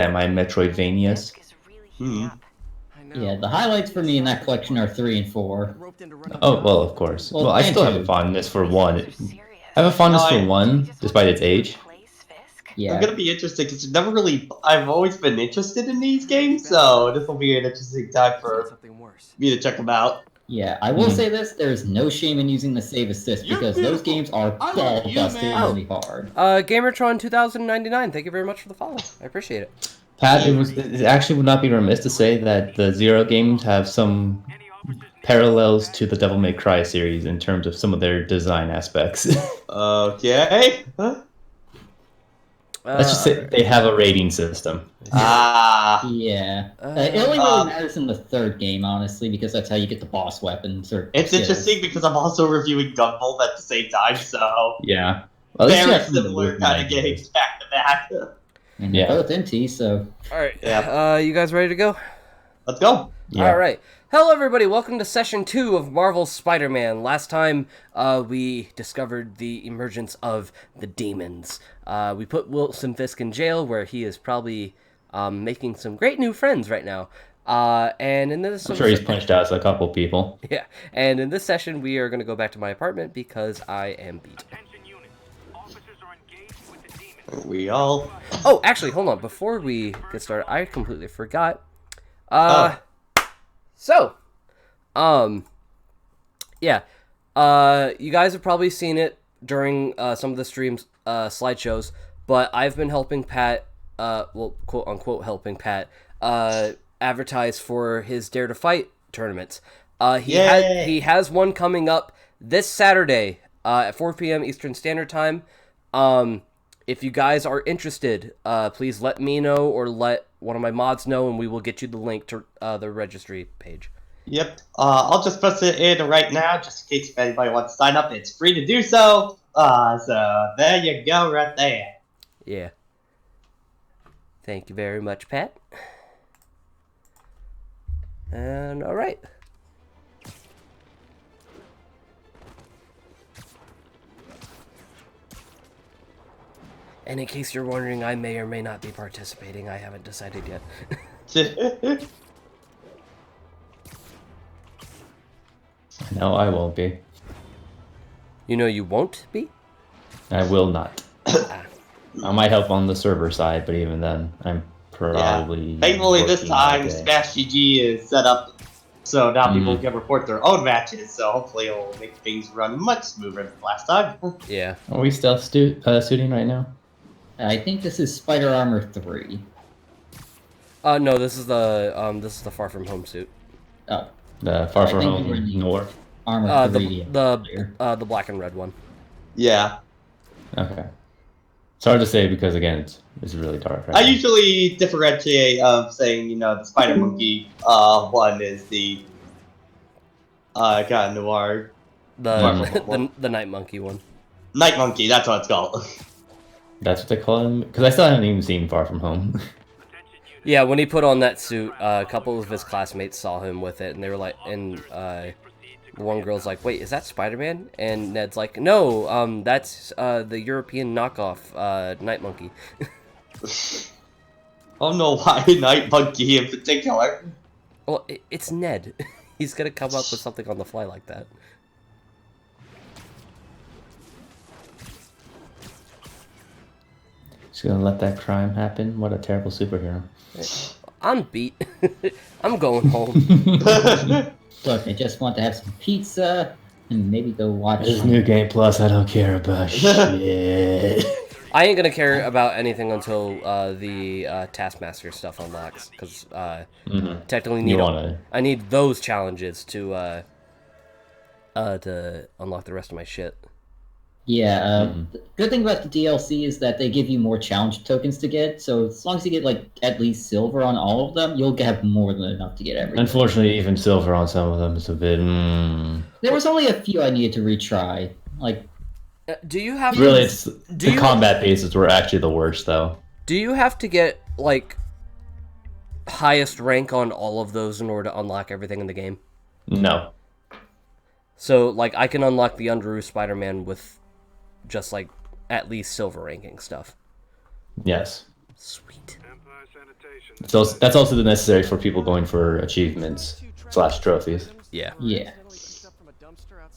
my Metroidvanias. Hmm. Yeah, the highlights for me in that collection are 3 and 4. Oh, well, of course. Well, I and still have a 2. fondness for 1. I have a fondness for 1, despite its age. Yeah. I'm gonna be interested because I've always been interested in these games, so this will be an interesting time for me to check them out. Yeah, I will say this, there's no shame in using the save assist because those games are ball-bustingly hard. Gamertron 2099, thank you very much for the follow. I appreciate it. Pat, it actually would not be remiss to say that the Zero games have some parallels to the Devil May Cry series in terms of some of their design aspects. Okay. Huh? Let's just say they have a rating system. Yeah. It only really matters in the third game, honestly, because that's how you get the boss weapons. It's interesting because I'm also reviewing Gunvolt at the same time, so Yeah. Well, very similar kind of games back to back. And they're both NT, so... Alright, you guys ready to go? Let's go. Yeah. Alright. Hello everybody, welcome to Session 2 of Marvel's Spider-Man. Last time, we discovered the emergence of the demons. We put Wilson Fisk in jail, where he is probably making some great new friends right now. And in this... I'm sure he's punched out a couple people. Yeah, and in this session, we are going to go back to my apartment because I am beat. We all... Oh, actually, hold on. Before we get started, I completely forgot. So, yeah. You guys have probably seen it during some of the streams, slideshows, but I've been helping Pat, well, quote-unquote helping Pat, advertise for his Dare to Fight tournaments. He has one coming up this Saturday at 4 p.m. Eastern Standard Time. If you guys are interested, please let me know or let one of my mods know, and we will get you the link to the registry page. Yep. I'll just press it in right now, just in case if anybody wants to sign up. It's free to do so. So there you go, right there. Yeah. Thank you very much, Pat. And all right. And in case you're wondering, I may or may not be participating. I haven't decided yet. No, I won't be. You know you won't be? I will not. I might help on the server side, but even then, I'm probably... Yeah. Thankfully, this time, Smash GG is set up so now people can report their own matches, so hopefully it will make things run much smoother than last time. Yeah. Are we still shooting right now? I think this is Spider Armor 3. No, this is the Far From Home suit. Oh. The Far From Home North. Armor 3. The black and red one. Yeah. Okay. It's hard to say because, again, it's really dark. Right I now. usually differentiate of saying, the Spider Monkey one is the Noir. The Night Monkey one. Night Monkey, that's what it's called. That's what they call him? Because I still haven't even seen Far From Home. Yeah, when he put on that suit, a couple of his classmates saw him with it, and they were like, the one girl's like, wait, is that Spider-Man? And Ned's like, no, that's the European knockoff, Night Monkey. I don't know why Night Monkey in particular. Well, it's Ned. He's gonna come up with something on the fly like that. Just gonna let that crime happen? What a terrible superhero. I'm beat. I'm going home. Look, I just want to have some pizza and maybe go watch... This New Game Plus, I don't care about shit. I ain't gonna care about anything until the Taskmaster stuff unlocks, because technically I need those challenges to unlock the rest of my shit. Yeah, the good thing about the DLC is that they give you more challenge tokens to get, so as long as you get, like, at least silver on all of them, you'll have more than enough to get everything. Unfortunately, even silver on some of them is a bit... There was only a few I needed to retry. Like... do you have really, the combat bases were actually the worst, though. Do you have to get, like, highest rank on all of those in order to unlock everything in the game? No. So, like, I can unlock the Underoos Spider-Man with just, like, at least silver ranking stuff. Yes. Sweet. So that's also the necessary for people going for achievements / trophies. Yeah. Yeah.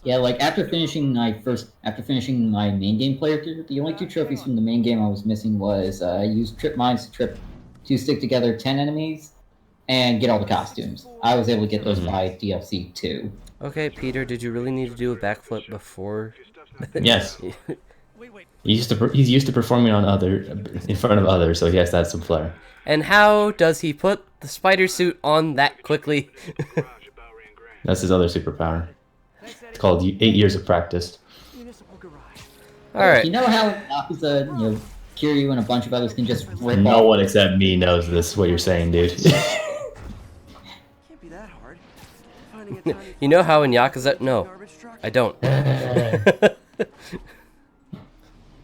Yeah, like after finishing my main game playthrough, the only 2 trophies from the main game I was missing was I used trip mines to stick together 10 enemies and get all the costumes. I was able to get those by DLC 2. Okay, Peter, did you really need to do a backflip before? Yes. He's used to performing in front of others, so he has to have some flair. And how does he put the spider suit on that quickly? That's his other superpower. It's called 8 years of practice. Alright. You know how Yakuza, Kiryu and a bunch of others can just rip No off... one except me knows this, what you're saying, dude. You know how in Yakuza... No, I don't.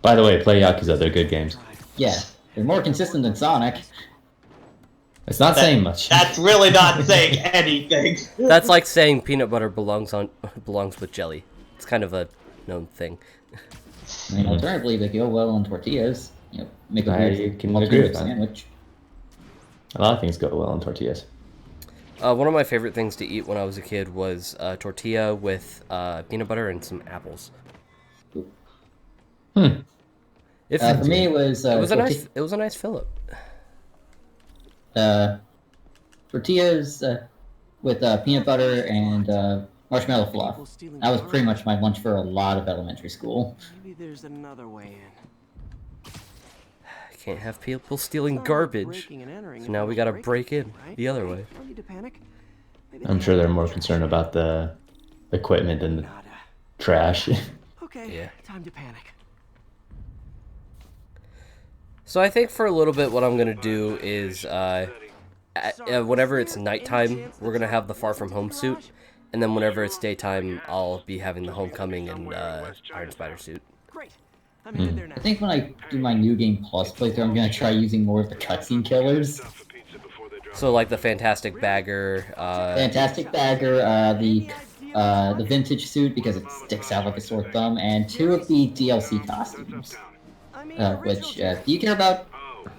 By the way, play Yakuza, they're good games. Yeah, they're more consistent than Sonic. It's not saying much. That's really not saying anything. That's like saying peanut butter belongs with jelly. It's kind of a known thing. I mean, alternatively, they go well on tortillas. Make a I weird can agree with that. sandwich. A lot of things go well on tortillas. One of my favorite things to eat when I was a kid was tortilla with peanut butter and some apples. For me, it was it was a nice fill-up. Tortillas with peanut butter and marshmallow fluff. That was pretty much my lunch for a lot of elementary school. Maybe there's another way in. I can't have people stealing garbage. So now we gotta break in the other way. I'm sure they're more concerned about the equipment than the trash. Okay, Yeah. time to panic. So I think for a little bit what I'm gonna do is whenever it's nighttime, we're gonna have the Far From Home suit, and then whenever it's daytime, I'll be having the Homecoming and Iron Spider suit. Great. I'm headed there now. I think when I do my New Game Plus playthrough, I'm gonna try using more of the cutscene killers. So like the Fantastic Bagger, Fantastic Bagger, the vintage suit because it sticks out like a sore thumb, and 2 of the DLC costumes. Which, do you care about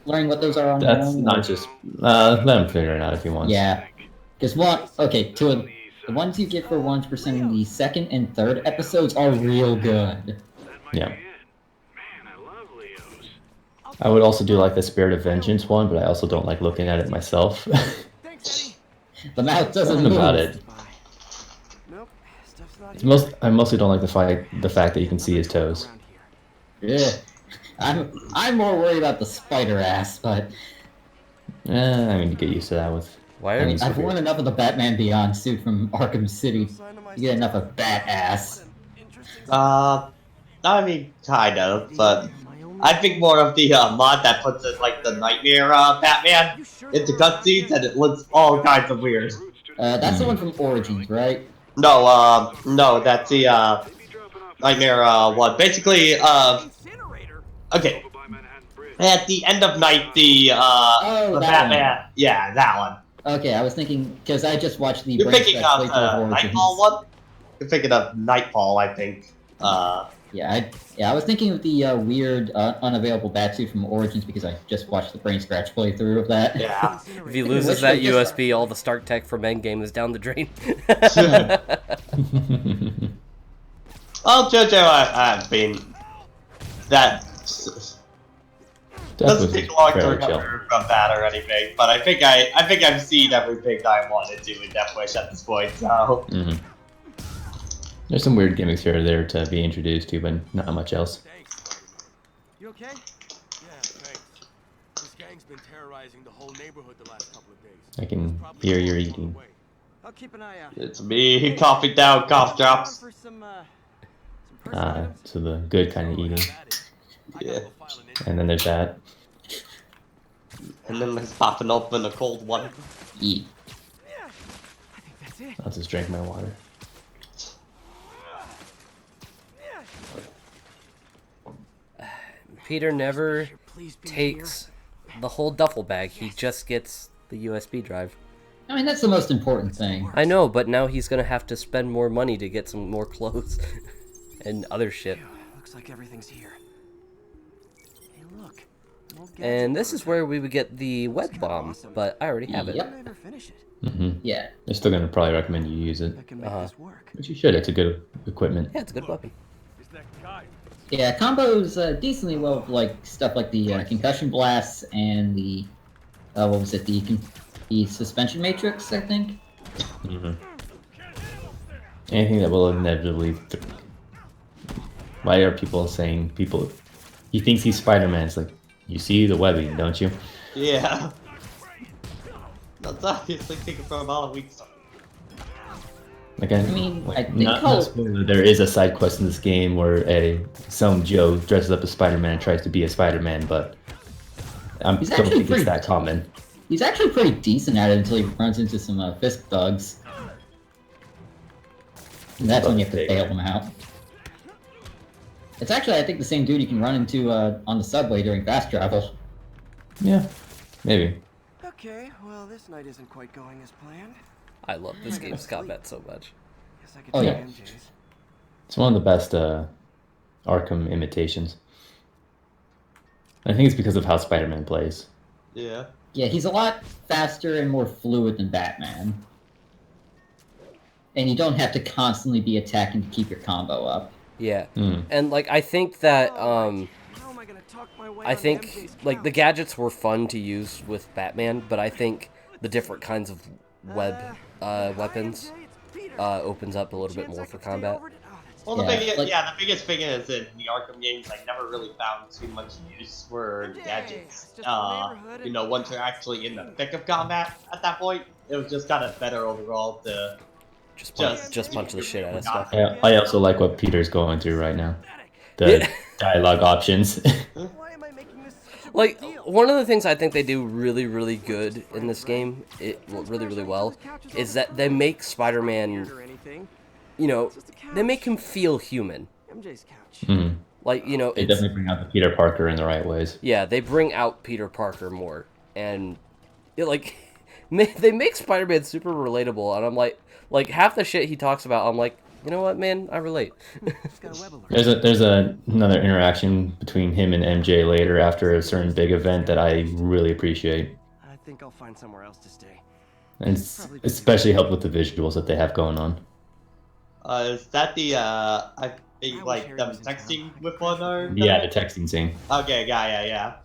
learning what those are on your That's own? not just... let him figure it out if he wants. Yeah. Because the ones you get for 100% in the second and third episodes are real good. Yeah. I would also do like the Spirit of Vengeance one, but I also don't like looking at it myself. The mouth doesn't Something move. about it. Nope. Stuff's not I mostly don't like the fact that you can see his toes. Yeah. I'm more worried about the spider ass, but I mean, you get used to that with... why I are mean, I've worn enough of the Batman Beyond suit from Arkham City. You get enough of bat ass. I mean, kind of, but I think more of the mod that puts in like the Nightmare Batman into cutscenes, and it looks all kinds of weird. That's the one from Origins, right? No, no, that's the Nightmare one. Basically, okay. At the end of night, the that Batman, yeah, that one. Okay, I was thinking because I just watched the You're picking up playthrough of Origins. Nightfall one. You're picking up Nightfall, I think. Yeah, I was thinking of the weird unavailable Batsuit from Origins because I just watched the Brain Scratch playthrough of that. Yeah. If he loses that USB, all the Stark Tech from Endgame is down the drain. Well, JoJo, I've been that doesn't take long to recover from that or anything. But I think I've seen everything I wanted to in Death Wish at this point. So. There's some weird gimmicks here or there to be introduced to, but not much else. You okay? Yeah, thanks. This gang's been terrorizing the whole neighborhood the last couple of days. I can hear you're eating. I'll keep an eye out. It's me, coughing down, cough drops. For some So the good kind of eating. Yeah. And then there's that. And then there's popping open a cold one. Eat. I think that's it. I'll just drink my water. Peter never takes the whole duffel bag. He just gets the USB drive. I mean, that's the most important thing. I know, but now he's gonna have to spend more money to get some more clothes and other shit. Looks like everything's here. Hey, look. And this is where we would get the web bomb, but I already have it. Yep. Never finish it. Yeah. They're still gonna probably recommend you use it, I can make this work. but you should. It's a good equipment. Yeah, it's a good weapon. Is that guy? Yeah, combos decently well with, like, stuff like the concussion blasts and the what was it, the suspension matrix, I think. Anything that will inevitably. Why are people saying He thinks he's Spider-Man. It's like, you see the webbing, don't you? Yeah. That's obviously taken from Halloween stuff. Like, I mean, I think not spoiler, there is a side quest in this game where some Joe dresses up as Spider-Man and tries to be a Spider-Man, but I don't think it's that common. He's actually pretty decent at it until he runs into some Fisk thugs. And that's when you have to bail him out. It's actually, I think, the same dude you can run into on the subway during fast travel. Yeah, maybe. Okay, well, this night isn't quite going as planned. I love this game's combat so much. Guess I could Oh, try yeah. MJ's. It's one of the best Arkham imitations. I think it's because of how Spider-Man plays. Yeah. Yeah, he's a lot faster and more fluid than Batman. And you don't have to constantly be attacking to keep your combo up. Yeah, and like I think that How am I gonna talk my way I onto think MJ's like the couch? gadgets were fun to use with Batman, but I think the different kinds of weapons opens up a little bit more for combat. Well, the biggest thing is in the Arkham games, I never really found too much use for gadgets. You know, once you're actually in the thick of combat at that point, it was just kind of better overall to Just punch the shit out of stuff. Yeah, I also like what Peter's going through right now. The dialogue options. Why am I making this such a Like, big deal? one of the things I think they do really, really good in this game, really well, is that they make Spider-Man, Or anything. you know, they make him feel human. MJ's couch. Like, you know, They it's, definitely bring out the Peter Parker in the right ways. yeah, they bring out Peter Parker more, and it, like, they make Spider-Man super relatable, and I'm like half the shit he talks about, I'm like, you know what, man, I relate. It's got a web alert. There's another interaction between him and MJ later after a certain big event that I really appreciate. I think I'll find somewhere else to stay. And it's especially helped with the visuals that they have going on. Is that the, I think, like, them texting with one another? Yeah, the texting scene. Okay, yeah.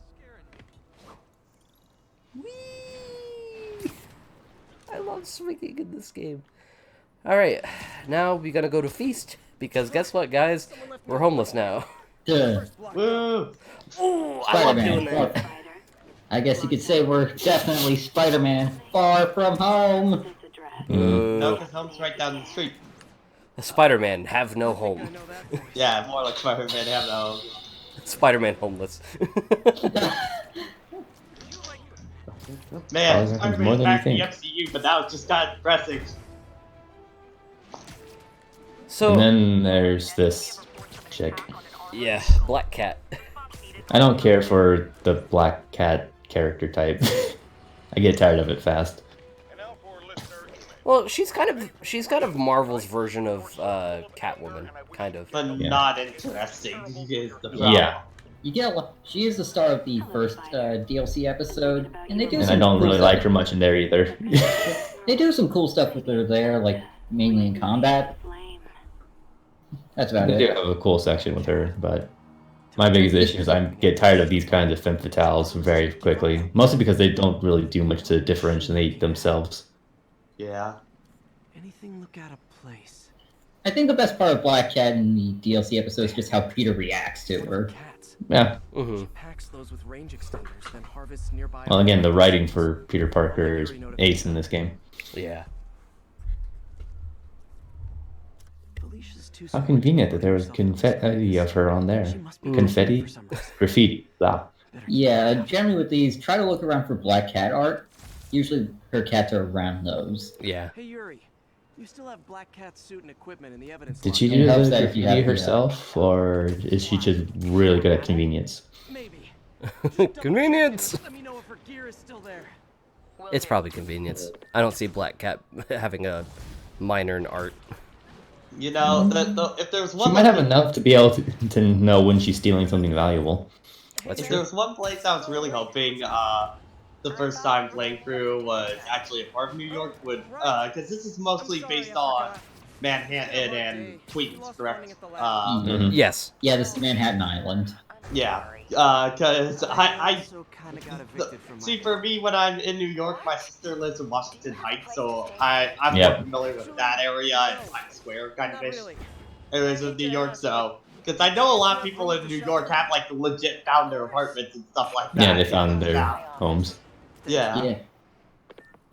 I love swinging in this game. Alright, now we gotta go to Feast, because guess what, guys? We're homeless now. Duh. Woo! Ooh, I love doing Spider-Man. that. I guess you could say we're definitely Spider-Man, far from home. No, because home's right down the street. Spider-Man, have no home. Yeah, more like Spider-Man have no. Spider-Man homeless. Man, More Spider-Man's than you back in the think. MCU, but that was just kind of depressing. So, And then there's this chick. yeah, Black Cat. I don't care for the Black Cat character type. I get tired of it fast. Well, she's kind of Marvel's version of Catwoman, kind of. But Yeah. not interesting is the problem. Yeah, You get she is the star of the first DLC episode, and they do. and some I don't cool really stuff. like her much in there either. They do some cool stuff with her there, like mainly in combat. That's about They do it. have a cool section with her, but my biggest issue is I get tired of these kinds of femme fatales very quickly. Mostly because they don't really do much to differentiate themselves. Yeah. Anything look out of place. I think the best part of Black Cat in the DLC episode is just how Peter reacts to her. Cats. Yeah. Mm-hmm. Packs those with range extenders, then harvests nearby. Well, again, the writing for Peter Parker is ace in this game. Yeah. Felicia's too How smart convenient to that there was worry herself confetti of her on there. She must be Confetti? for some reason. Graffiti. Blah. Better Yeah, generally with these, try to look around for Black Cat art. Usually her cats are around those. Yeah. Hey Yuri, you still have Black Cat's suit and equipment in the evidence. Did she locker. do helps the that if you graffiti have the, herself, or is she just really good at convenience? Maybe. Convenience! Let me know if her gear is still there. It's probably convenience. I don't see Black Cat having a minor in art. You know, if there's one She might have thing- enough to be able to know when she's stealing something valuable. That's If true. there was one place I was really hoping the first time playing through was actually a part of New York, would because this is mostly based on Manhattan and Queens, correct? Mhm. Yes. Yeah, this is Manhattan Island. Yeah, because I also kind of got evicted from see, my for me, when I'm in New York, my sister lives in Washington Heights, so I'm more Yep. familiar with that area and Times Square kind of Not ish really. areas of New York. So, because I know a lot of people in New York have like legit found their apartments and stuff like Yeah, that. they found their homes. Yeah. Yeah. Or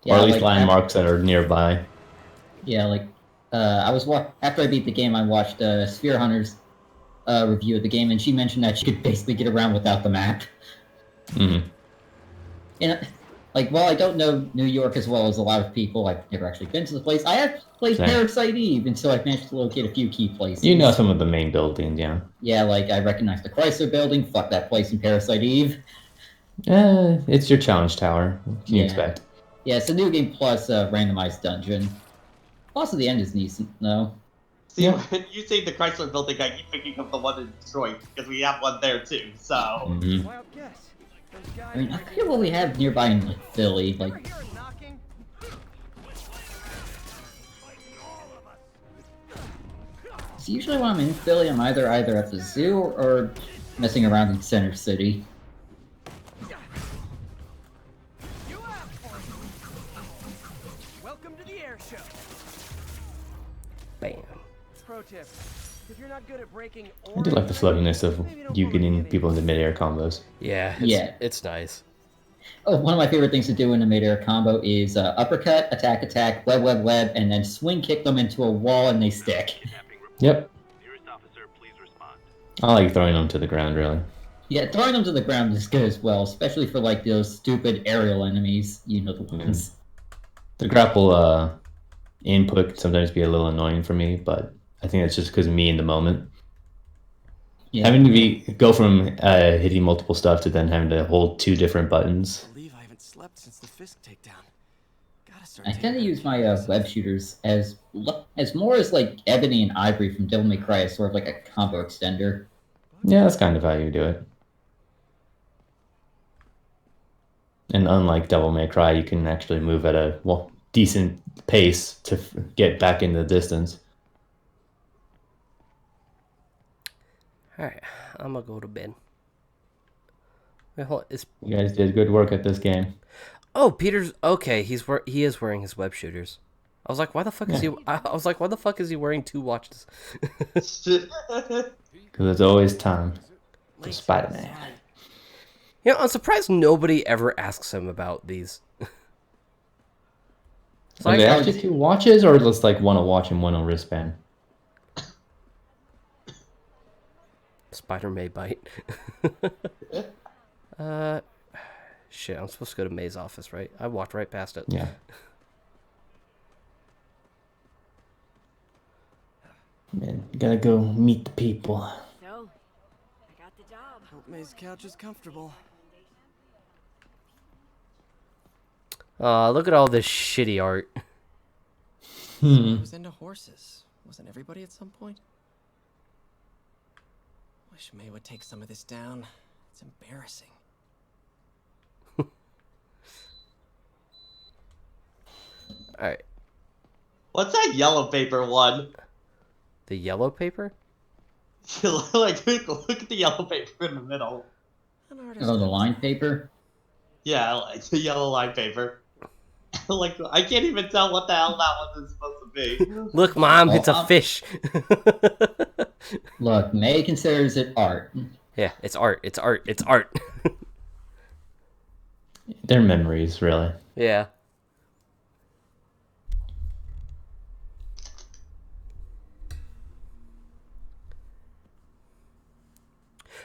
Yeah, at least like, landmarks that are nearby. Yeah, like after I beat the game, I watched Sphere Hunter's review of the game, and she mentioned that she could basically get around without the map. Mhm. And like, while I don't know New York as well as a lot of people, I've never actually been to the place. I have played Same. Parasite Eve, and so I've managed to locate a few key places. You know some of the main buildings, yeah. Yeah, like I recognize the Chrysler Building. Fuck that place in Parasite Eve. It's your challenge tower. What can you Yeah. expect? Yeah, it's a new game plus randomized dungeon. Also, the end is decent though. See, Yeah. when you say the Chrysler Building, I keep thinking of the one in Detroit because we have one there too. So. Mhm. Wild guess. Those guys I mean, I forget what we have nearby in like Philly. Ever Like, hear a knocking? it's usually when I'm in Philly, I'm either at the zoo or messing around in Center City. You up? Welcome to the air show. Bam. Pro tip: if you're not good at breaking, I do like the floatiness of you getting people into midair combos. Yeah. It's nice. Oh, one of my favorite things to do in a mid-air combo is uppercut, attack, web, and then swing kick them into a wall and they stick. Yep. I like throwing them to the ground, really. Yeah, throwing them to the ground is good as well, especially for like those stupid aerial enemies. You know the ones. The grapple input can sometimes be a little annoying for me, but I think that's just because of me in the moment. Yeah. Having to go from hitting multiple stuff to then having to hold two different buttons. I believe I haven't slept since the Fisk takedown. Gotta start. I tend to use my web shooters as more as like Ebony and Ivory from Devil May Cry, as sort of like a combo extender. Yeah, that's kind of how you do it. And unlike Devil May Cry, you can actually move at a decent pace to get back into the distance. Alright, I'm gonna go to bed. Wait, hold on. You guys did good work at this game. Oh, Peter's okay. He is wearing his web shooters. I was like, why the fuck is he? I was like, why the fuck is he wearing two watches? Because there's always time for Spider-Man. You know, I'm surprised nobody ever asks him about these. Are they actually two watches, or just like one a watch and one a wristband? Spider may bite. Shit, I'm supposed to go to May's office, right? I walked right past it. Yeah. Man, you gotta go meet the people. So, I got the job. Hope May's couch is comfortable. Look at all this shitty art. I was into horses. Wasn't everybody at some point? Wish May would take some of this down. It's embarrassing. Alright. What's that yellow paper one? The yellow paper? Like, look at the yellow paper in the middle. Oh, the line paper? Yeah, like the yellow line paper. Like, I can't even tell what the hell that one is supposed to be. Look, Mom, it's a fish. Look, May considers it art. Yeah, it's art. It's art. It's art. They're memories, really. Yeah.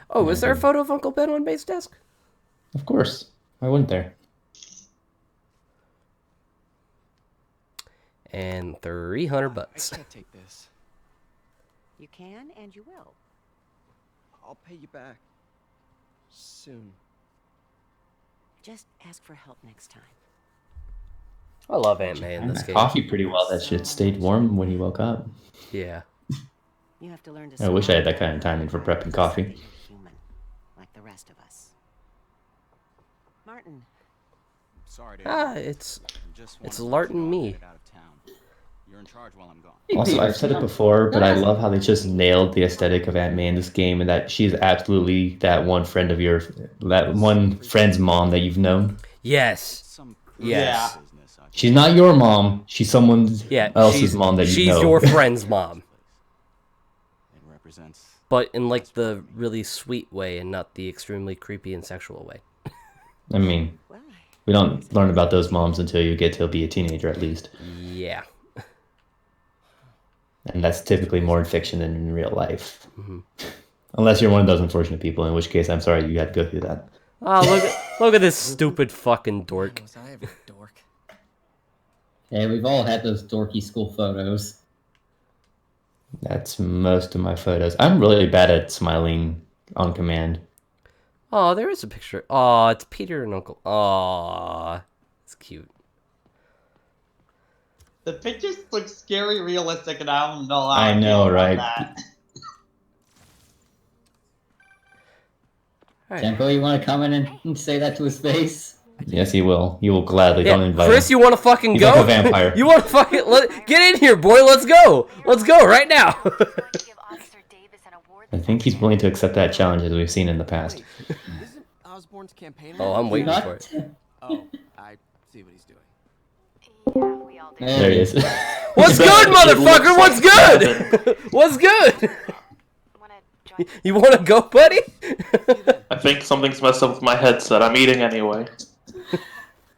Oh, is there a photo of Uncle Ben on May's desk? Of course. Why wouldn't there? And 300 I bucks. can't take this. You can and you will. I'll pay you back. Soon. Just ask for help next time. I love Aunt May in And this that game. coffee pretty well. That shit stayed warm when he woke up. Yeah. You have to learn to I wish I had that survive kind of timing for by prepping coffee. human, like the rest of us. Martin. Sorry, It's Larton me. You're in charge while I'm gone. Also, I've said it before, but I love how they just nailed the aesthetic of Aunt May in this game, and that she's absolutely that one friend of yours, that one friend's mom that you've known. Yes. Yes. She's not your mom. She's someone else's mom that you know. She's your friend's mom. It represents. But in like the really sweet way and not the extremely creepy and sexual way. I mean, we don't learn about those moms until you get to be a teenager, at least. Yeah. And that's typically more in fiction than in real life. Mm-hmm. Unless you're one of those unfortunate people, in which case I'm sorry you had to go through that. Oh, look at this stupid fucking dork. Was I ever a dork? Yeah, we've all had those dorky school photos. That's most of my photos. I'm really bad at smiling on command. Oh, there is a picture. Oh, it's Peter and Uncle. Oh, it's cute. The pictures look scary realistic, and I don't know how I know, feel about right? that. Right. Tempo, you want to come in and say that to his face? Yes, he will. He will gladly. Yeah, Don't invite Chris, him. you want to fucking He's go? like a vampire. You want to fucking get in here, boy? Let's go. Let's go right now. I think he's willing to accept that challenge, as we've seen in the past. Isn't Osborne's campaign? Oh, I'm waiting for it. Oh, I see what he's doing. There he is. What's good, motherfucker? What's good? What's good? You want to go, buddy? I think something's messed up with my headset. I'm eating anyway.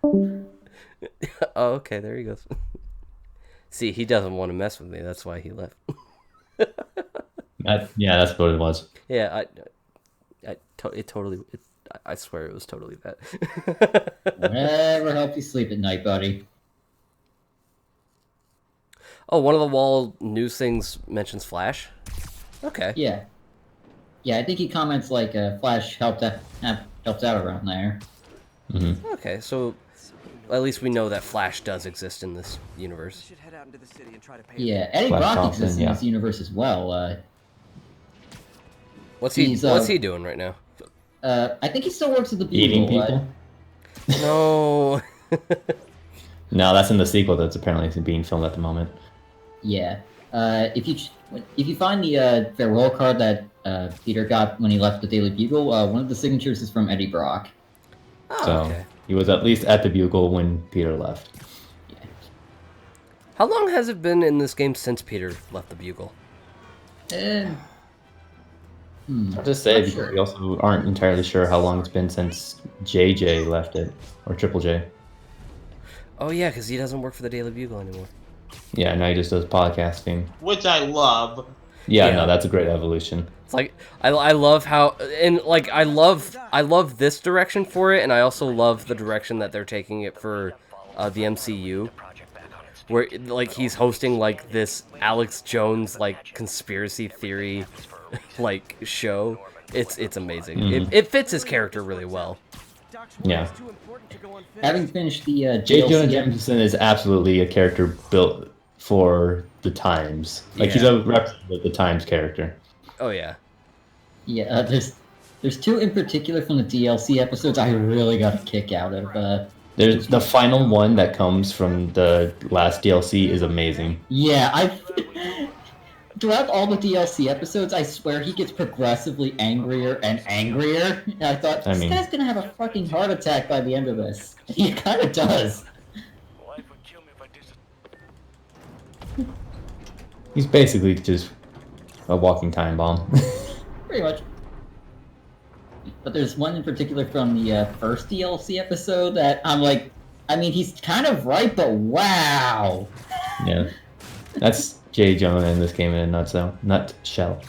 Oh, okay, there he goes. See, he doesn't want to mess with me. That's why he left. Yeah, that's what it was. Yeah, I swear it was totally that. Whatever help you sleep at night, buddy. Oh, one of the wall news things mentions Flash. Okay. Yeah. Yeah, I think he comments like Flash helped out around there. Mm-hmm. Okay, so at least we know that Flash does exist in this universe. Should head out into the city and try to pay. Yeah, Eddie Flash Brock Thompson, exists in yeah. this universe as well. What's He's, he doing right now? I think he still works at the Bugle. Eating people? No. No, that's in the sequel that's apparently being filmed at the moment. Yeah. If you find the farewell card that Peter got when he left the Daily Bugle, one of the signatures is from Eddie Brock. Oh, So okay. he was at least at the Bugle when Peter left. Yeah. How long has it been in this game since Peter left the Bugle? I'll just say, Not because sure. we also aren't entirely sure how long it's been since JJ left it, or Triple J. Oh yeah, because he doesn't work for the Daily Bugle anymore. Yeah, now he just does podcasting. Which I love. Yeah, Yeah. no, that's a great evolution. It's like I love how and like I love this direction for it, and I also love the direction that they're taking it for the MCU, where like he's hosting like this Alex Jones like conspiracy theory like show. It's amazing. Mhm. It fits his character really well. Yeah. Having finished the J. Jonah DLC, Jameson is absolutely a character built for the times. Like, he's Yeah. a representative of the times character. Oh yeah. yeah, there's two in particular from the DLC episodes I really got a kick out of. There's the final one that comes from the last DLC is amazing. Yeah, throughout all the DLC episodes, I swear he gets progressively angrier and angrier. And I thought, this guy's gonna have a fucking heart attack by the end of this. He kind of does. He's basically just a walking time bomb. Pretty much. But there's one in particular from the first DLC episode that I'm like, I mean, he's kind of right, but wow. Yeah. That's J. Jonah in this game in a nutshell.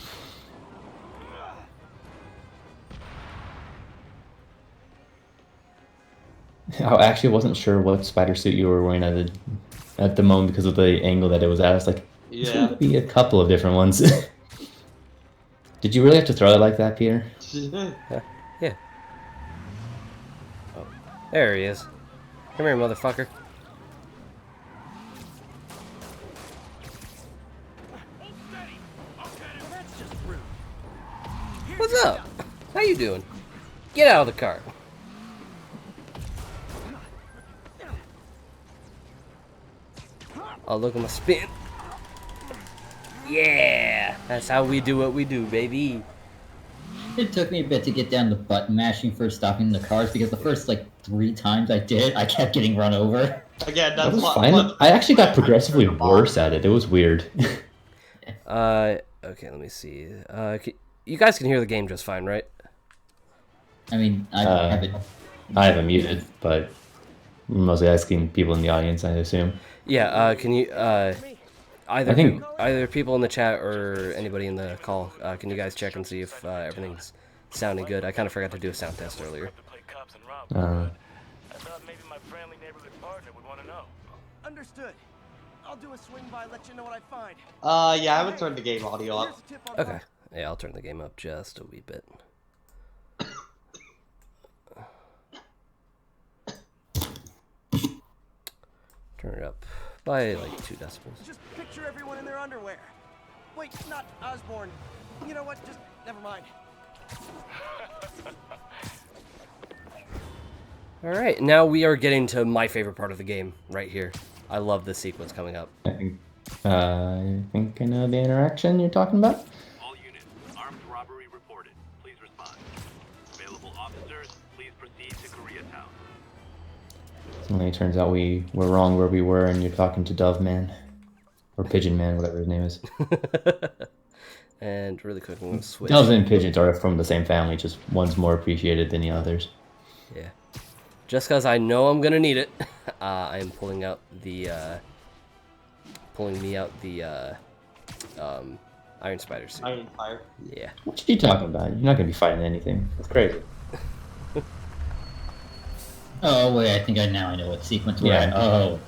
I actually wasn't sure what spider suit you were wearing at the moment because of the angle that it was at. I was like, there's Yeah. gonna be a couple of different ones. Did you really have to throw it like that, Peter? Yeah. Oh, there he is. Come here, motherfucker. What's up? How you doing? Get out of the car. Oh, look at my spin. Yeah, that's how we do what we do, baby. It took me a bit to get down to button mashing for stopping the cars because the first like 3 times I did, I kept getting run over. Again, That that's was what, fine. what- I actually got progressively worse at it. It was weird. Okay, let me see. You guys can hear the game just fine, right? I mean, I have it. I have it muted, but mostly asking people in the audience, I assume. Yeah, can you, either I think- either people in the chat or anybody in the call, can you guys check and see if everything's sounding good? I kind of forgot to do a sound test earlier. I thought maybe my friendly neighborhood partner would want to know. Understood. I'll do a swing by, let you know what I find. Yeah, I haven't turned the game audio Here's up. a tip on Okay, yeah, I'll turn the game up just a wee bit. Turn it up by like 2 decibels. Just picture everyone in their underwear. Wait, not Osborne. You know what? Just never mind. Alright, now we are getting to my favorite part of the game, right here. I love this sequence coming up. I think I know the interaction you're talking about. All units, armed robbery reported. Please respond. Available officers, please proceed to Koreatown. Suddenly it turns out we were wrong where we were, and you're talking to Dove Man. Or Pigeon Man, whatever his name is. And really quick, I'm going to switch. Doves and pigeons are from the same family, just one's more appreciated than the others. Yeah. Just because I know I'm going to need it, I am pulling out the, Iron Spider suit. Iron Fire. Yeah. What are you talking about? You're not going to be fighting anything. That's crazy. Oh wait, I think I know what sequence we're Yeah. at. Oh,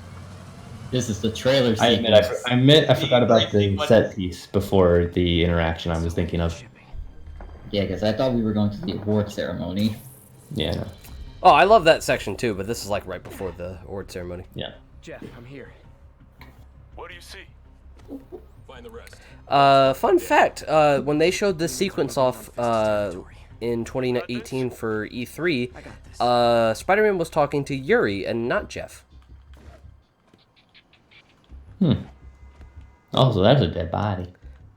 this is the trailer I sequence. admit I forgot about the set piece before the interaction I was thinking of. Yeah, because I thought we were going to the award ceremony. Yeah, no. Oh, I love that section too, but this is like right before the award ceremony. Yeah. Jeff, I'm here. What do you see? Find the rest. Fun fact, when they showed this sequence off in 2018 for E3, Spider-Man was talking to Yuri and not Jeff. Oh, so that's a dead body.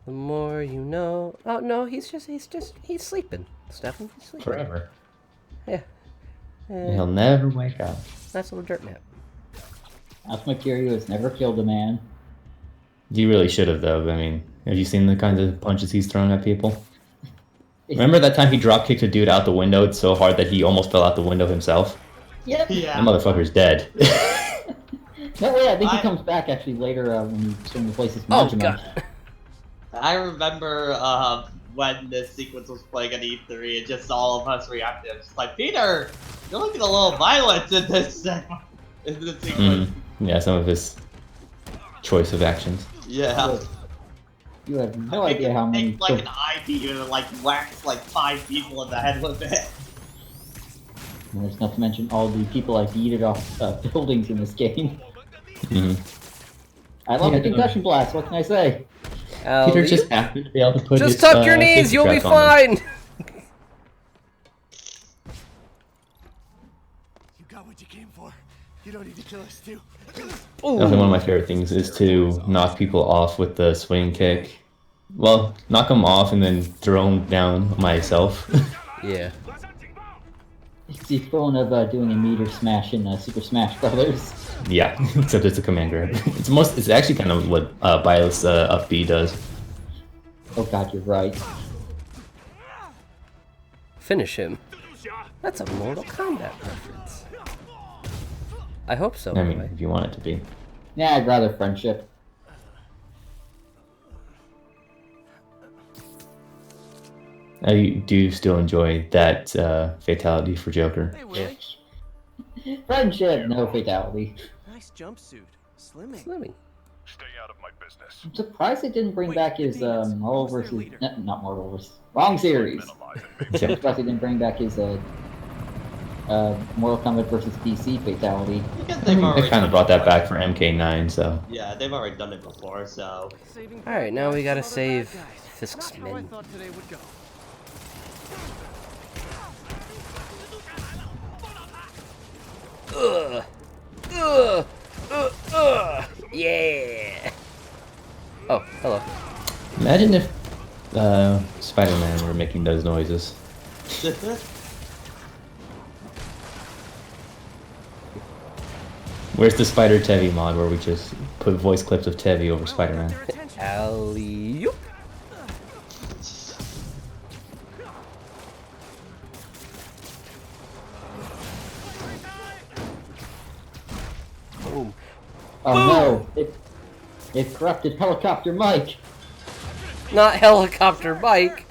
The more you know. Oh no, he's sleeping. Stefan, he's sleeping. Forever. Yeah. He'll never wake up. Nice little dirt nap. Alpha Mercurio has never killed a man. You really should have, though. I mean, have you seen the kinds of punches he's thrown at people? Remember that time he drop kicked a dude out the window so hard that he almost fell out the window himself? Yep. Yeah. That motherfucker's dead. No way, I think he comes back actually later when he's going to replace his Oh Majima. god. I remember when this sequence was playing at E3 and just all of us reacted. Just like, Peter, you're looking a little violent in this sequence. Yeah, some of his choice of actions. Yeah. You have no idea how many. Take like an eye beam and like whacks like 5 people in the head with it. There's not to mention all the people I've yeeted off buildings in this game. I love the concussion blast, what can I say? Peter just happened to be able to put just his, tuck your knees, safety you'll be straps on them. fine. You got what you came for. You don't need to kill us too. Definitely one of my favorite things is to knock people off with the swing kick. Well, knock them off and then throw them down myself. Yeah. It's the equivalent of doing a meter smash in Super Smash Brothers. Yeah, except it's a command grab. It's actually kind of what Bios up B does. Oh god, you're right. Finish him. That's a Mortal Kombat reference. I hope so, I mean, anyway. if you want it to be. Yeah, I'd rather friendship. I do still enjoy that fatality for Joker. Hey, Willie. Friendship, no fatality. Nice jumpsuit. Slimming. Slimming. Stay out of my business. I'm surprised they didn't bring back his Marvel versus not Marvel versus wrong series. I'm surprised they didn't bring back his Mortal Kombat versus DC fatality. Because I they've mean, already they kind of done brought it that back before. for MK9, so. Yeah, they've already done it before, so. Alright, now we gotta save Fisk's Not how I men. thought today would go. Yeah. Oh, hello. Imagine if Spider-Man were making those noises. Where's the Spider Tevi mod where we just put voice clips of Tevi over Spider-Man? Alley-oop. Boom. Oh no! It corrupted Helicopter Mike! Not Helicopter Mike.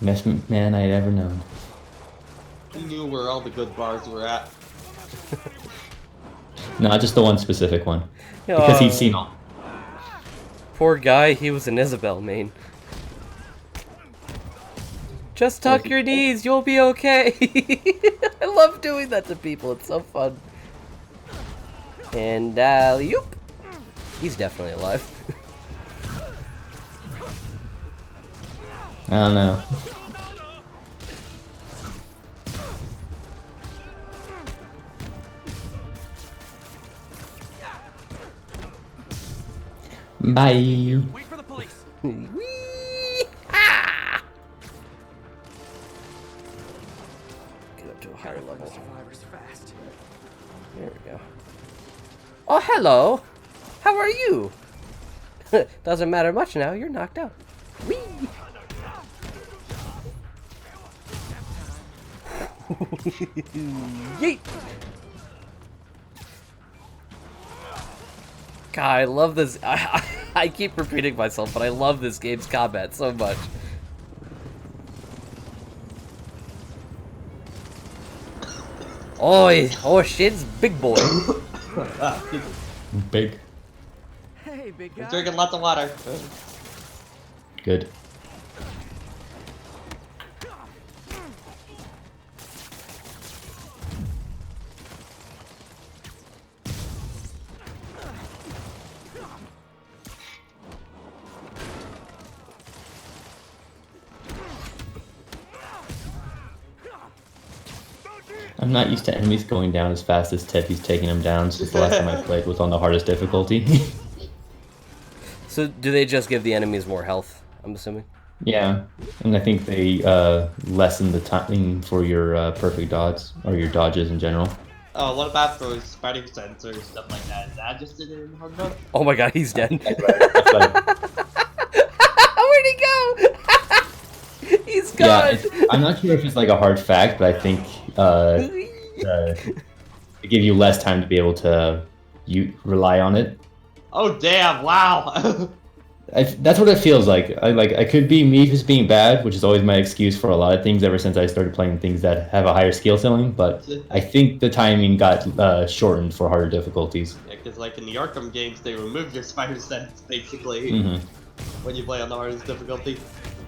Best man I'd ever known. He knew where all the good bars were at. No, just the one specific one. Because he's seen all. Poor guy, he was an Isabel main. Just tuck your knees, you'll be okay. I love doing that to people, it's so fun. And alley-oop. He's definitely alive. I don't know. Bye. Wait for the police. Ah! Get up to a higher level. Survivors fast. There we go. Oh, hello. How are you? Doesn't matter much now. You're knocked out. Whee! Yeet! God, I love this. I keep repeating myself, but I love this game's combat so much. Oh, shit's big boy. Big. Hey, big guy. He's drinking lots of water. Good. I'm not used to enemies going down as fast as Tevi's taking them down, since the last time I played was on the hardest difficulty. So, do they just give the enemies more health, I'm assuming? Yeah, and I think they lessen the timing for your perfect dodges, or your dodges in general. Oh, what about those spider sensors, stuff like that? Is that just in hard enough? Oh my god, he's dead. That's right. Where'd he go? He's gone. Yeah, I'm not sure if it's like a hard fact, but I think they give you less time to be able to rely on it. Oh damn! Wow. That's what it feels like. I could be me just being bad, which is always my excuse for a lot of things ever since I started playing things that have a higher skill ceiling. But I think the timing got shortened for harder difficulties. Yeah, because like in the Arkham games, they remove your spider sense basically when you play on the hardest difficulty.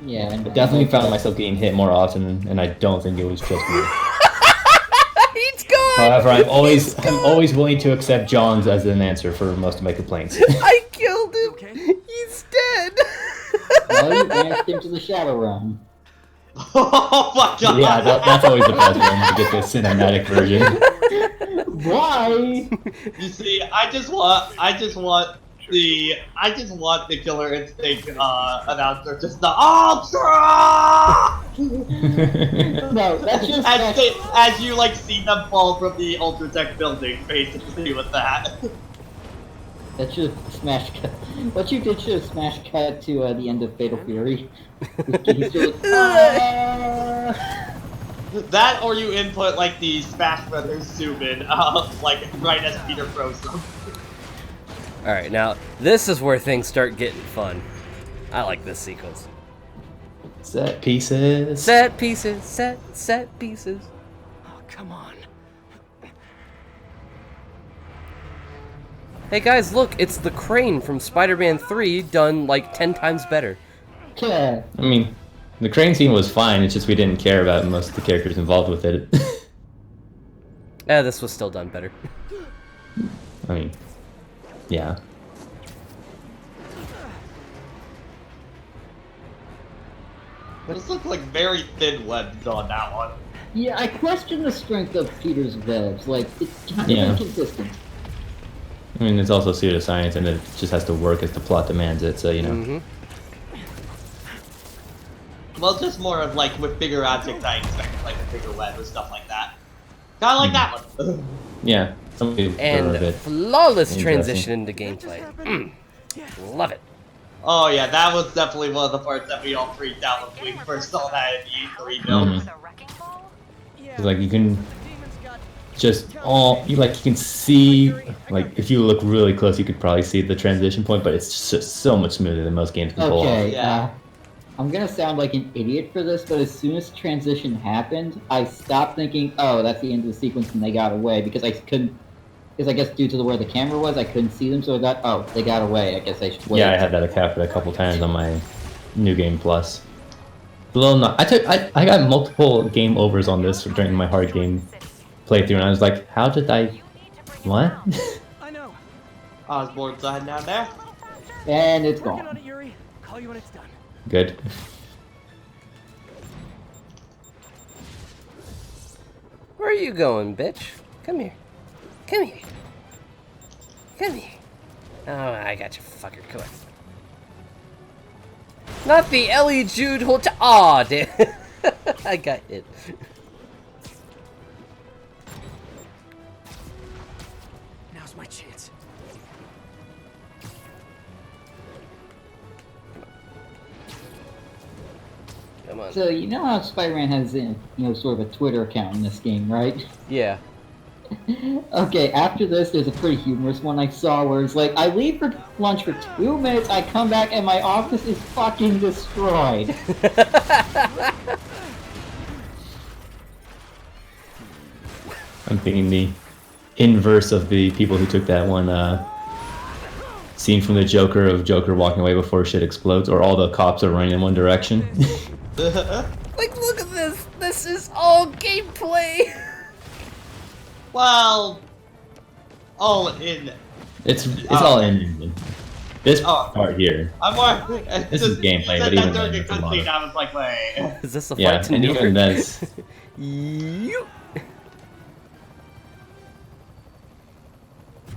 Yeah, I definitely found myself getting hit more often, and I don't think it was just me. He's gone. However, I'm always willing to accept John's as an answer for most of my complaints. I killed him. Okay? He's dead. well, you asked him to the Shadow Realm. Oh my god! Yeah, that's always the best one to get the cinematic version. Why? You see, I just want the Killer Instinct announcer just the Ultra! No, that's just as you like see them fall from the Ultratech building, basically with that. That should have smash cut. What you did should have smash cut to the end of Fatal Fury. He's just, That or you input like the Smash Brothers zoom in, like right as Peter throws them. Alright, now, this is where things start getting fun. I like this sequence. Set pieces. Set pieces, set pieces. Oh, come on. Hey guys, look, it's the crane from Spider-Man 3 done like 10 times better. yeah. I mean, the crane scene was fine, it's just we didn't care about most of the characters involved with it. Yeah, this was still done better. I mean, yeah. Those look like very thin webs on that one. Yeah, I question the strength of Peter's webs. Like, it's kind of Yeah. inconsistent. I mean, it's also pseudoscience, and it just has to work as the plot demands it. So you know. Mm-hmm. Well, just more of like with bigger objects, I expect like a bigger web or stuff like that. Kind of like that one. Yeah. And flawless Interesting. transition into gameplay. Love it. Oh yeah, that was definitely one of the parts that we all freaked out when we first saw that in the E3 build. It's like you can just you can see, like, if you look really close, you could probably see the transition point, but it's just so much smoother than most games can pull off. Okay, Yeah. I'm gonna sound like an idiot for this, but as soon as transition happened, I stopped thinking, oh, that's the end of the sequence and they got away, because I couldn't, because I guess due to where the camera was, I couldn't see them, so I thought, oh, they got away, I guess I should wait. Yeah, I had that happen a couple times on my New Game Plus. A little not. I got multiple game overs on this during my hard game playthrough, and I was like, how did I... What? I know. Osborne's side down there. And it's Working on gone. it, Yuri. Call you when it's done. Good. Where are you going, bitch? Come here. Come here. Come here. Oh, I got you, fucker. Come on. Not the Ellie Jude Hotel. Aw, damn. I got hit. Now's my chance. Come on. So, you know how Spider-Man has, sort of a Twitter account in this game, right? Yeah. Okay, after this, there's a pretty humorous one I saw where it's like, I leave for lunch for 2 minutes, I come back and my office is fucking destroyed. I'm thinking the inverse of the people who took that one scene from the Joker of Joker walking away before shit explodes, or all the cops are running in one direction. Like, look at this. This is all gameplay. Well, all in. It's all in this part here. I'm more. This is gameplay, but even then, it's a lot of... I was like, wait. Is this a fight Yeah, to and New even York? that's...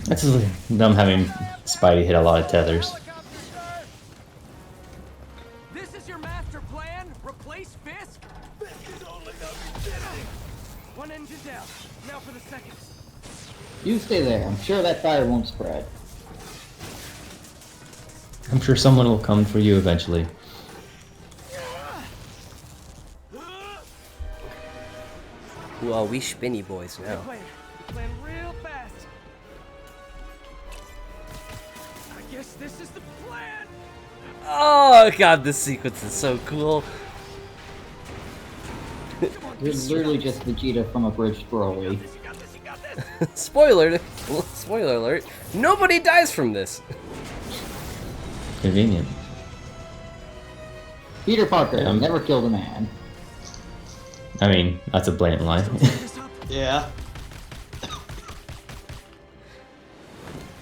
That's just them having Spidey hit a lot of tethers. This is your master plan? Replace Fisk? One engine down. Now for the second. You stay there, I'm sure that fire won't spread. I'm sure someone will come for you eventually. Well, we spinny boys now. Plan real fast. I guess this is the plan. Oh god, this sequence is so cool. You're literally just Vegeta from a bridge Broly. Spoiler alert. Nobody dies from this. Convenient. Peter Parker never killed a man. I mean, that's a blatant lie. Yeah.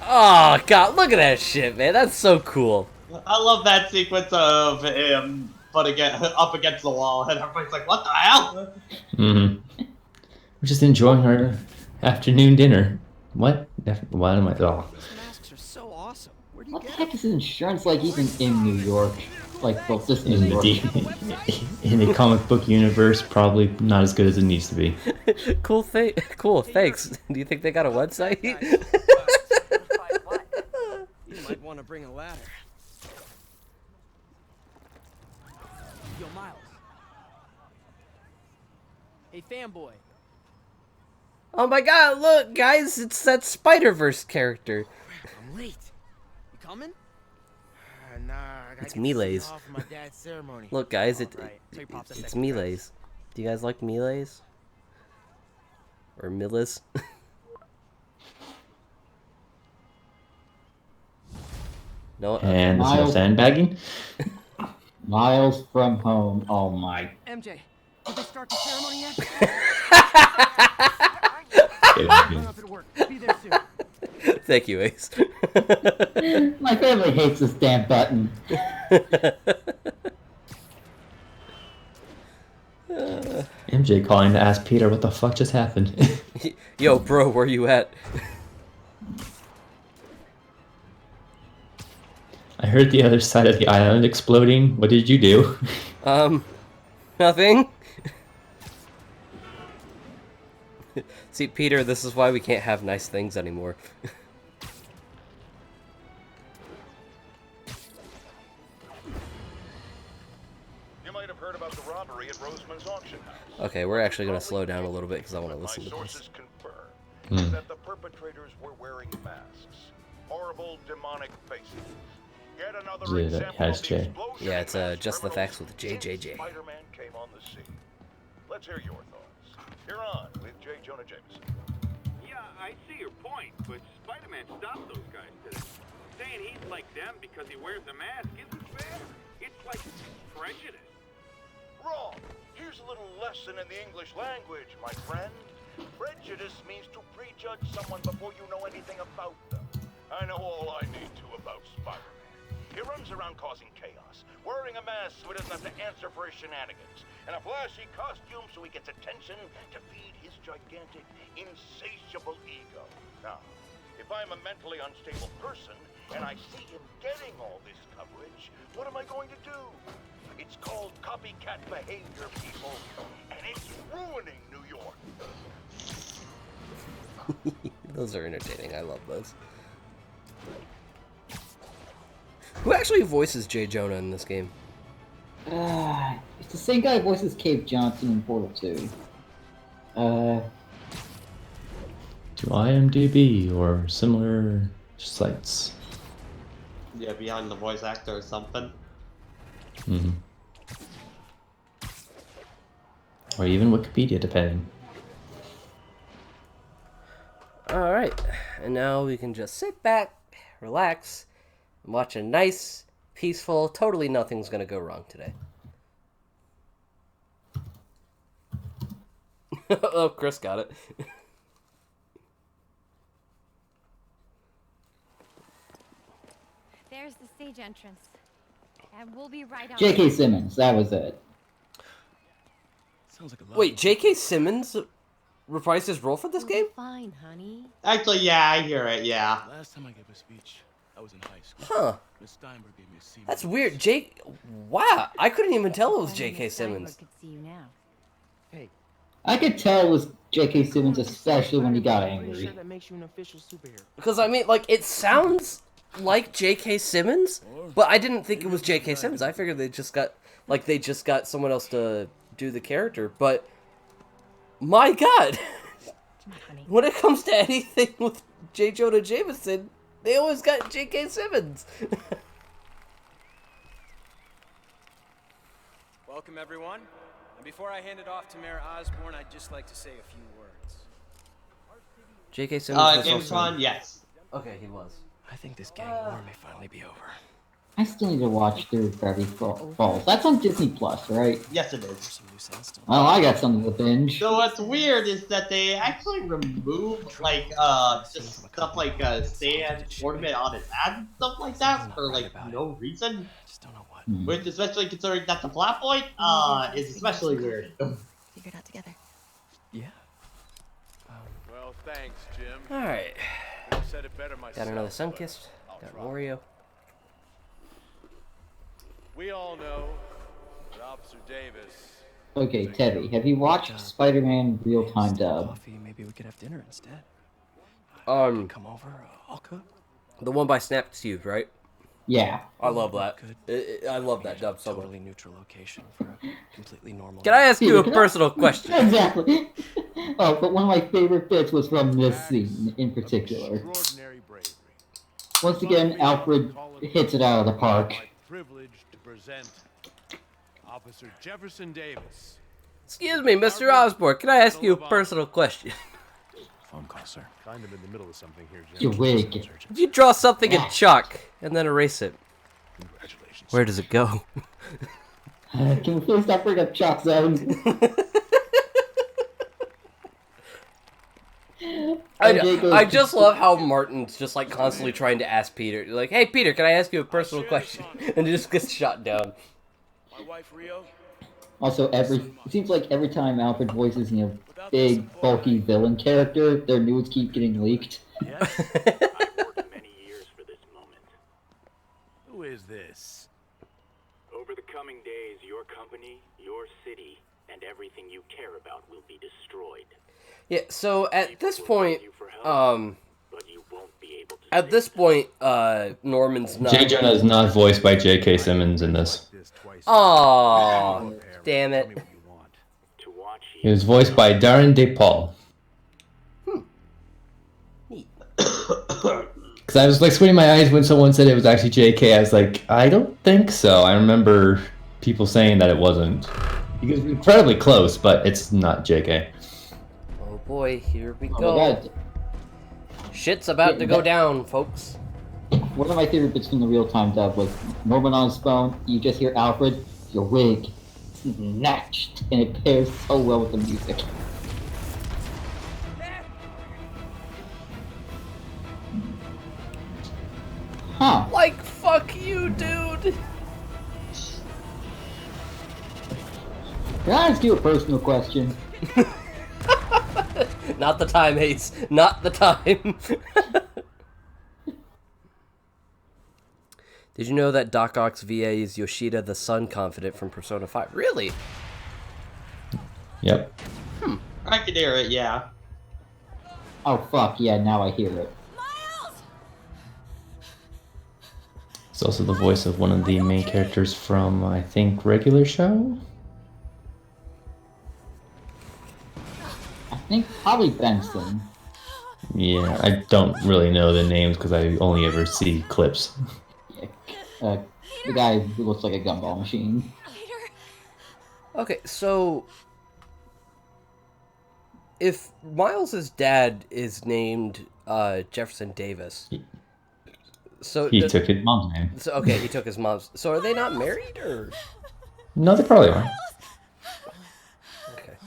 Oh god, look at that shit, man. That's so cool. I love that sequence of him up against the wall, and everybody's like, "What the hell?" Mm-hmm. We're just enjoying our afternoon dinner. What? Why am I? Oh. These masks are so awesome. Where do you What the get heck is insurance like even in New York? Like, well, just New York. In the comic book universe, probably not as good as it needs to be. Cool, thanks. Do you think they got a website? You might want to bring a ladder. Yo, Miles. Hey, fanboy. Oh my god, look, guys, it's that Spider-Verse character. Crap, I'm late. You coming? Nah, I gotta It's get this Melees. off for my dad's ceremony. Look, guys, Right. So he pops a it's second Melees. Do you guys like Melees? Or Millis? No. And there's no Miles. sandbagging. Miles from home. Oh my. MJ, did they start the ceremony yet? Run up at work. Be there soon. Thank you, Ace. My family hates this damn button. MJ calling to ask Peter what the fuck just happened. Yo, bro, where you at? I heard the other side of the island exploding. What did you do? Nothing. See, Peter, this is why we can't have nice things anymore. You might have heard about the robbery at Roseman's auction house. Okay, we're actually going to slow down a little bit because I want to listen to My this. sources confirm that the perpetrators were wearing masks. Horrible demonic faces. Yet another Yeah, that example has of the J. explosion Yeah, in it's mass just the criminals facts with JJJ. since Spider-Man came on the scene. Let's hear your thoughts. You're on with J. Jonah Jameson. Yeah, I see your point, but Spider-Man stopped those guys today. Saying he's like them because he wears a mask isn't fair. It's like prejudice. Wrong. Here's a little lesson in the English language, my friend. Prejudice means to prejudge someone before you know anything about them. I know all I need to about Spider-Man. He runs around causing chaos, wearing a mask so he doesn't have to answer for his shenanigans, and a flashy costume so he gets attention to feed his gigantic, insatiable ego. Now, if I'm a mentally unstable person and I see him getting all this coverage, what am I going to do? It's called copycat behavior, people, and it's ruining New York. Those are entertaining. I love those. Who actually voices J. Jonah in this game? It's the same guy who voices Cave Johnson in Portal 2. To IMDb or similar sites. Yeah, behind the voice actor or something. Mm-hmm. Or even Wikipedia, depending. Alright, and now we can just sit back, relax, and watch a nice, peaceful, totally nothing's gonna go wrong today. Oh, Chris got it. There's the stage entrance. And we'll be right out. J.K. Simmons, that was it. Sounds like a lot. Wait, J.K. Simmons reprised his role for this game? Fine, honey. Actually, yeah, I hear it, yeah. Last time I gave a speech, I was in high school. Huh. Miss Steinberg gave me a C. That's weird. Wow, I couldn't even tell it was J.K. Simmons. Could see you now. Hey, I could tell it was J.K. Simmons, especially when he got angry. that makes you an official superhero. Because, I mean, like, it sounds like J.K. Simmons, but I didn't think it was J.K. Simmons. I figured they just got someone else to do the character, but my God, when it comes to anything with J. Jonah Jameson, they always got J.K. Simmons. Welcome, everyone. And before I hand it off to Mayor Osborne, I'd just like to say a few words. J.K. Simmons was James also... Bond, yes. Okay, he was. I think this gang war may finally be over. I still need to watch through Gravity Falls. That's on Disney Plus, right? Yes, it is. Well, I got something to binge. So what's weird is that they actually remove, like, just stuff like, sand ornament on his ad and stuff like that for, like, no reason. Just don't know what. Which, especially considering that's a plot point, is especially weird. Figure it out together. Yeah. Well, thanks, Jim. Alright. Could've said it better myself, Got another but Sunkist. I'll Got try. Wario. We all know that Officer Davis. Okay, Teddy, have you watched Spider-Man Real-Time Dub? Coffee, maybe we could have dinner instead. Come over, I'll cook. The one by Snaptube, right? Yeah. I love that. I love that dub so much. Totally neutral location for a completely normal. Can I ask you a Can I- personal question? Exactly. Oh, but one of my favorite bits was from this scene in particular. Extraordinary bravery. Once again, Alfred hits it out of the park. My privilege to present Officer Jefferson Davis. Excuse me, Mr. Osborne. Can I ask you a personal question? Phone call, sir. Kind of in the middle of something here, Jim. You're wicked. If you draw something in chalk and then erase it, Congratulations. where does it go? Can we please stop bringing up Chalk Zone? I just love how Martin's just like constantly trying to ask Peter, like, "Hey, Peter, can I ask you a personal question?" And he just gets shot down. My wife, Rio, Also, it seems like every time Alfred voices, big, bulky villain character, their nudes keep getting leaked. Yes? I've worked many years for this moment. Who is this? Over the coming days, your company, your city, and everything you care about will be destroyed. Yeah, so at this point, But you won't be able to at this point, Norman's not. J. Jonah is not voiced by J.K. Simmons in this. Aww, damn it. to watch He was voiced by Darren DePaul. Because I was like squinting my eyes when someone said it was actually J.K. I was like, I don't think so. I remember people saying that it wasn't. Because it's incredibly close, but it's not J.K. Oh boy, here we Oh go. my god. Shit's about to go down, folks. One of my favorite bits from the real-time dub was Norman on his phone, you just hear Alfred, your wig, snatched, and it pairs so well with the music. Huh. Like, fuck you, dude. Can I ask you a personal question? Not the time, Ace. Not the time. Did you know that Doc Ock's VA is Yoshida the Sun Confident from Persona 5? Really? Yep. I can hear it, yeah. Oh fuck, yeah, now I hear it. It's also the voice of one of the main characters from, I think, Regular Show? I think probably Benson. Yeah, I don't really know the names because I only ever see clips. The guy who looks like a gumball machine. Okay, so if Miles' dad is named Jefferson Davis, so He took his mom's name. So okay, he took his mom's. So are they not married, or? No, they probably are. Okay.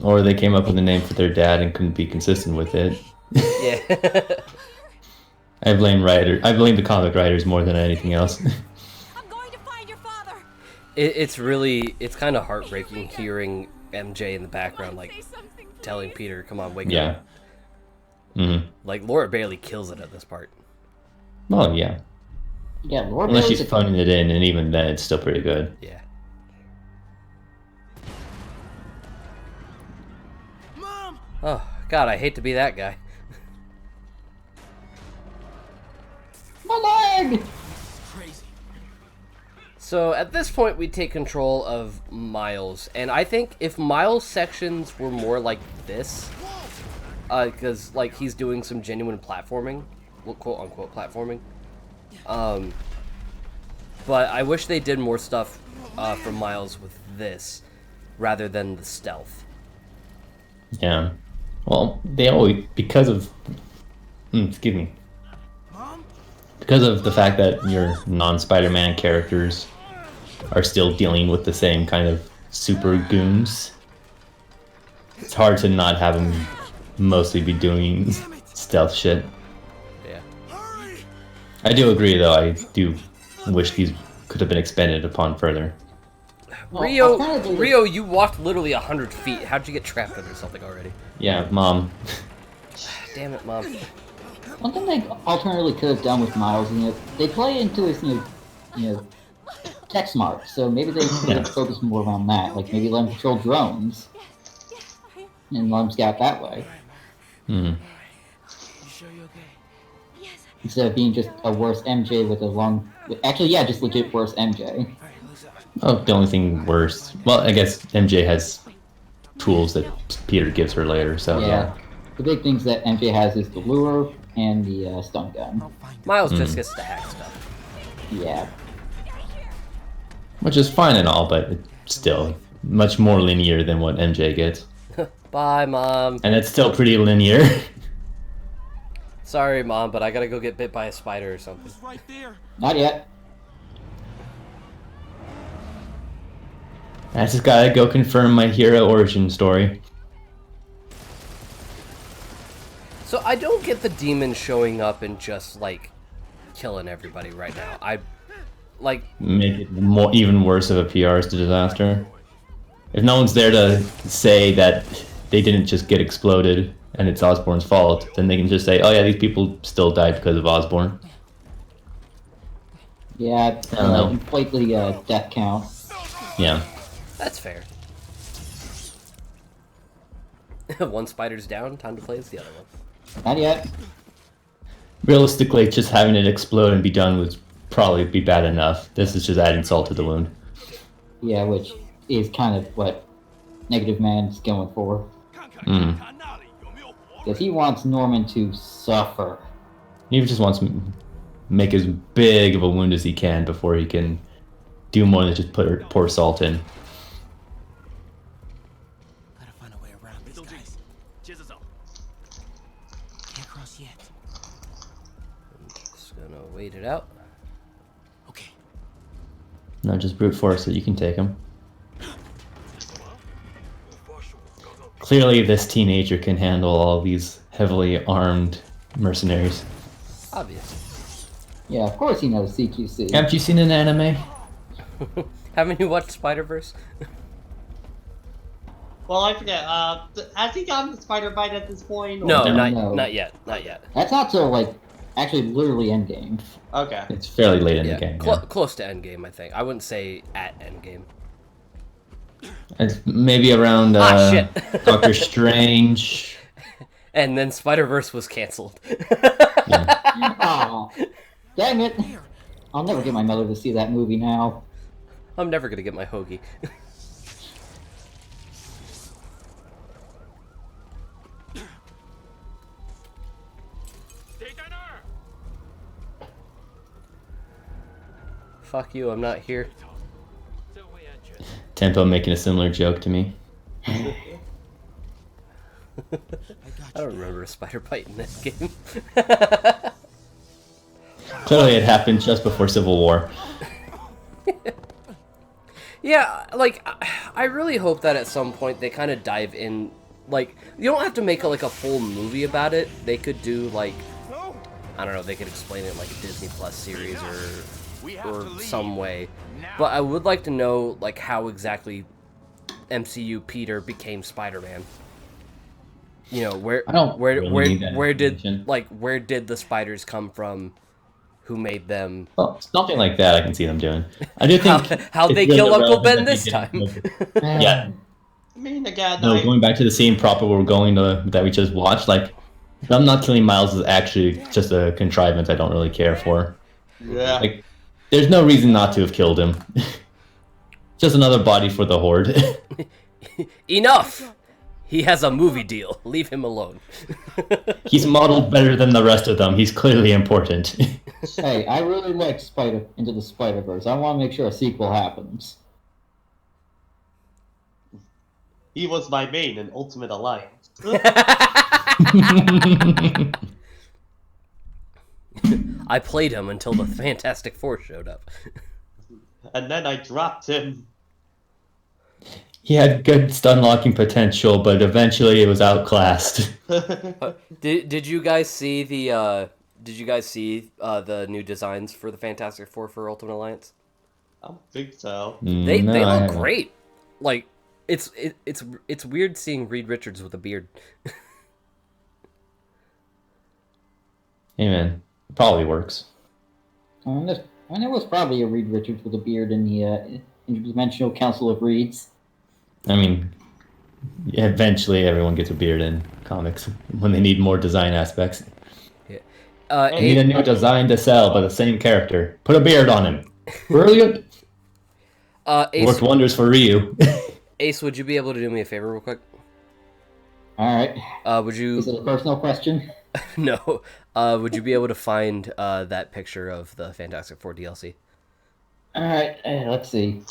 Or they came up with a name for their dad and couldn't be consistent with it. Yeah. I blame the comic writers more than anything else. It's kind of heartbreaking hearing MJ in the background, like telling Peter, "Come on, wake up." Mm-hmm. Like Laura Bailey kills it at this part. Oh yeah. Yeah, Laura Unless Bailey's she's phoning it in, and even then, it's still pretty good. Yeah. Mom! Oh God, I hate to be that guy. My leg! Crazy. So at this point, we take control of Miles, and I think if Miles' sections were more like this, because like he's doing some genuine platforming, well, quote unquote platforming. But I wish they did more stuff for Miles with this, rather than the stealth. Yeah. Well, they always because of excuse me. Because of the fact that your non-Spider-Man characters are still dealing with the same kind of super goons, it's hard to not have them mostly be doing stealth shit. Yeah. I do agree, though. I do wish these could have been expanded upon further. Rio, you walked literally 100 feet. How'd you get trapped under something already? Yeah, Mom. Damn it, Mom. One thing they alternatively could have done with Miles, they play into his, text marks, so maybe they could have focused more on that. Like, maybe let him control drones, and let him scout that way. Hmm. Instead of being just a worse MJ with a long... Actually, yeah, just legit worse MJ. Oh, the only thing worse... Well, I guess MJ has tools that Peter gives her later, so yeah. The big things that MJ has is the lure and the stun gun. Miles just gets to hack stuff. Yeah. Which is fine and all, but it's still much more linear than what MJ gets. Bye, Mom. And it's still pretty linear. Sorry, Mom, but I gotta go get bit by a spider or something. Right there. Not yet. I just gotta go confirm my hero origin story. So I don't get the demon showing up and just, like, killing everybody right now. like make it more even worse of a PR disaster. If no one's there to say that they didn't just get exploded and it's Osborn's fault, then they can just say, "Oh yeah, these people still died because of Osborn." Yeah, I don't know. inflate the death count. Yeah. that's fair. One spider's down. Time to play as the other one. Not yet. Realistically, just having it explode and be done would probably be bad enough. This is just adding salt to the wound. Yeah, which is kind of what Negative Man's going for. Because he wants Norman to suffer. He just wants to make as big of a wound as he can before he can do more than just pour salt in. Gotta find a way around these guys. Can't cross yet. Just gonna wait it out. Okay. No, just brute force it. You can take him. Clearly, this teenager can handle all these heavily armed mercenaries. Obvious. Yeah, of course he knows CQC. Haven't you seen an anime? Haven't you watched Spider-Verse? Well, I forget. Has he gotten the spider bite at this point? No, or- not yet. Not yet. That's not till, like, actually literally endgame. Okay. It's fairly late in Yeah, the game. close to endgame, I think. I wouldn't say at endgame. It's maybe around shit. Doctor Strange. And then Spider-Verse was canceled. Aw, dang it! I'll never get my mother to see that movie now. I'm never gonna get my hoagie. Fuck you, I'm not here. Tempo making a similar joke to me. I don't remember a spider bite in this game. Clearly, it happened just before Civil War. Yeah, like, I really hope that at some point they kind of dive in. Like, you don't have to make like a full movie about it. They could do like, I don't know, they could explain it like a Disney Plus series or some way. But I would like to know like how exactly MCU Peter became Spider-Man. You know, where did the spiders come from? Who made them? Well, something like that I can see them doing. I do think how'd they kill Uncle Ben this time? Yeah. I mean, again, No, going back to the scene proper we're going to that we just watched, like them not killing Miles is actually just a contrivance I don't really care for. Yeah. Like, there's no reason not to have killed him. Just another body for the Horde. Enough! He has a movie deal. Leave him alone. He's modeled better than the rest of them. He's clearly important. Hey, I really like Into the Spider-Verse. I want to make sure a sequel happens. He was my main in Ultimate Alliance. I played him until the Fantastic Four showed up. And then I dropped him. He had good stun locking potential, but eventually it was outclassed. Did you guys see the new designs for the Fantastic Four for Ultimate Alliance? I don't think so. They look great. Like it's weird seeing Reed Richards with a beard. Hey man, probably works. And there was probably a Reed Richards with a beard in the Interdimensional Council of Reeds. I mean, eventually everyone gets a beard in comics when they need more design aspects. Yeah. They need a new design to sell, but the same character. Put a beard on him. Brilliant. Ace, worked wonders for Ryu. Ace, would you be able to do me a favor real quick? All right. Would you? Is it a personal question? No. Would you be able to find that picture of the Fantastic Four DLC? All right. Let's see.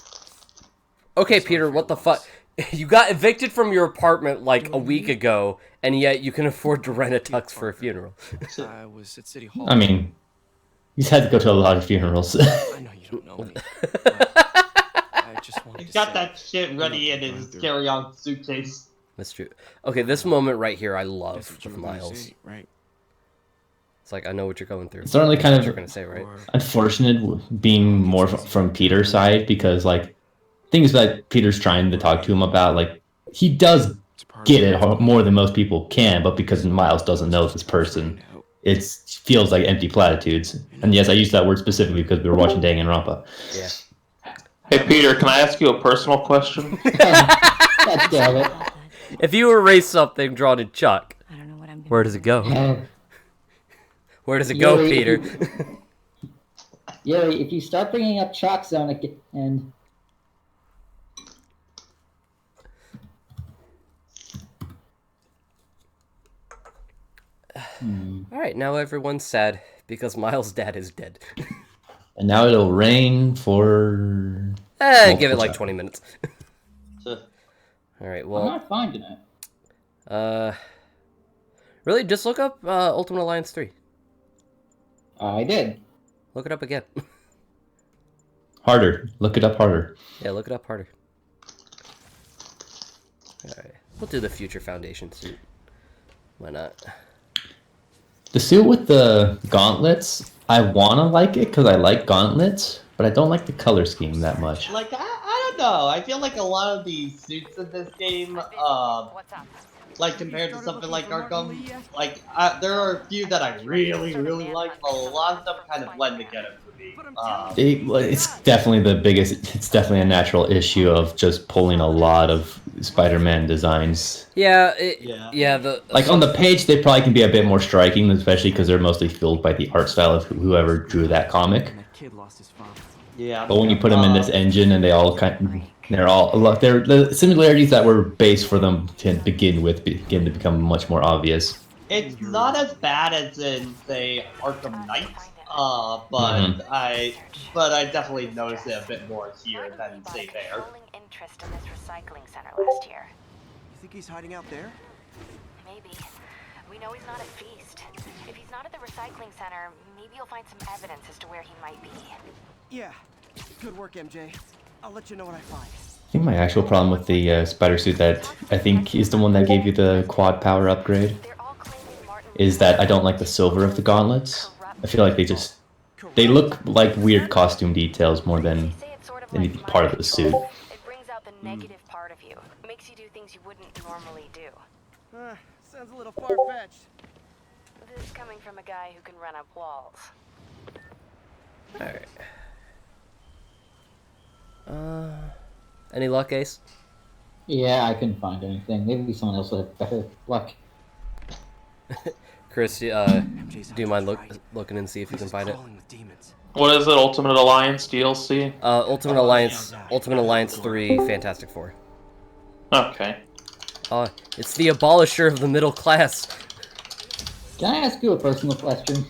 Okay, Peter. What the fuck? You got evicted from your apartment like a week ago, and yet you can afford to rent a tux for a funeral. I was at City Hall. I mean, he's had to go to a lot of funerals. I know you don't know me. I just wanted He's to got say, that shit ready in his carry-on suitcase. That's true. Okay, this moment right here I love that's what with you were gonna Miles. say, right? It's like I know what you're going through. It's certainly kind What of you're gonna say, right? unfortunate being more from Peter's side, because like things that Peter's trying to talk to him about, like he does get it more than most people can, but because Miles doesn't know this person, it feels like empty platitudes. And yes, I use that word specifically because we were watching Danganronpa. Yeah. Hey Peter, can I ask you a personal question? God damn it. If you erase something drawn in chalk, I don't know what I'm gonna where does it go? Where does it Yuri, go, Peter? Yuri, if you start bringing up Chalk Zone again, and All right, now everyone's sad because Miles' dad is dead. And now it'll rain for... Give it like 20 minutes. All right, well... I'm not finding it. Really, just look up Ultimate Alliance 3. I did. Look it up again. Harder. Look it up harder. Yeah, look it up harder. Alright, we'll do the Future Foundation suit. Why not? The suit with the gauntlets, I want to like it because I like gauntlets, but I don't like the color scheme that much. Like, I don't know. I feel like a lot of these suits in this game, like compared to something like Arkham, like there are a few that I really like, but a lot of them kind of blend together for me. It's definitely the biggest. It's definitely a natural issue of just pulling a lot of Spider-Man designs. Yeah, like on the page, they probably can be a bit more striking, especially because they're mostly fueled by the art style of whoever drew that comic. Yeah. But when you put them in this engine, and they're the similarities that were base for them to begin to become much more obvious. It's not as bad as in, say, Arkham Knight, but I definitely noticed it a bit more here than, say, there. Interest in this recycling center last year. You think he's hiding out there? Maybe. We know he's not at Feast. If he's not at the recycling center, maybe you'll find some evidence as to where he might be. Yeah. Good work, MJ. I'll let you know what I find. I think my actual problem with the spider suit that I think is the one that gave you the quad power upgrade is that I don't like the silver of the gauntlets. I feel like they look like weird costume details more than anything part of the suit. It brings out the negative part of you. Makes you do things you wouldn't normally do. Sounds a little far-fetched. This is coming from a guy who can run up walls. Alright. Any luck, Ace? Yeah, I couldn't find anything. Maybe someone else will have better luck. Chris, do you mind looking and see if you can find it? What is it? Ultimate Alliance DLC? Ultimate Alliance 3, Fantastic Four. Okay. It's the abolisher of the middle class. Can I ask you a personal question?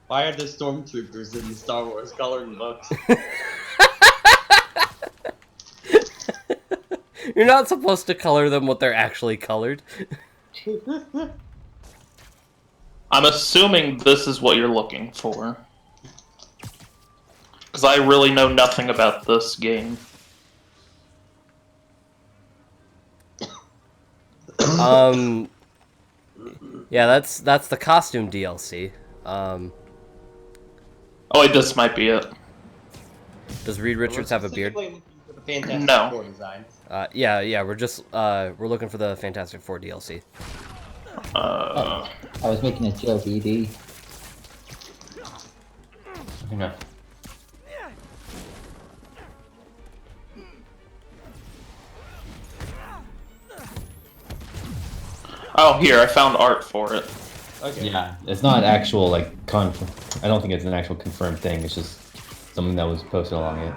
Why are the stormtroopers in the Star Wars coloring books? You're not supposed to color them what they're actually colored. I'm assuming this is what you're looking for. Because I really know nothing about this game. Yeah, that's the costume DLC. Oh wait, this might be it. Does Reed Richards have a beard? No. Yeah, we're looking for the Fantastic Four DLC. I was making a joke, ED. Okay. Oh, here, I found art for it. Okay. Yeah, it's not actual, like, I don't think it's an actual confirmed thing, it's just something that was posted along it.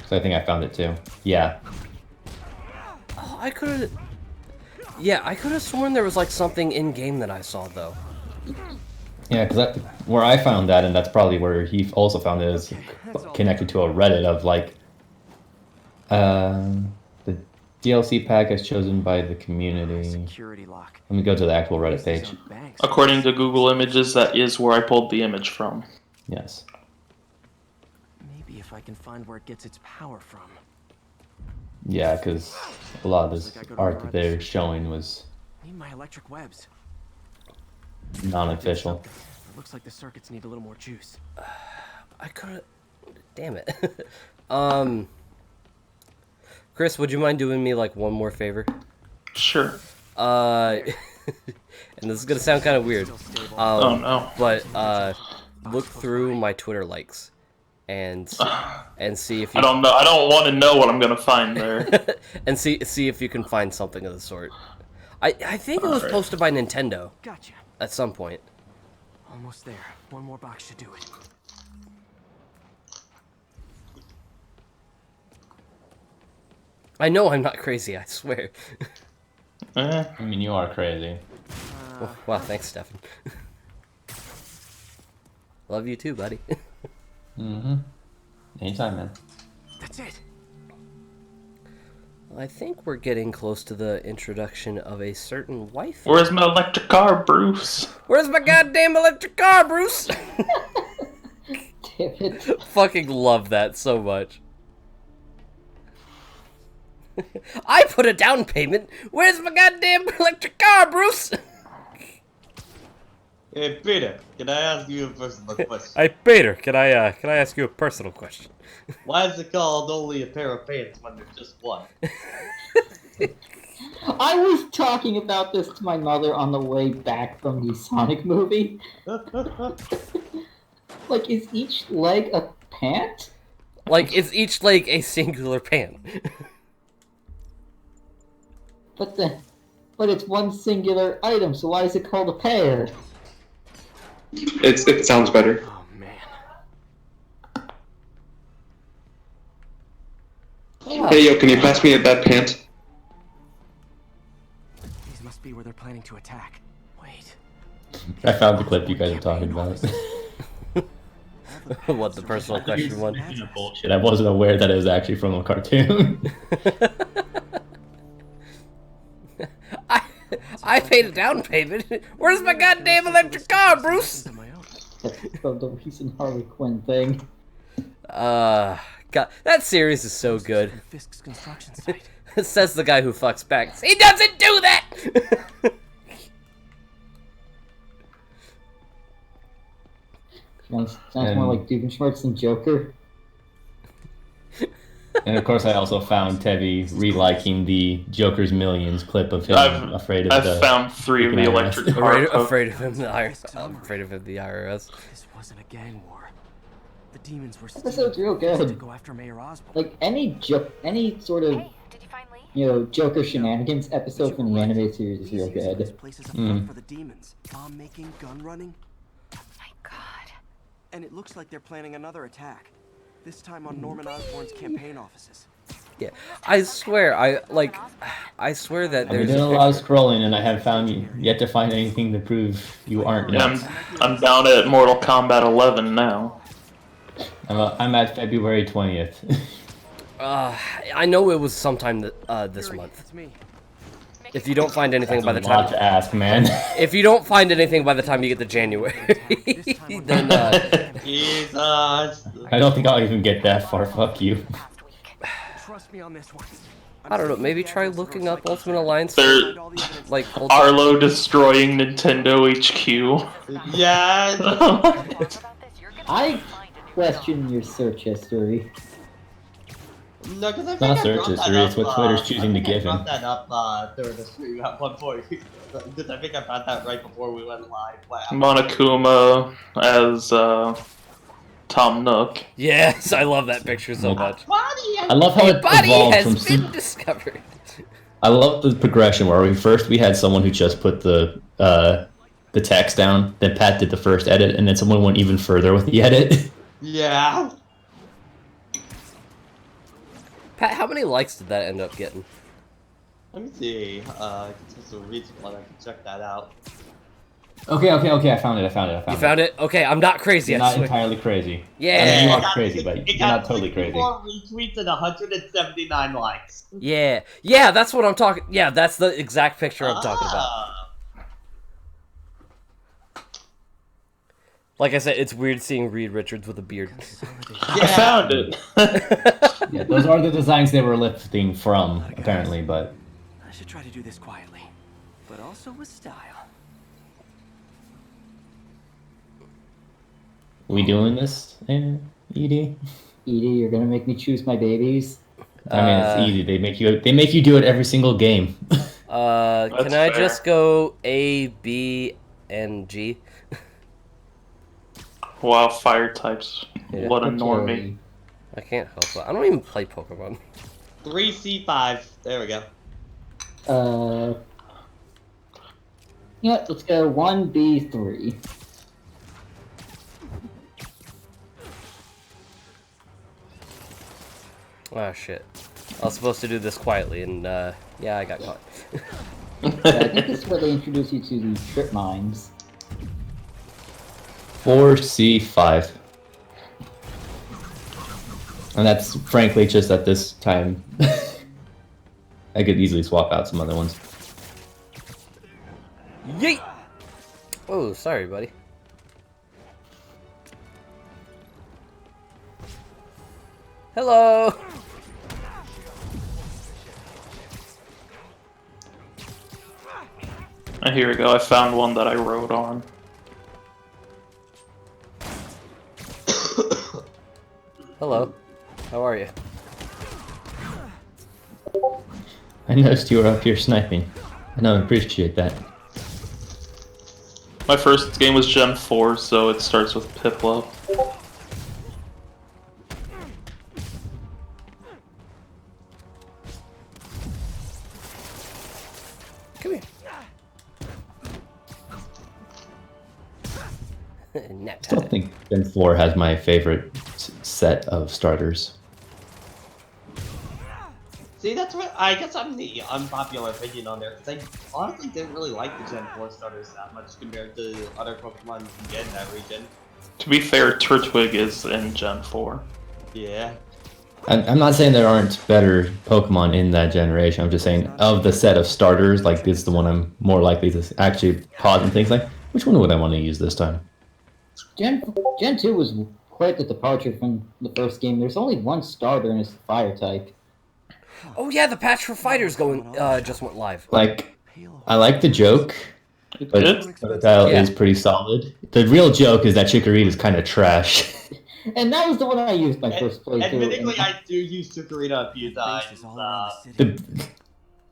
So I think I found it too. Yeah. Oh, I could have sworn there was, like, something in-game that I saw, though. Yeah, because where I found that, and that's probably where he also found it, is connected to a Reddit of, like, the DLC pack is chosen by the community. Security lock. Let me go to the actual Reddit page. According to Google Images, that is where I pulled the image from. Yes. Maybe if I can find where it gets its power from. Yeah, because a lot of this art that they're showing was... Need my electric webs. Non-official. Looks like the circuits need a little more juice. I could. Damn it. Chris, would you mind doing me like one more favor? Sure. And this is gonna sound kind of weird. Oh no. But look through my Twitter likes, and see if you. I don't know. I don't want to know what I'm gonna find there. And see if you can find something of the sort. I think it was posted by Nintendo. Gotcha. At some point. Almost there. One more box should do it. I know I'm not crazy, I swear. I mean, you are crazy. Wow, thanks, Stefan. Love you too, buddy. Mm-hmm. Anytime, man. That's it. I think we're getting close to the introduction of a certain wife. Where's my electric car, Bruce? Where's my goddamn electric car, Bruce? Damn it. Fucking love that so much. I put a down payment. Where's my goddamn electric car, Bruce? Hey Peter, can I ask you a personal question? Hey Peter, can I ask you a personal question? Why is it called only a pair of pants when there's just one? I was talking about this to my mother on the way back from the Sonic movie. Like, is each leg a pant? Like, is each leg a singular pant? But it's one singular item, so why is it called a pair? It sounds better. Oh man. Hey yo, can you pass me that pant? These must be where they're planning to attack. Wait. I found the clip you guys are talking about. What, the personal question one? Bullshit. I wasn't aware that it was actually from a cartoon. I paid a down payment. Where's my goddamn electric car, Bruce? That's from the recent Harley Quinn thing. God, that series is so good. Fisk's construction site. Says the guy who fucks back. He doesn't do that! Sounds more like Schwartz than Joker. And of course, I also found Tevi reliking the Joker's Millions clip of him afraid of I've found 3 of the electric car. Afraid of him, I'm afraid of him, the IRS. This wasn't a gang war. The demons were Episode's real good. to go after Mayor Osborn. Like any sort of Joker shenanigans episode from the animated series is real good. This place is a front for the demons. Bomb making, gun running. My God. And it looks like they're planning another attack. This time on Norman Osborn's campaign offices. Yeah, I swear, I swear that I've been there's doing a lot of scrolling, and I have found yet to find anything to prove you aren't nuts. I'm down at Mortal Kombat 11 now. I'm at February 20th. I know it was sometime this month. If you don't find anything by the time... That's a lot to ask, man. If you don't find anything by the time you get to January, then... Jesus. I don't think I'll even get that far, fuck you. Trust me on this one. I don't know, maybe try looking up Ultimate Alliance. They're like Arlo destroying Nintendo HQ. Yeah. I question your search history. No, because I It's think not I search brought that history, it's up, what Twitter's choosing to give I him. brought that up during the stream at one point. Because I think I found that right before we went live. Monokuma as Tom Nook. Yes, I love that picture so much. I love how it Body evolved has from been discovered. I love the progression where we had someone who just put the text down, then Pat did the first edit, and then someone went even further with the edit. Yeah. Pat, how many likes did that end up getting? Let me see. It's a recent one. I can check that out. Okay, I found it. You found it? Okay, I'm not crazy. You're I not swear. entirely crazy. Yeah. I mean, you are crazy, but you're not totally crazy. 64 retweets and 179 likes. Yeah, that's what I'm talking. Yeah, that's the exact picture I'm talking about. Like I said, it's weird seeing Reed Richards with a beard. I found it. Yeah, those are the designs they were lifting from, apparently, but... I should try to do this quietly, but also with style. We doing this, Edie? Edie, you're gonna make me choose my babies. I mean, it's easy. They make you do it every single game. Can I just go A, B, and G? Wow, fire types. Yeah. What a normie. I can't help it. I don't even play Pokemon. 3C5. There we go. Yeah, let's go 1B3. Oh shit. I was supposed to do this quietly, and yeah, I got caught. I think this is where they introduce you to the trip mines. 4C5. And that's frankly just at this time. I could easily swap out some other ones. Yeet! Oh, sorry, buddy. Hello! Here we go, I found one that I wrote on. Hello. How are you? I noticed you were up here sniping. I know, I appreciate that. My first game was Gen 4, so it starts with Piplup. Come here. I still think Gen 4 has my favorite set of starters. See, that's what I guess I'm the unpopular opinion on there, because I honestly didn't really like the Gen 4 starters that much compared to other Pokemon you can get in that region. To be fair, Turtwig is in Gen 4. Yeah. I'm not saying there aren't better Pokemon in that generation. I'm just saying of the set of starters, like this is the one I'm more likely to actually pause and think like, which one would I want to use this time? Gen 2 was quite the departure from the first game. There's only one starter and it's the fire type. Oh yeah, the patch for fighters just went live. Like, I like the joke, but the style is pretty solid. The real joke is that Chikorita is kind of trash. And that was the one I used my first playthrough. Admittedly, I do use Chikorita a few times.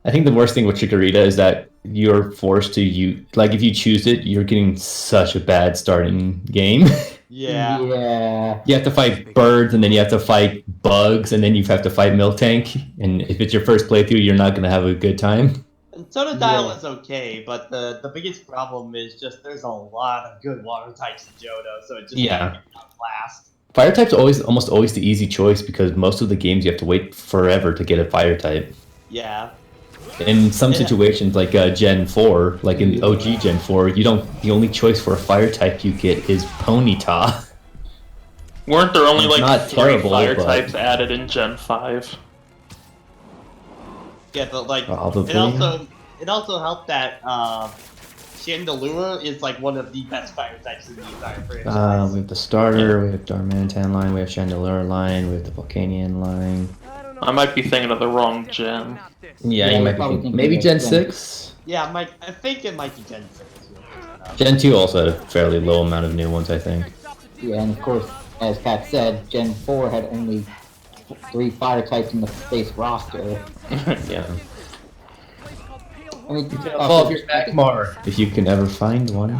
I think the worst thing with Chikorita is that you're forced to if you choose it, you're getting such a bad starting game. Yeah. Yeah. You have to fight birds, and then you have to fight bugs, and then you have to fight Miltank. And if it's your first playthrough, you're not going to have a good time. And Totodile is okay, but the biggest problem is just there's a lot of good water types in Johto, so it just can't last. Fire type's almost always the easy choice because most of the games you have to wait forever to get a fire type. Yeah. In some situations, like Gen 4, like in OG Gen 4, the only choice for a fire type you get is Ponyta. Weren't there only It's like not 3 terrible, fire but- types added in Gen 5? Yeah, but like Probably. it also helped that Chandelure is like one of the best fire types in the entire franchise. We have the starter, we have Darmanitan line, we have Chandelure line, we have the Volcanion line. I might be thinking of the wrong gen. Yeah, you might be thinking, maybe Gen 6? Yeah, I think it might be Gen 6. Gen 2 also had a fairly low amount of new ones, I think. Yeah, and of course, as Pat said, Gen 4 had only 3 fire types in the base roster. Yeah. I mean, Fall off your back, Mar, if you can ever find one.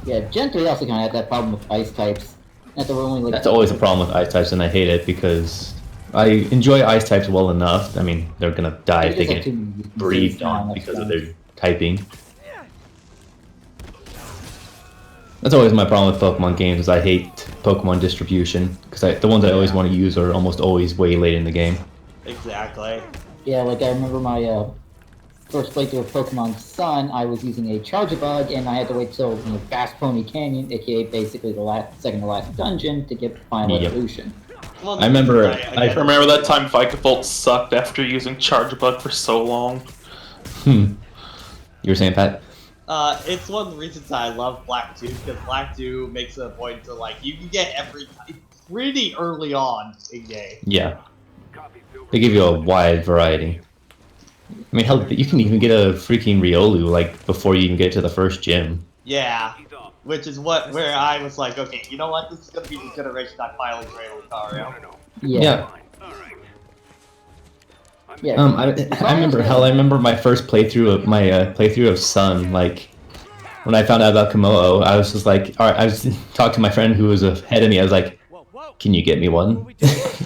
Yeah, Gen 3 also kind of had that problem with ice types. That there were only like That's always a problem with ice types, and I hate it because I enjoy ice types well enough. I mean, they're gonna die if they get breathed on because of their typing. That's always my problem with Pokemon games, is I hate Pokemon distribution, because the ones I always want to use are almost always way late in the game. Exactly. Yeah, like I remember my first playthrough of Pokemon Sun, I was using a Charjabug, and I had to wait till Fast Pony Canyon, aka basically the second to last dungeon, to get final evolution. Well, I remember that time Vikavolt sucked after using Charjabug for so long. You were saying, Pat? It's one of the reasons I love Black 2, because Black 2 makes it a point to, like, you can get every type pretty early on in game. Yeah. They give you a wide variety. I mean, hell, you can even get a freaking Riolu, like, before you even get to the first gym. Yeah. which is where I was like, okay, you know what? This is gonna be the generation I finally play Lucario. Yeah. Yeah. I remember my first playthrough of Sun. Like when I found out about Komodo, I was just like, all right. I was talking to my friend who was ahead of me. I was like, can you get me one?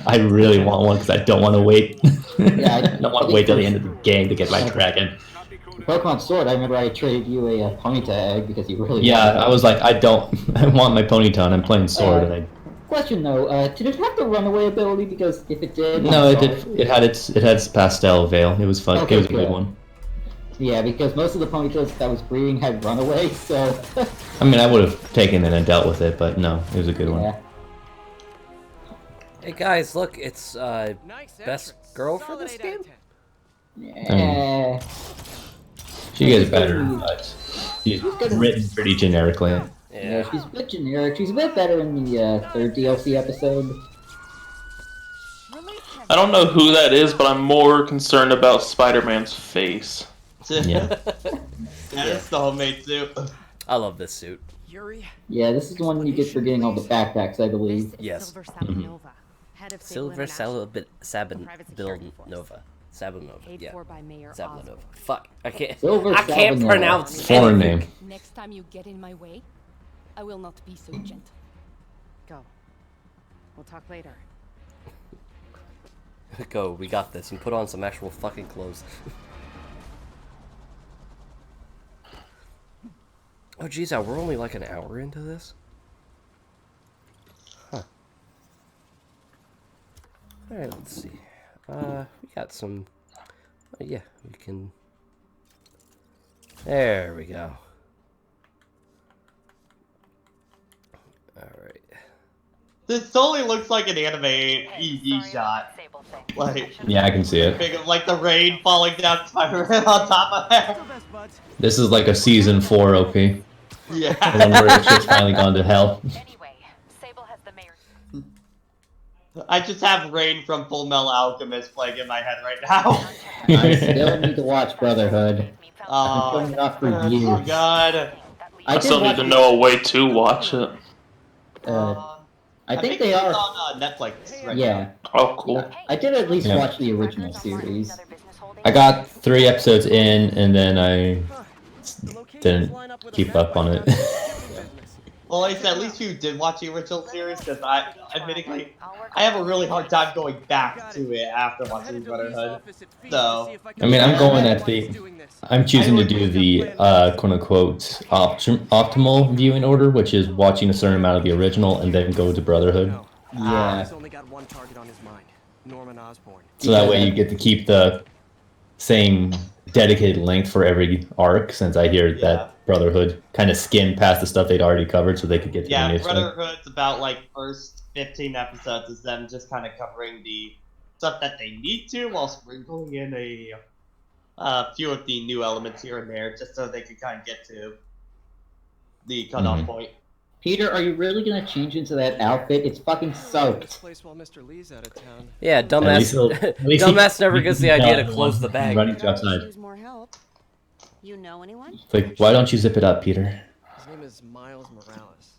I really want one because I don't want to wait. Yeah, I don't want to wait till the end of the game to get my dragon. Pokemon Sword, I remember I traded you a Ponyta egg because you really Yeah, wanted it. I was like, I want my Ponyta. I'm playing Sword, and I. Question though, did it have the runaway ability? Because if it did, No, I'm it did. sorry. It had its pastel veil. It was fun. Okay, it was a good. good one. Yeah, because most of the Ponytas that was breeding had runaway, so. I mean, I would have taken it and dealt with it, but no, it was a good one. Hey guys, look, it's best girl for this game. Yeah. She gets better, but she's written pretty generically. Yeah, she's a bit generic. She's a bit better in the third DLC episode. I don't know who that is, but I'm more concerned about Spider-Man's face. Yeah. It's the homemade suit. I love this suit. Yeah, this is the one you get for getting all the backpacks, I believe. Yes. Silver Sabanova. Sabanova. Yeah. Sabanova. Fuck. I can't Sabanova. pronounce Foreign anything. name. Next time you get in my way, I will not be so gentle. Go. We'll talk later. Go, we got this, and put on some actual fucking clothes. Oh geez, we're only like an hour into this? Huh. Alright, let's see. We got some... yeah, we can... There we go. Alright. This totally looks like an anime EV shot. Like, Yeah, I can see it. big, like the rain falling down Spider-Man on top of that. This is like a season 4 OP. Yeah. The one where it's just finally gone to hell. I just have Rain from Full Metal Alchemist playing in my head right now. I still need to watch Brotherhood. I've been putting it off for years. Oh god. I still need to know a way to watch it. I think they are on Netflix right yeah. now. Oh, cool. I did at least Yeah. watch the original series. I got 3 episodes in, and then I didn't keep up on it. Well, like I said, at least you did watch the original series, because admittedly, I have a really hard time going back to it after watching Brotherhood. So, I mean, I'm choosing to do the quote-unquote optimal viewing order, which is watching a certain amount of the original and then go to Brotherhood. Yeah. He's only got one target on his mind, Norman Osborn. So that way you get to keep the same dedicated length for every arc, since I hear that Brotherhood kind of skimmed past the stuff they'd already covered so they could get to the new stuff. Brotherhood's about, like, first 15 episodes is them just kind of covering the stuff that they need to, while sprinkling in a few of the new elements here and there, just so they can kind of get to the cutoff point. Peter, are you really gonna change into that outfit? It's fucking soaked. Yeah, dumbass. Dumbass never gets the idea to close the bag. Running to outside. Use more help. You know anyone? It's like, why don't you zip it up, Peter? His name is Miles Morales.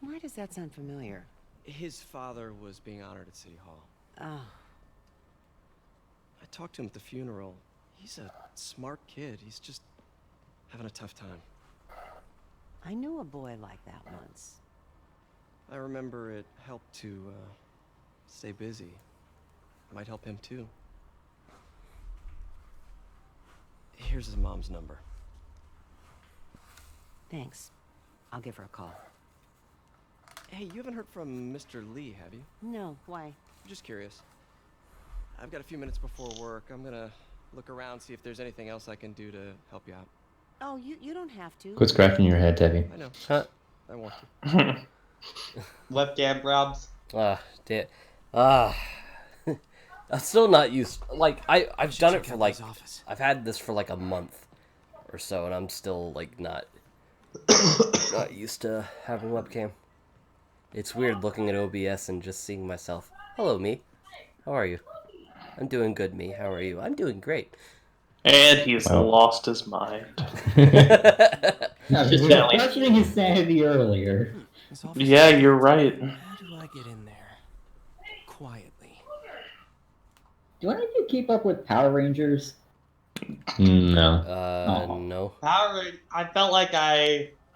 Why does that sound familiar? His father was being honored at City Hall. Oh. I talked to him at the funeral. He's a smart kid. He's just having a tough time. I knew a boy like that once. I remember it helped to stay busy. Might help him too. Here's his mom's number. Thanks. I'll give her a call. Hey, you haven't heard from Mr. Lee, have you? No, why? I'm just curious. I've got a few minutes before work. I'm gonna look around, see if there's anything else I can do to help you out. Oh, you don't have to. Quit scratching your head, Debbie. I know. I want to. Webcam probs. Damn. I'm still not used. Like I've done it for like I've had this for like a month or so, and I'm still like not used to having webcam. It's weird looking at OBS and just seeing myself. Hello, me. How are you? I'm doing good, me. How are you? I'm doing great. And he's lost his mind. We were questioning his sanity earlier. Yeah, you're right. How do I get in there? Quietly. Do any of you keep up with Power Rangers? No. No. I felt like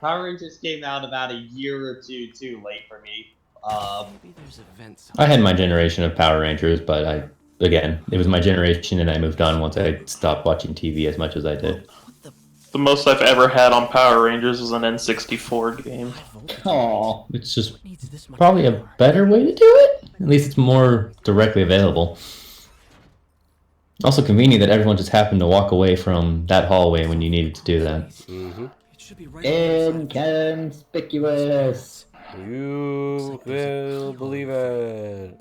Power Rangers came out about a year or two too late for me. Maybe there's events. I had my generation of Power Rangers, but again, it was my generation, and I moved on once I stopped watching TV as much as I did. The most I've ever had on Power Rangers was an N64 game. Aww. It's just probably a better way to do it. At least it's more directly available. Also convenient that everyone just happened to walk away from that hallway when you needed to do that. Inconspicuous. You will believe it.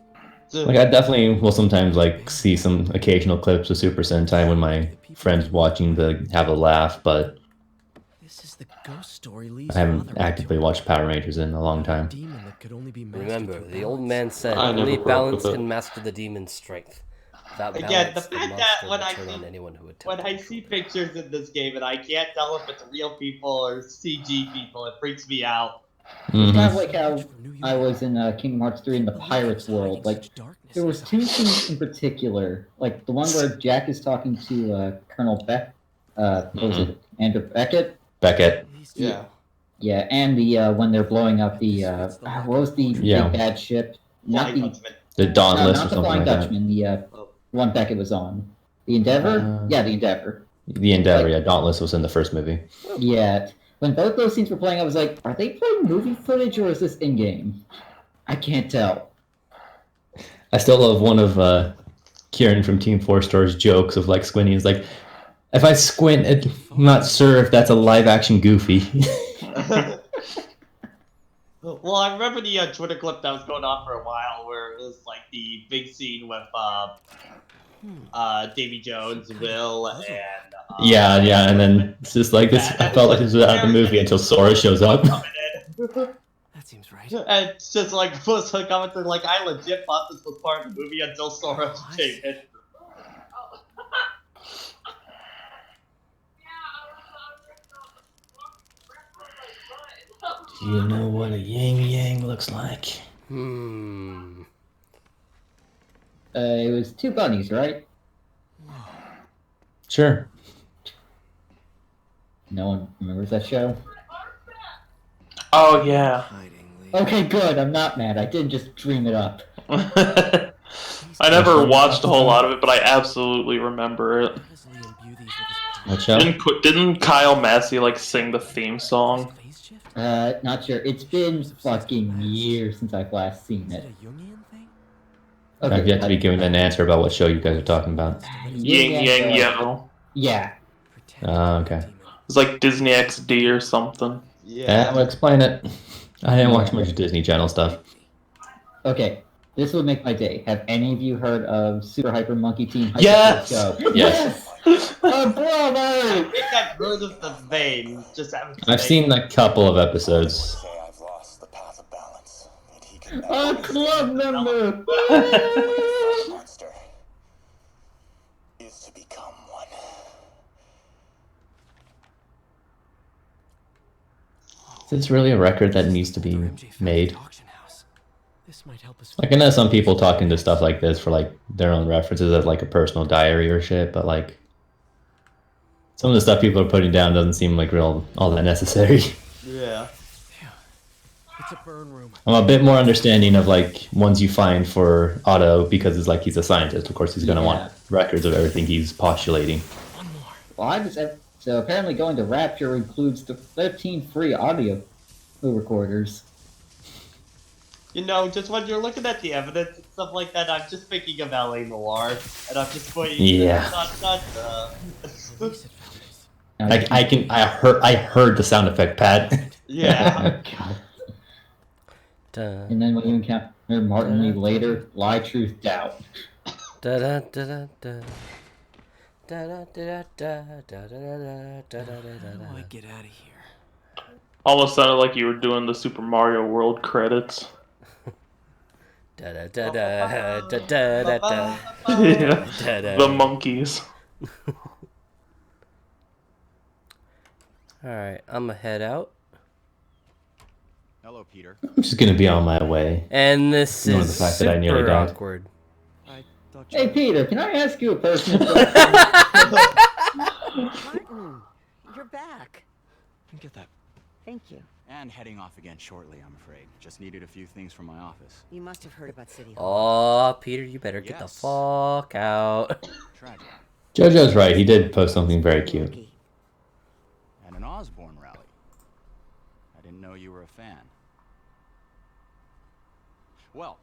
Like, I definitely will sometimes like see some occasional clips of Super Sentai when my friends watching to have a laugh, but I haven't actively watched Power Rangers in a long time. Remember, the old man said, I never only grew up balance with it. can master the demon's strength. Without Again, the balance, the fact monster that will when turn on anyone who when I see pictures in this game and I can't tell if it's real people or CG people, it freaks me out. It's kind of like how I was in Kingdom Hearts 3 in the Pirates world. Like, there was two scenes in particular. Like, the one where Jack is talking to Colonel Beck. What was it? Andrew Beckett? Beckett. Yeah. Yeah, and the when they're blowing up the what was the big bad ship? Not the Dauntless not or the something Flying like that. Dutchman. The one Beckett was on. The Endeavor. Yeah, the Endeavor. The Endeavor. Yeah, Dauntless was in the first movie. Yeah. When both those scenes were playing, I was like, are they playing movie footage or is this in-game? I can't tell. I still love one of Kieran from Team 4 Star's jokes of like squinting. He's like, if I squint, I'm not sure if that's a live-action Goofy. Well, I remember the Twitter clip that was going on for a while where it was like the big scene with Davy Jones, Will, and yeah, and then it's just like this. I felt like this was out of the movie until Sora shows up. That seems right. And it's just like most of the comments are like, I legit thought this was part of the movie until Sora came in. Do you know what a yin yang looks like? It was two bunnies, right? Sure. No one remembers that show? Oh, yeah. Okay, good. I'm not mad. I didn't just dream it up. I never watched a whole lot of it, but I absolutely remember it. What show? Didn't Kyle Massey like sing the theme song? Not sure. It's been fucking years since I've last seen it. Okay, I've yet to be given an answer about what show you guys are talking about. Yin Yang Yo. Yeah. Okay. It's like Disney XD or something. Yeah, I'll explain it. I didn't watch much Disney Channel stuff. Okay, this would make my day. Have any of you heard of Super Hyper Monkey Team? Yes! Yes! Oh, brother! I think I've heard of the name, just haven't I've seen a couple of episodes. A club member! Monster is to become one. Is this really a record that needs to be made? Like, I know some people talk into stuff like this for like their own references as like a personal diary or shit, but like some of the stuff people are putting down doesn't seem like all that necessary. Yeah. It's a burn room. I'm a bit more understanding of like ones you find for Otto because it's like he's a scientist. Of course, he's gonna want records of everything he's postulating. Well, so apparently going to Rapture includes the 13 free audio recorders. You know, just when you're looking at the evidence and stuff like that, I'm just thinking of L.A. Noire, and I'm just pointing. Yeah. I heard the sound effect, Pat. Yeah. And then when you encounter Martin Lee later, lie, truth, doubt. How do I get out of here? Almost sounded like you were doing the Super Mario World credits. Oh. The monkeys. Alright, I'm gonna head out. Hello, Peter. I'm just gonna be on my way. And this Knowing is the fact that I nearly super died. awkward. Hey, Peter, can I ask you a personal question? Martin, you're back. Get that. Thank you. And heading off again shortly, I'm afraid. Just needed a few things from my office. You must have heard about City Hall. Oh, Peter, you better get the fuck out. Tragic. JoJo's right. He did post something very cute. At an Osborne rally. I didn't know you were a fan. Well.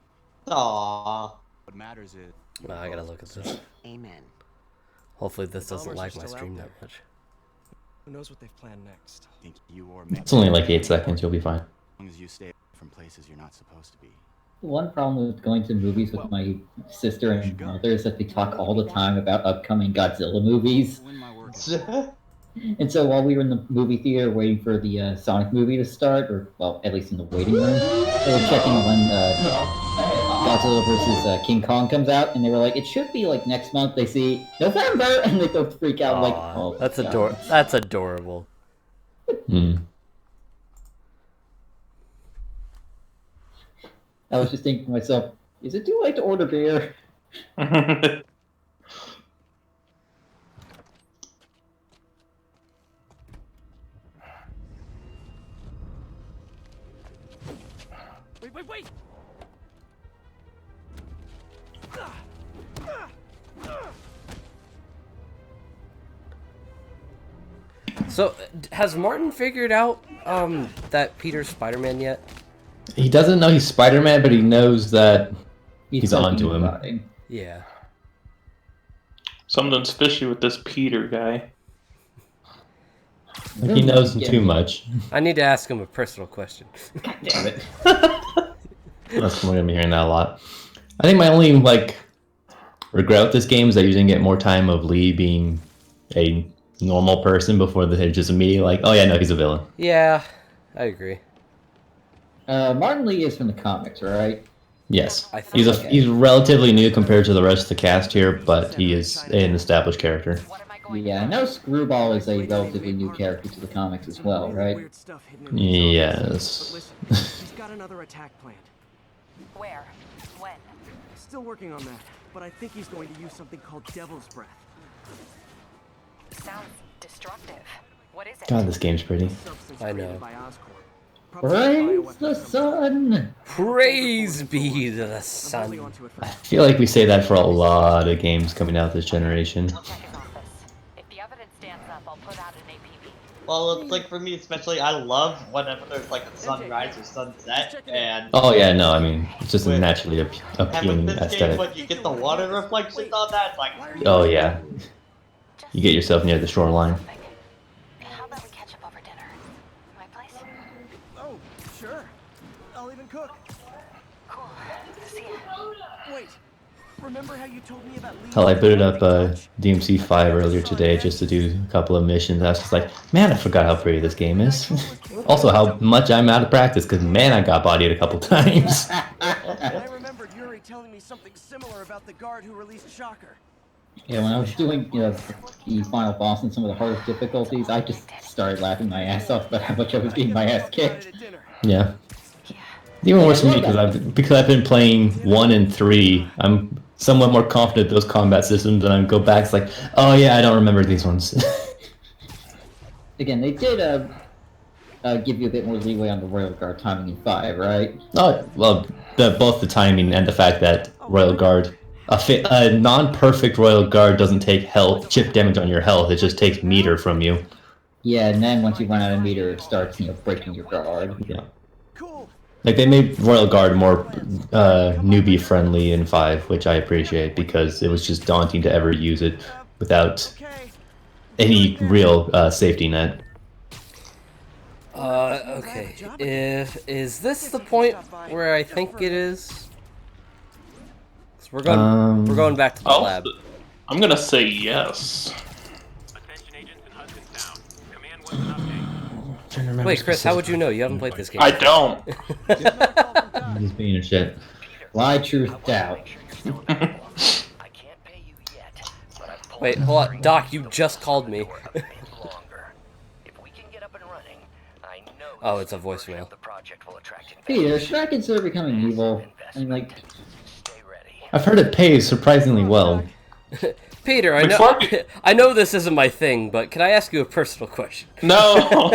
Aww. What matters is. Nah, I gotta look at this. Amen. Hopefully this doesn't Bombers lag are my still stream out that there. much. Who knows what they've planned next? Think you or It's only like 8 seconds. You'll be fine. As long as you stay from places you're not supposed to be. One problem with going to movies with my sister and mother is that they talk all the time about upcoming Godzilla movies. And so while we were in the movie theater waiting for the Sonic movie to start, or, well, at least in the waiting room, they were checking when Godzilla vs. King Kong comes out, and they were like, it should be like next month. They see November, and they don't freak out like, oh, that's God. That's adorable. I was just thinking to myself, is it too late to order beer? Wait! So, has Martin figured out that Peter's Spider-Man yet? He doesn't know he's Spider-Man, but he knows that he's onto him. Yeah. Something's fishy with this Peter guy. He knows him too much. I need to ask him a personal question. God damn it. That's we're gonna be hearing that a lot. I think my only regret with this game is that you didn't get more time of Lee being a normal person before they just immediately like, oh yeah, no, he's a villain. Yeah, I agree. Martin Lee is from the comics, right? Yes, he's relatively new compared to the rest of the cast here, but he is an established character. Yeah, I know Screwball is a relatively new character to the comics as well, right? Yes. He's got another attack planned. Where? When? Still working on that, but I think he's going to use something called Devil's Breath. Sounds destructive. What is it? God, this game's pretty. I know. Praise the sun! Praise be the sun. I feel like we say that for a lot of games coming out this generation. Well, it's like for me especially, I love whenever there's like a sunrise or sunset, and Oh yeah, no, I mean, it's just a naturally and appealing with this game, aesthetic. when you get the water reflections on that, it's like, Oh yeah. You get yourself near the shoreline. How about we catch up over dinner? My place? Oh, sure. I'll even cook. Cool. See ya. Wait. Remember how you told me about Lee? Hell, I booted up DMC 5 earlier today just to do a couple of missions. I was just like, man, I forgot how pretty this game is. Also, how much I'm out of practice, because man, I got bodied a couple times. I remembered Yuri telling me something similar about the guard who released Shocker. Yeah, when I was doing the final boss and some of the hardest difficulties, I just started laughing my ass off about how much I was getting my ass kicked. Yeah. Even worse for me, because I've been playing 1 and 3, I'm somewhat more confident in those combat systems, and I go back, it's like, oh yeah, I don't remember these ones. Again, they did give you a bit more leeway on the Royal Guard timing in 5, right? Oh, well, both the timing and the fact that Royal Guard, a non-perfect Royal Guard doesn't take chip damage on your health, it just takes meter from you. Yeah, and then once you run out of meter, it starts, breaking your guard. Yeah. Like, they made Royal Guard more newbie-friendly in 5, which I appreciate, because it was just daunting to ever use it without any real safety net. Okay. Is this the point where I think it is? 'Cause we're going back to the lab. I'm gonna say yes. Wait, Chris, how would you know? You haven't played this game. I don't. I'm just being a shit. Lie, truth, doubt. Wait, hold on. Doc, you just called me. Oh, it's a voicemail. Peter, should I consider becoming evil? I mean, like, I've heard it pays surprisingly well. Peter, I know this isn't my thing, but can I ask you a personal question? No!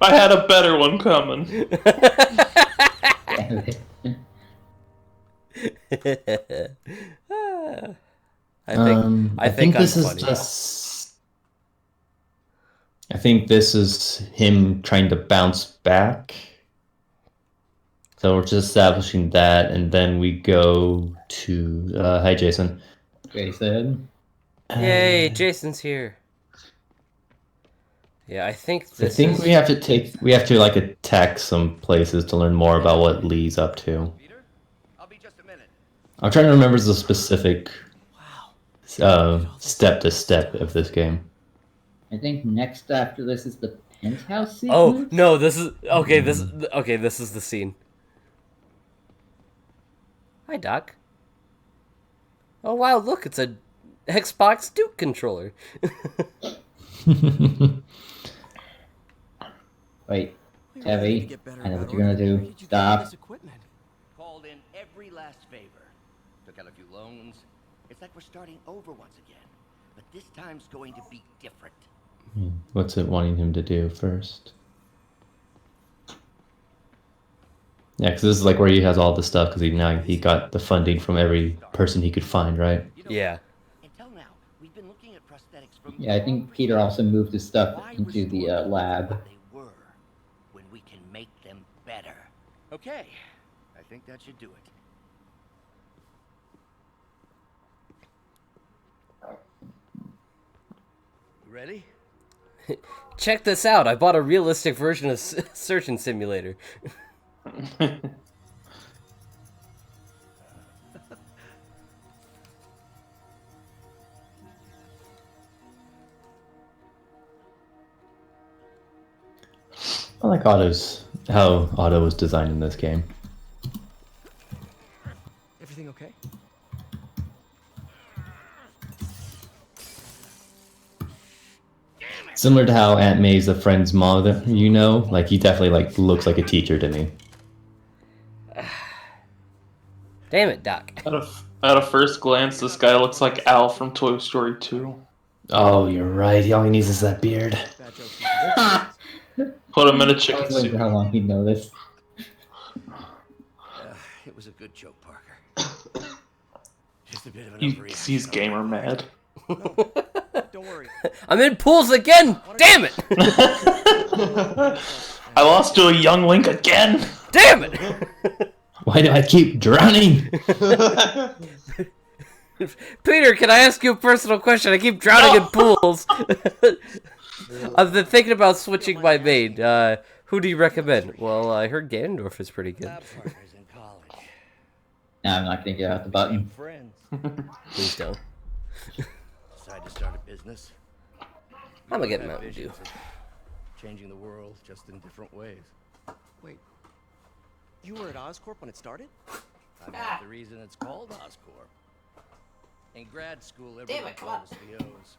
I had a better one coming. I think this I'm is funny. just. I think this is him trying to bounce back. So we're just establishing that, and then we go to. Hi, Jason. Jason. Yay, Jason's here. Yeah, I think I think we have to like attack some places to learn more about what Lee's up to. I'm trying to remember the specific step to step of this game. I think next after this is the penthouse sequence. Oh no, this is okay. This is the scene. Hi, Doc. Oh wow, look, it's a Xbox Duke controller. Wait, Tevi, I know what you're gonna do. Stop. Called in every last favor. Took out a few loans. It's like we're starting over once again. But this time's going to be different. What's it wanting him to do first? Yeah, because this is like where he has all the stuff, because he got the funding from every person he could find, right? Yeah. Until now, we've been looking at prosthetics from Yeah, I think Peter also moved his stuff into the lab. they were when we can make them better. Okay, I think that should do it. You ready? Check this out. I bought a realistic version of Surgeon Simulator. I like how Otto was designed in this game. Everything okay? Similar to how Aunt May's a friend's mother, you know? Like, he definitely looks like a teacher to me. Damn it, Doc. At a first glance, this guy looks like Al from Toy Story 2. Oh, you're right. All he needs is that beard. Put him in a chicken suit. How long he'd know this? It was a good joke, Parker. Just a bit of an He's gamer mad. Don't worry. I'm in pools again! Damn it! I lost to a young Link again! Damn it! Why do I keep drowning? Peter, can I ask you a personal question? I keep drowning in pools. I've been thinking about switching my main. Who do you recommend? Well, I heard Ganondorf is pretty good. Nah, I'm not gonna get out the button. Please don't. Decide to start a business. I'm gonna get Mountain Dew. Changing the world just in different ways. Wait, you were at Oscorp when it started? I'm not the reason it's called Oscorp. In grad school, everyone called us the O's.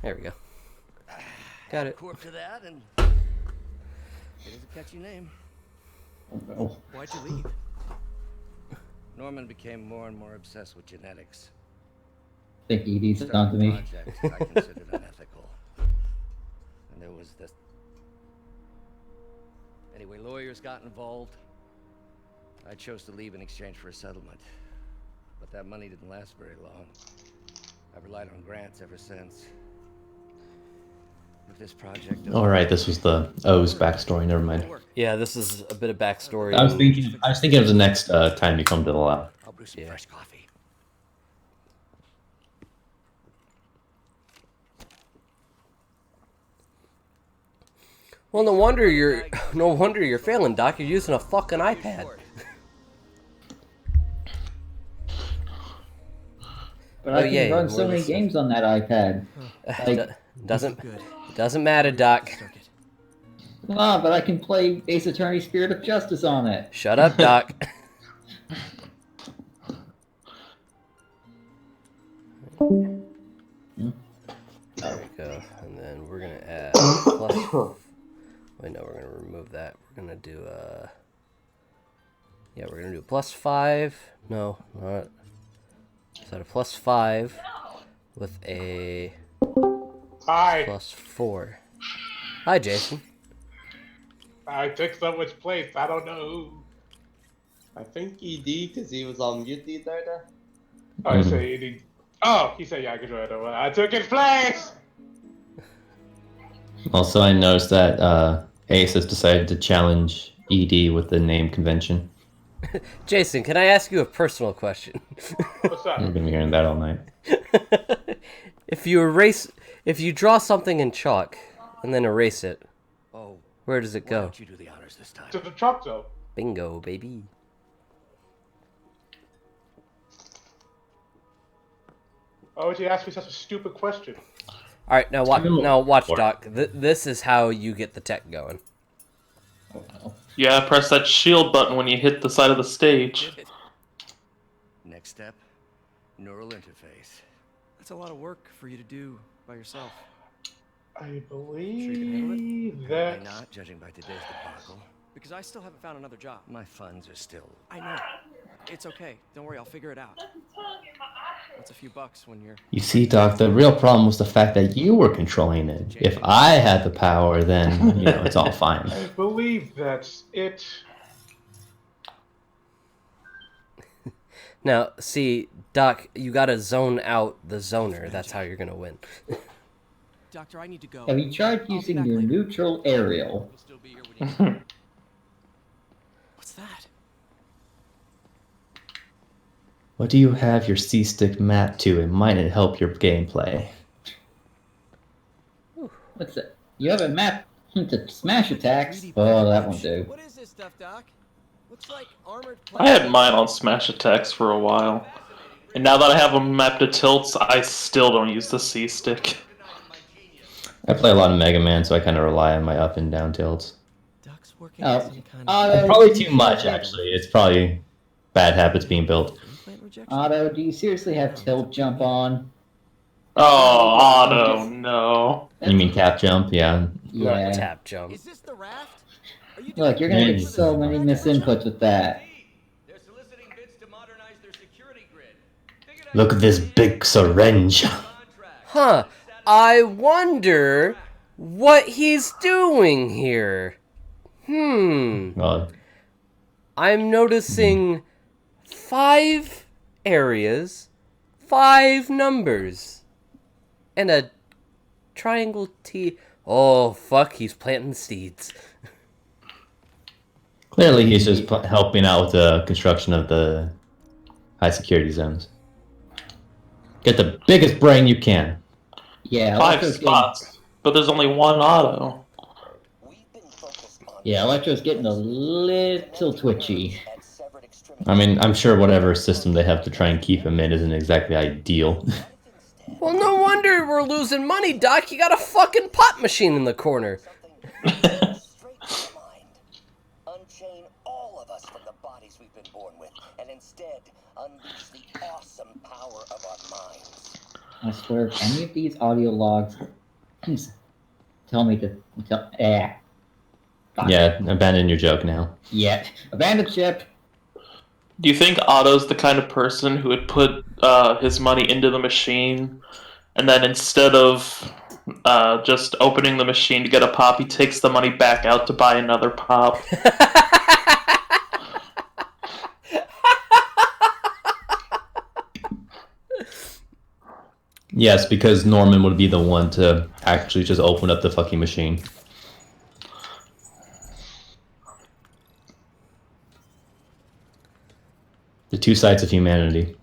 There we go. Got it. Corp to that, and it is a catchy name. Oh. Why'd you leave? Norman became more and more obsessed with genetics. I think Edie's on to me. Project I considered unethical. And there was this. Anyway, lawyers got involved. I chose to leave in exchange for a settlement. But that money didn't last very long. I've relied on grants ever since. If this project Alright, this was the O's backstory, never mind. Yeah, this is a bit of backstory. I was thinking of the next time you come to the lab. I'll brew some fresh coffee. Well, no wonder you're failing, Doc. You're using a fucking iPad. But I can run so many games on that iPad. Doesn't matter, Doc. Ah, but I can play Ace Attorney Spirit of Justice on it. Shut up, Doc. There we go. And then we're gonna add Wait, no, we're gonna remove that. We're gonna do yeah, we're gonna do +5. No, not. Is that a +5 with a +4? Hi, Jason. I took someone's place. I don't know who. I think ED because he was on mute the other day. Oh, I say ED. Oh, he said yeah, I took his place. Also, I noticed that Ace has decided to challenge ED with the name convention. Jason, can I ask you a personal question? What's up? You're gonna be hearing that all night. If you draw something in chalk and then erase it, where does it go? You do the honors this time. To the chalk zone. Bingo, baby. Why would you ask me such a stupid question? All right, now watch, Doc. This is how you get the tech going. Yeah, press that shield button when you hit the side of the stage. Next step, neural interface. That's a lot of work for you to do by yourself. I believe that. Probably not, judging by today's debacle. Because I still haven't found another job. My funds are still... I know. It's okay. Don't worry, I'll figure it out. What's a few bucks when you're... You see, Doc, the real problem was the fact that you were controlling it. If I had the power, then, you know, it's all fine. I believe that's it. Now, see, Doc, you gotta zone out the zoner. That's how you're gonna win. Doctor, I need to go. Have you tried using your neutral aerial? What's that? What do you have your C-stick mapped to? It might help your gameplay. What's that? You have it mapped to smash attacks? Oh, that won't do. What is this stuff, Doc? Looks like armored... I had mine on smash attacks for a while. And now that I have them mapped to tilts, I still don't use the C-stick. I play a lot of Mega Man, so I kind of rely on my up and down tilts. Probably too much, actually. It's probably bad habits being built. Otto, do you seriously have tilt jump on? Oh, Otto, no. You mean tap jump? Yeah. Yeah. Tap jump. Is this the raft? Look, you're gonna get so many misinputs with that. Look at this big syringe. Huh. I wonder what he's doing here. God. I'm noticing 5 areas, 5 numbers, and a triangle T. Oh, fuck, he's planting seeds. Clearly, he's just helping out with the construction of the high security zones. Get the biggest brain you can. Yeah, 5 spots, but there's only one Otto. Yeah, Electro's getting a little twitchy. I mean, I'm sure whatever system they have to try and keep him in isn't exactly ideal. Well, no wonder we're losing money, Doc. You got a fucking pot machine in the corner. Unchain all of us from the bodies we've been born with, and instead unleash the awesome power of our minds. I swear, if any of these audio logs tell me to Yeah, abandon your joke now. Yeah, abandon ship. Do you think Otto's the kind of person who would put his money into the machine, and then instead of just opening the machine to get a pop, he takes the money back out to buy another pop? Yes, because Norman would be the one to actually just open up the fucking machine. The two sides of humanity.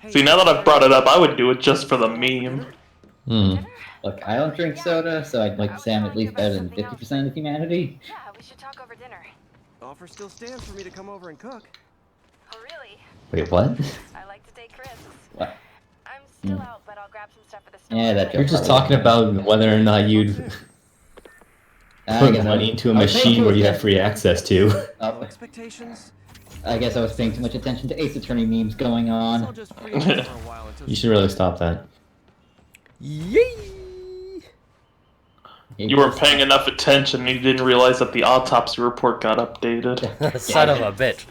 See, now that I've brought it up, I would do it just for the meme. Look, I don't drink soda, so I'd like to say I'm at least better than 50% of humanity. Yeah, we should talk over dinner. Offer still stands for me to come over and cook. Oh, really? Wait, what? I like to take risks. What? I'm still out, but I'll grab some stuff at the store. Yeah, that You're just talking about whether or not you'd put money into a machine where you have free access to. Expectations? I guess I was paying too much attention to Ace Attorney memes going on. You should really stop that. Yay! You weren't paying enough attention and you didn't realize that the autopsy report got updated. Son of a bitch.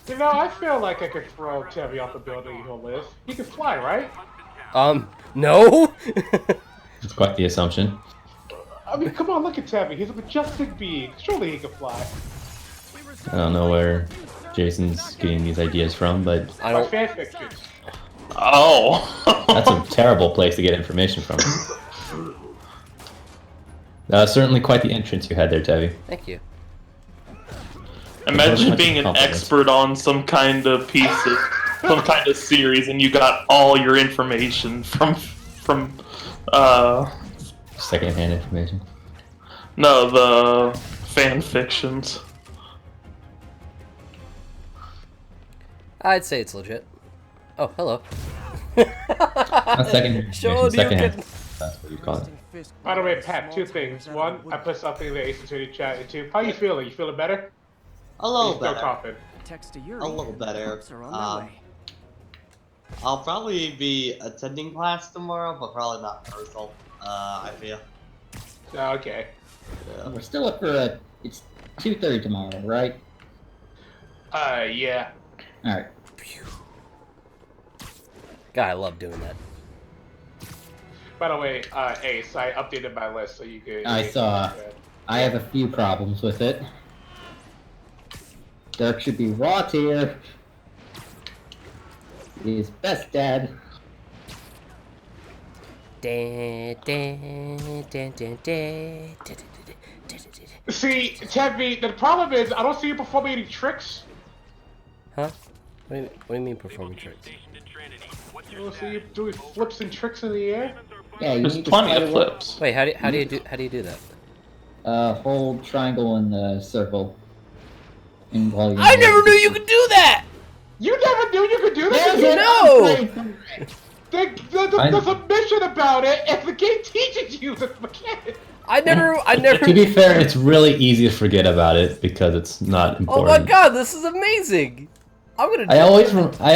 You know, I feel like I could throw Chevy off the building he'll live. He can fly, right? No? It's quite the assumption. I mean, come on, look at Tabby. He's a majestic being. Surely he can fly. I don't know where Jason's getting these ideas from, but I don't. Fan fiction. Oh. That's a terrible place to get information from. Certainly quite the entrance you had there, Tevi. Thank you. Imagine being an expert on some kind of piece of, some kind of series, and you got all your information from secondhand information. No, the fan fictions. I'd say it's legit. Oh, hello. Not secondhand information, secondhand. That's what you call it. By the way, Pat, two things. One, I put something in the Ace Attorney chat. And two, how you feeling? You feeling better? A little better. A little better. I'll probably be attending class tomorrow, but probably not rehearsal. I feel. Okay. Yeah. We're still up for it's 2:30 tomorrow, right? Yeah. All right. God, I love doing that. By the way, Ace, I updated my list so you could. I saw. I have a few problems with it. Dirk should be raw tier. He's best dad. See, Chevy, the problem is I don't see you performing any tricks. Huh? What do you mean performing tricks? I don't see you doing flips and tricks in the air. Yeah, you There's need to plenty slide of away. flips. Wait, how do you do that? Hold triangle in the circle. And while you're I never knew you could do that! You never knew you could do that? No! There's a mission about it, and the game teaches you the mechanics. I never. To be fair, it's really easy to forget about it because it's not Oh important. my god, this is amazing! I'm gonna. I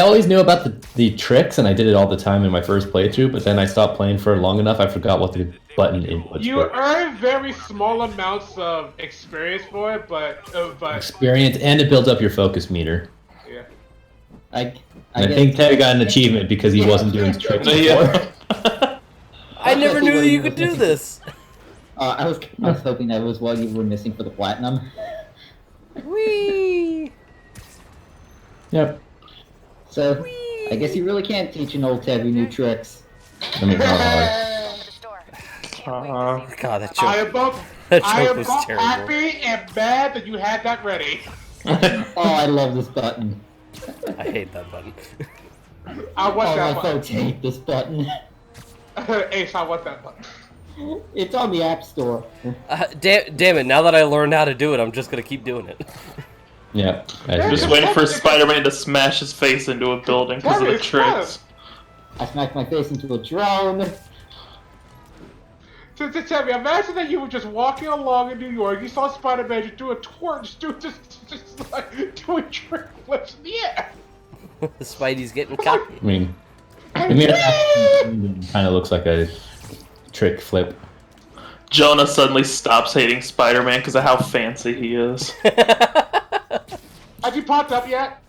always knew about the tricks, and I did it all the time in my first playthrough. But then I stopped playing for long enough. I forgot what the button inputs You were. earn very small amounts of experience for it, but Experience, and it builds up your focus meter. Yeah. I think Ted got an achievement because he wasn't doing tricks before. I never knew that you could do this. I was hoping that was what you were missing for the platinum. Whee! Yep. So, I guess you really can't teach an old Tabby new tricks. I mean, God, that joke. I am both, That I joke am was both terrible. happy and mad that you had that ready. Oh, I love this button. I hate that button. I want that my button. folks hate this button. Ace, I want that button. It's on the App Store. Damn it! Now that I learned how to do it, I'm just gonna keep doing it. Yeah. Just waiting for Spider-Man to smash his face into a building because of the tricks. I smacked my face into a drone. So tell me, imagine that you were just walking along in New York, you saw Spider-Man just do a torch, just like doing trick flips in the air. Spidey's getting cocky. I mean, it kind of looks like a trick flip. Jonah suddenly stops hating Spider-Man because of how fancy he is. Have you popped up yet?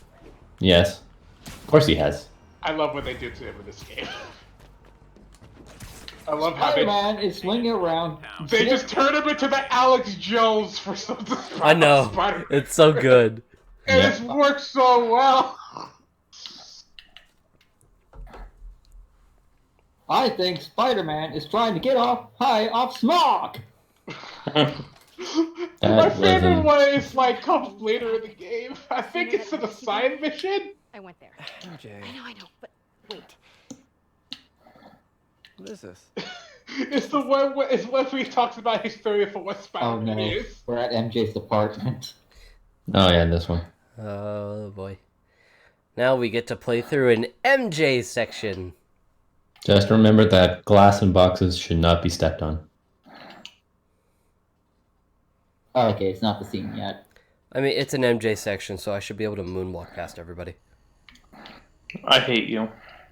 Yes. Of course he has. I love what they did to him in this game. I love how Spider-Man is swinging around. they just turned him into the Alex Jones for something. I know. Spider-Man. It's so good. And it's worked so well. I think Spider-Man is trying to get high off smog. My favorite one is like comes later in the game. I think it's an side mission. I went there. MJ. I know, but wait. What is this? It's the one where he talks about his theory for what Oh Spider-Man no, is. we're at MJ's apartment. Oh yeah, this one. Oh boy. Now we get to play through an MJ section. Just remember that glass and boxes should not be stepped on. Oh, okay, it's not the scene yet. I mean, it's an MJ section, so I should be able to moonwalk past everybody. I hate you.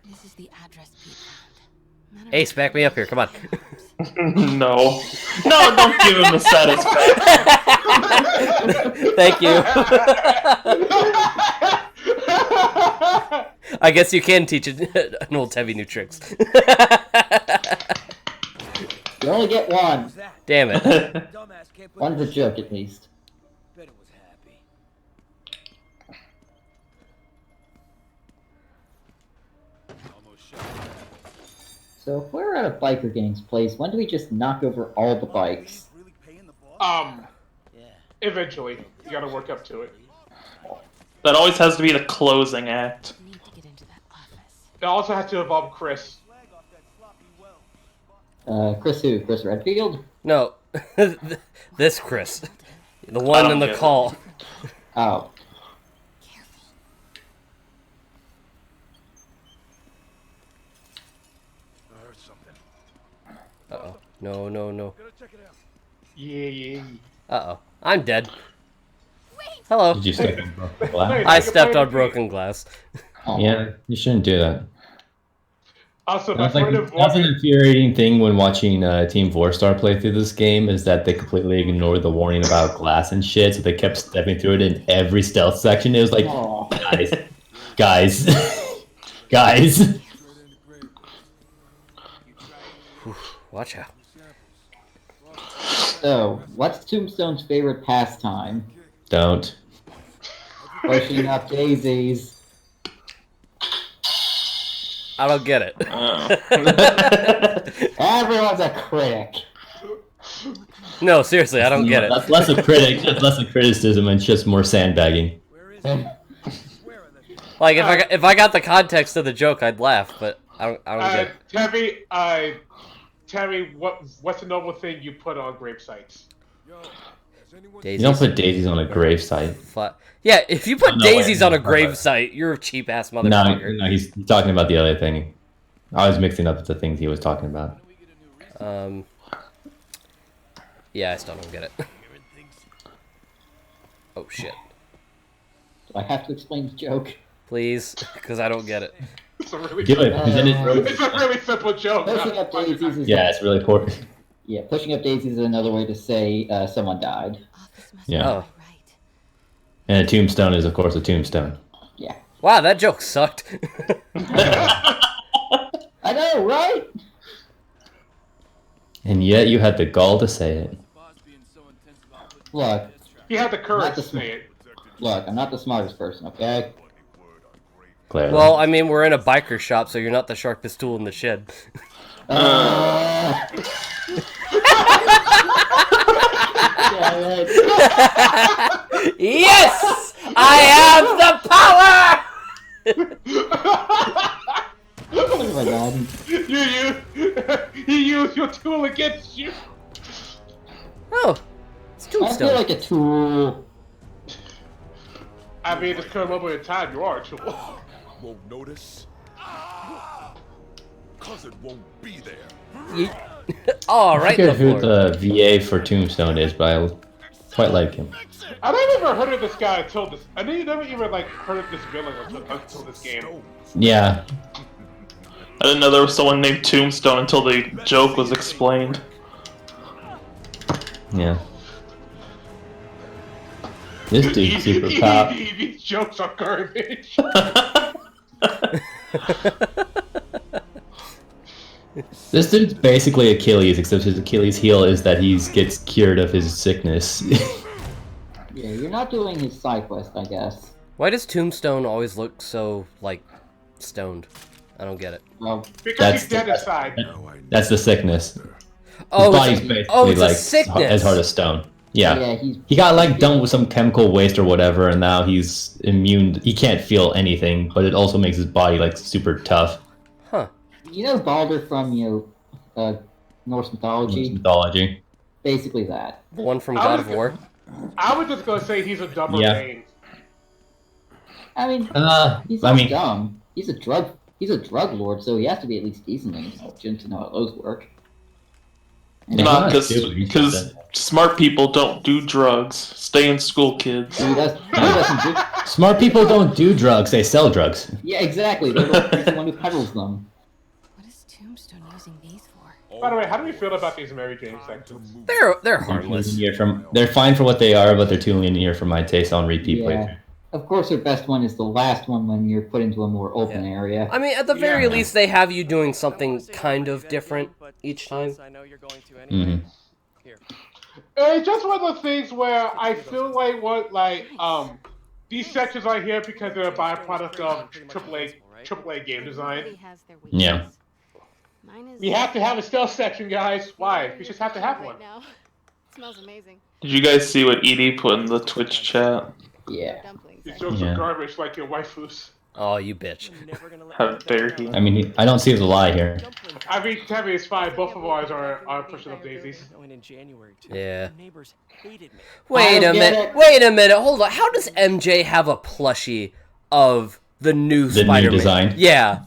This is the address Pete found. Ace, back me up here, come on. No. No, don't give him the satisfaction. Thank you. I guess you can teach an old Tevi new tricks. You only get one. Damn it. One's a joke, at least. So if we're at a biker gang's place, when do we just knock over all the bikes? Eventually. You gotta work up to it. That always has to be the closing act. It also has to involve Chris. Chris who? Chris Redfield? No. This Chris. The one in the call. Oh. Uh-oh. No, no, no. Yeah. Uh-oh. I'm dead. Hello. Did you step on broken glass? I stepped on broken glass. Yeah, you shouldn't do that. Also, That's an infuriating thing when watching Team 4-Star play through this game, is that they completely ignored the warning about glass and shit, so they kept stepping through it in every stealth section. It was like, guys, guys. Watch out. So, what's Tombstone's favorite pastime? Don't. Pushing up daisies. I don't get it. Everyone's a critic. No, seriously, I don't get it. That's less a critic, that's less a criticism, and just more sandbagging. Like if I got the context of the joke, I'd laugh, but I don't get it. Terry, what's the normal thing you put on grave sites? You don't put daisies on a grave site. Yeah, if you put daisies on a grave site, you're a cheap ass motherfucker. No, he's talking about the other thing. I was mixing up the things he was talking about. Yeah, I still don't get it. Oh shit. Do I have to explain the joke? Please, because I don't get it. It's a really Do it. It's a really simple joke. Pushing up daisies is Yeah, it's really important. Yeah, pushing up daisies is another way to say someone died. Yeah. Oh. And a tombstone is, of course, a tombstone. Yeah. Wow, that joke sucked. I know, right? And yet you had the gall to say it. Look. He had the courage to say it. Look, I'm not the smartest person, okay? Clearly. Well, I mean, we're in a biker shop, so you're not the sharpest tool in the shed. Yes! I have the power! Oh my god. He used your tool against you. Oh, it's I tombstone. feel like a tool. I mean, at this current moment in time, you are a tool. Won't notice. Cause it won't be there. Oh, I right in forget the floor. who the VA for Tombstone is, but I quite like him. I never even heard of this guy until this. I never even like heard of this villain until this game. Yeah. I didn't know there was someone named Tombstone until the joke was explained. Yeah. This dude's super cop. These jokes are garbage. This dude's basically Achilles, except his Achilles heel is that he gets cured of his sickness. Yeah, you're not doing his side quest, I guess. Why does Tombstone always look so, like, stoned? I don't get it. Well, because he's dead inside. That's the sickness. Oh, his body's basically it's like a sickness. as hard as stone. Yeah. Yeah, he got like done with some chemical waste or whatever, and now he's immune. He can't feel anything, but it also makes his body like super tough. Huh. You know Baldur from, Norse mythology? Mythology. Basically that. The one from God of War? I was just gonna say he's a dumber Yeah. Bane. I mean, he's I not mean- dumb. He's a drug lord, so he has to be at least decent intelligent to know how those work. And Not not stupid, he's because just smart people don't do drugs. Stay in school, kids. he doesn't do. Smart people don't do drugs; they sell drugs. Yeah, exactly. He's the one who peddles them. What is Tombstone using these for? By the way, how do we feel about these Mary Jane sections? They're harmless. They're fine for what they are, but they're too linear for my taste on repeat playthrough. Yeah. Of course, their best one is the last one when you're put into a more open area. I mean, at the very least, they have you doing something kind of different each time. Mm-hmm. It's just one of those things where I feel these sections are here because they're a byproduct of AAA game design. Yeah. We have to have a stealth section, guys. Why? We just have to have one. Now. Smells amazing. Did you guys see what Edie put in the Twitch chat? Yeah. These jokes are garbage like your waifus. Oh, you bitch. How dare he? I mean, I don't see the lie here. I mean, Tabby is fine. Both of ours are pushing up daisies. Yeah. Wait a minute. Hold on. How does MJ have a plushie of the new Spider-Man? New design? Yeah.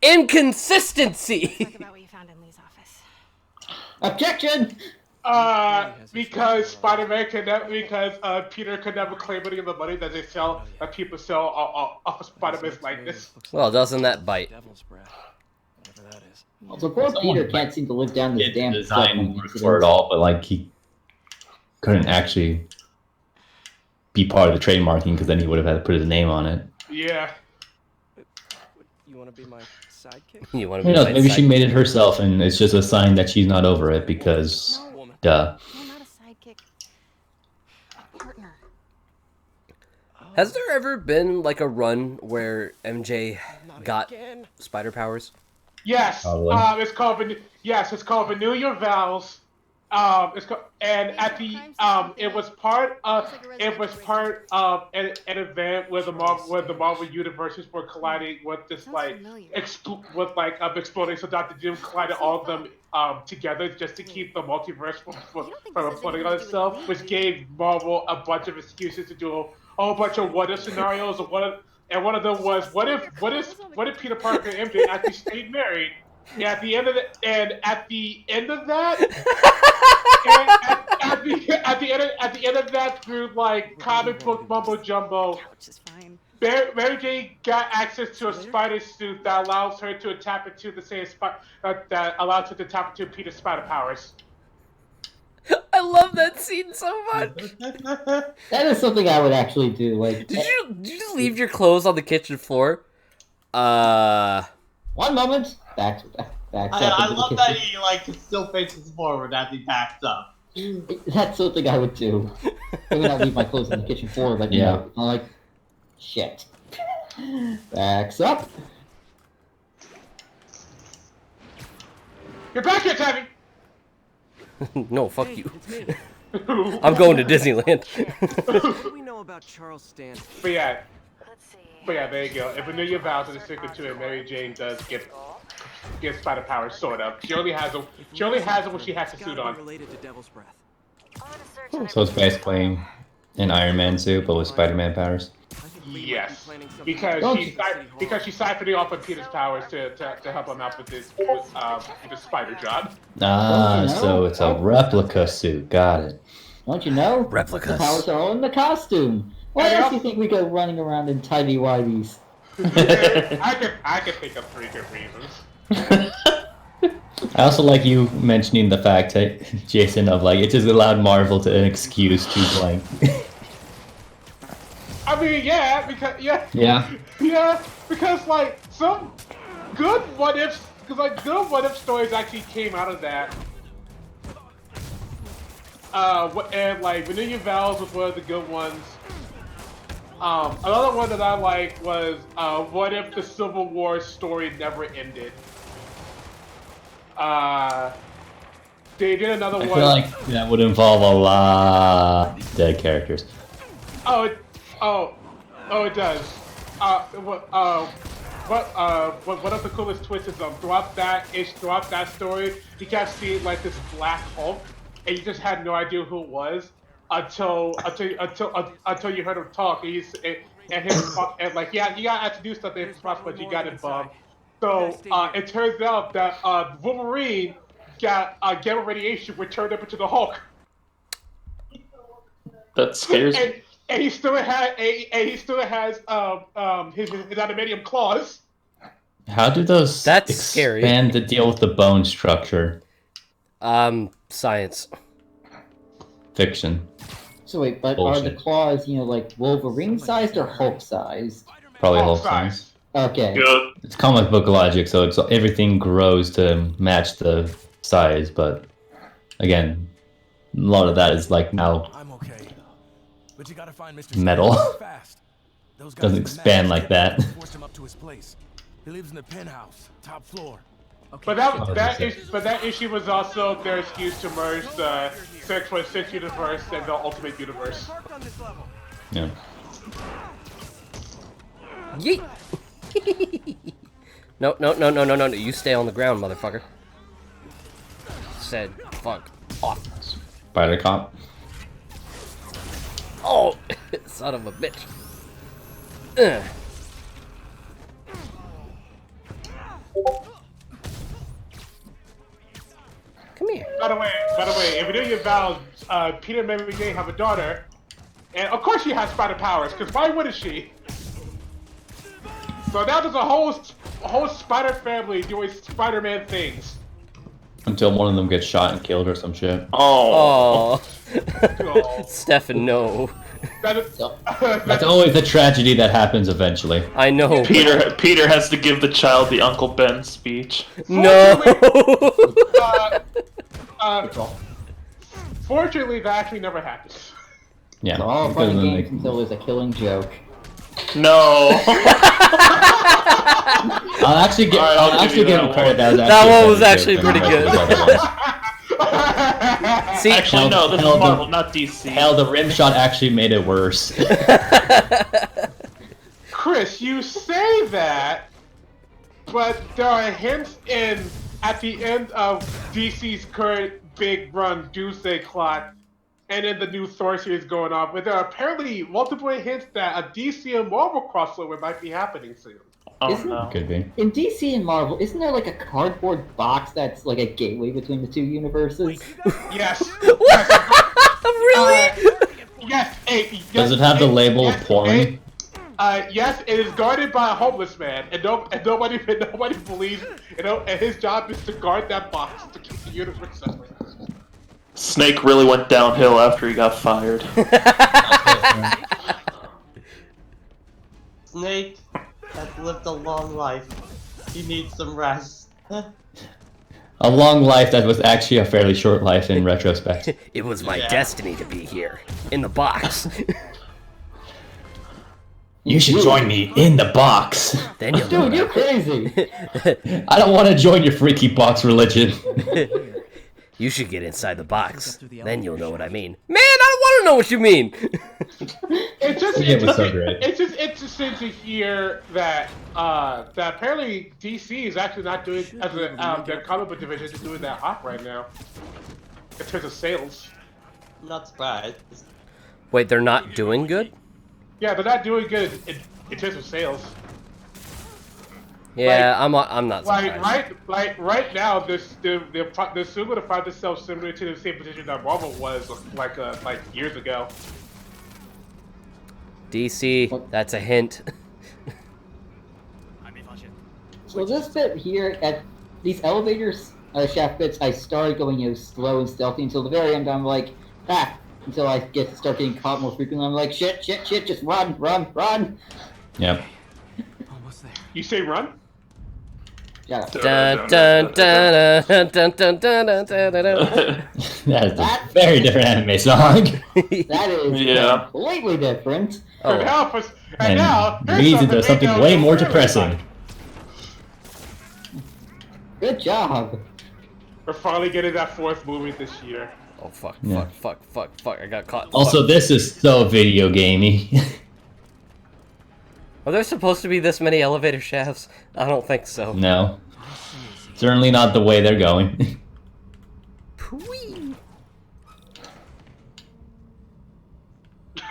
Inconsistency. Objection! Because Spider-Man Peter could never claim any of the money that people sell off of Spider-Man's likeness. Well, doesn't that bite? So poor Peter can't seem to live down this damn design for it all, but like he couldn't actually be part of the trademarking because then he would have had to put his name on it. Yeah. You want to be my sidekick? You want to be my maybe sidekick? she made it herself, and it's just a sign that she's not over it because, duh. You're not a sidekick. Partner. Has there ever been like a run where MJ got spider powers? Yes. Probably. It's called Renew Your Vows. And at the it was part of an event where the Marvel universes were colliding with this exploding. So Dr. Doom collided all of them together just to keep the multiverse from imploding on itself, which gave Marvel a bunch of excuses to do a whole bunch of what if scenarios. And one of them was what if Peter Parker and MJ actually stayed married? Yeah, at the end of that, at the end of that, through like comic book mumbo jumbo, Mary Jane got access to a spider suit that allows her to tap into the same that allows her to tap into Peter's spider powers. I love that scene so much. That is something I would actually do. Like, did you just leave your clothes on the kitchen floor? One moment. Backs up. I love that he still faces forward as he backs up. That's something I would do. Maybe not leave my clothes on the kitchen floor, but yeah, I'm like, shit. Backs up. You're back here, Tabby. No, fuck you. I'm going to Disneyland. What do we know about Charles Stanley? But yeah, there you go. If Renew Your Vows and stick to it, Mary Jane does get spider powers, sort of. She only has them when she has the suit on. So it's basically an Iron Man suit, but with Spider-Man powers. Yes, because she's siphoning off of Peter's powers to help him out with the spider job. Ah, so it's a replica suit. Got it. Don't you know? Replicas. The powers are all in the costume. Why else do you think we go running around in tidy whities? I can think of 3 good reasons. I also like you mentioning the fact, Jason, of it just allowed Marvel to an excuse to blank. I mean, yeah, because because some good what ifs, because good what if stories actually came out of that. And Renew Your Vows was one of the good ones. Another one that I liked was what if the Civil War story never ended? They did another one. I feel like that would involve a lot of dead characters. It does. One of the coolest twists is throughout that story, you kept seeing this Black Hulk, and you just had no idea who it was until you heard him talk. You gotta have to do stuff in response, but you got involved. So it turns out that Wolverine got gamma radiation, which turned up into the Hulk. That scares me. And he still has his adamantium claws. How do those That's expand to deal with the bone structure? Science. Fiction. So wait, but Bullshit. are the claws, you know, like Wolverine-sized or Hulk-sized? Probably Hulk size. Okay. It's comic book logic, so it's everything grows to match the size. But again, a lot of that is like now But you gotta find Mr. metal. Fast. Those guys Doesn't in the expand mask like that. Forced him up to his place. He lives in the penthouse, top floor. But that issue was also their excuse to merge the 616 universe and the Ultimate Universe. Yeah. Yeet. No. You stay on the ground, motherfucker. Said, fuck off. Spider Cop. Oh, son of a bitch. Come here. By the way, if you know your vows, Peter and Mary Jane have a daughter, and of course she has spider powers, because why wouldn't she? So now there's a whole spider family doing Spider-Man things. Until one of them gets shot and killed or some shit. Oh. Stefan, no. That's always the tragedy that happens eventually. I know. Peter has to give the child the Uncle Ben speech. No. Fortunately, that actually never happens. Yeah. So all fun and games until there's a killing joke. No. I'll actually give him credit. That one was actually pretty good. See, actually, no, this is Marvel, not DC. Hell, the rim shot actually made it worse. Chris, you say that, but there are hints at the end of DC's current big run Doomsday Clock, and in the new Thor series going on, but there are apparently multiple hints that a DC and Marvel crossover might be happening soon. Could be. In DC and Marvel, isn't there like a cardboard box that's like a gateway between the two universes? Yes. Really? Yes. Hey, Does it have the label porn? Yes, it is guarded by a homeless man, and nobody believes. And his job is to guard that box to keep the universe separate. Snake really went downhill after he got fired. Snake has lived a long life. He needs some rest. A long life that was actually a fairly short life in retrospect. It was my destiny to be here, in the box. You should join me in the box. Then you'll Dude, you're crazy. I don't want to join your freaky box religion. You should get inside the box. Then you'll know what I mean. Man, I don't want to know what you mean. It's just so great. It's just interesting to hear that that apparently DC is actually not doing as their comic book division is doing that hot right now in terms of sales. I'm not surprised. Wait, they're not doing good? Yeah, they're not doing good in terms of sales. Yeah, I'm not surprised. Right now, they're still going to find themselves similar to the same position that Marvel was like years ago. DC, that's a hint. So this bit here, at these elevators shaft bits, I started going slow and stealthy until the very end. I'm like, until I start getting caught more frequently. I'm like, shit, just run. Yep. You say run? Yeah. Dun, dun, dun, dun, dun, dun, dun, dun, dun, dun. That is a very different anime song. That is completely different. And now, leads into something way more depressing. Good job. We're finally getting that fourth movie this year. Oh fuck! Yeah. Fuck! I got caught. Also, this is so video gamey. Are there supposed to be this many elevator shafts? I don't think so. No. Certainly not the way they're going.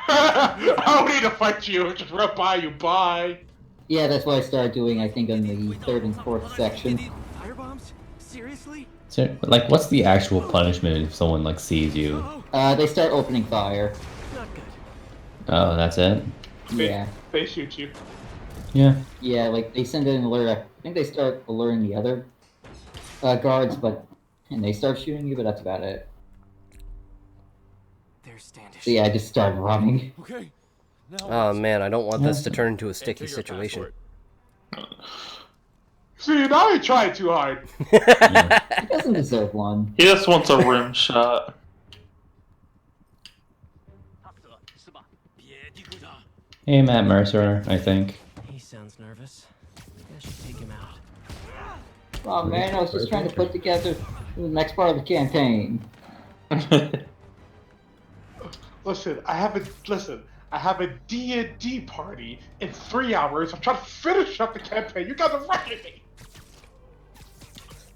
I don't need to fight you, just run by you, bye. Yeah, that's what I started doing, I think, on the third and fourth section. Firebombs? Seriously? So, like, what's the actual punishment if someone, like, sees you? They start opening fire. Oh, that's it? Yeah. They shoot you. Yeah. Yeah, like they send an alert. I think they start alerting the other guards, and they start shooting you, but that's about it. There's Standish. So yeah, I just started running. Okay. Oh man, I don't want this to turn into a sticky situation. See, now you tried too hard. He doesn't deserve one. He just wants a rim shot. Hey, Matt Mercer, I think. He sounds nervous. I should take him out. Oh man, I was just trying to put together the next part of the campaign. Listen, I have a D&D party in 3 hours. I'm trying to finish up the campaign. You guys are wrecking me.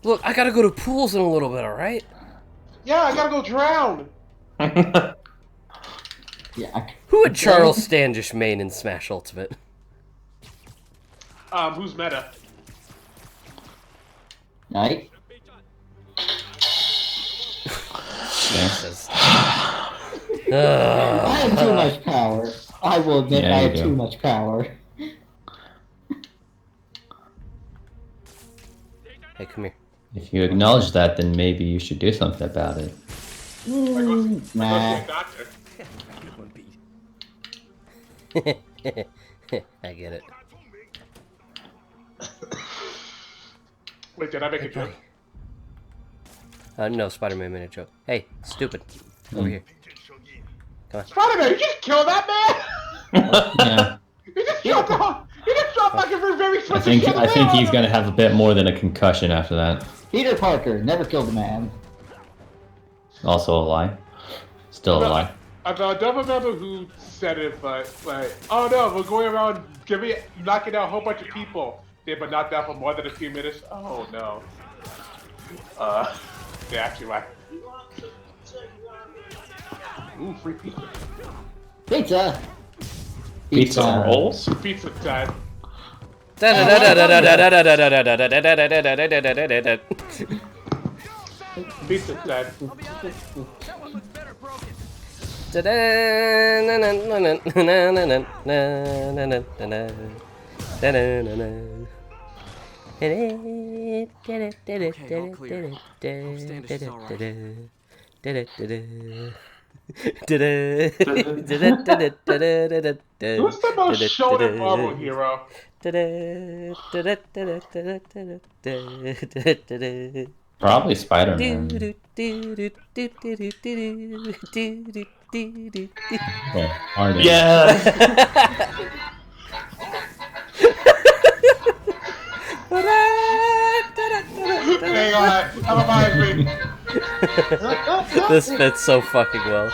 Look, I gotta go to pools in a little bit, alright? Yeah, I gotta go drown. Yeah. Who would Charles Standish main in Smash Ultimate? Who's meta? Knight? Jesus. I have too much power. I will admit Yeah, I you have do. too much power. Hey, come here. If you acknowledge that, then maybe you should do something about it. Nah. I get it. Wait, did I make a joke? No, Spider-Man made a joke. Hey, stupid. Over here. Come on. Spider-Man, you just killed that man! Yeah. You just shot like a very I think he's gonna have a bit more than a concussion after that. Peter Parker never killed a man. Also a lie. Still a lie. I don't remember who said it, but like, oh no, we're going around knocking out a whole bunch of people. They but not down for more than a few minutes. Oh no. They actually right. Ooh, free pizza. Pizza. Pizza rolls. Pizza time. Pizza time. Who's the most shoulder Marvel hero? Probably Spider-Man. Okay, Harden. Yeah. Hang on, that reminds me. This fits so fucking well.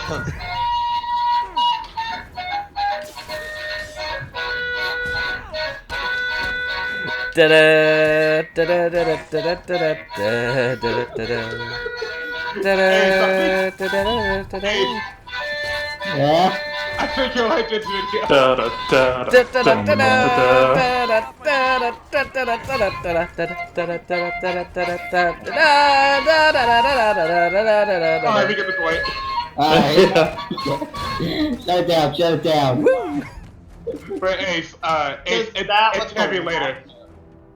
Yeah. I think you'll like this video. Alright, we get the point. Shut it down, shut it down. But Ace, it's heavy later.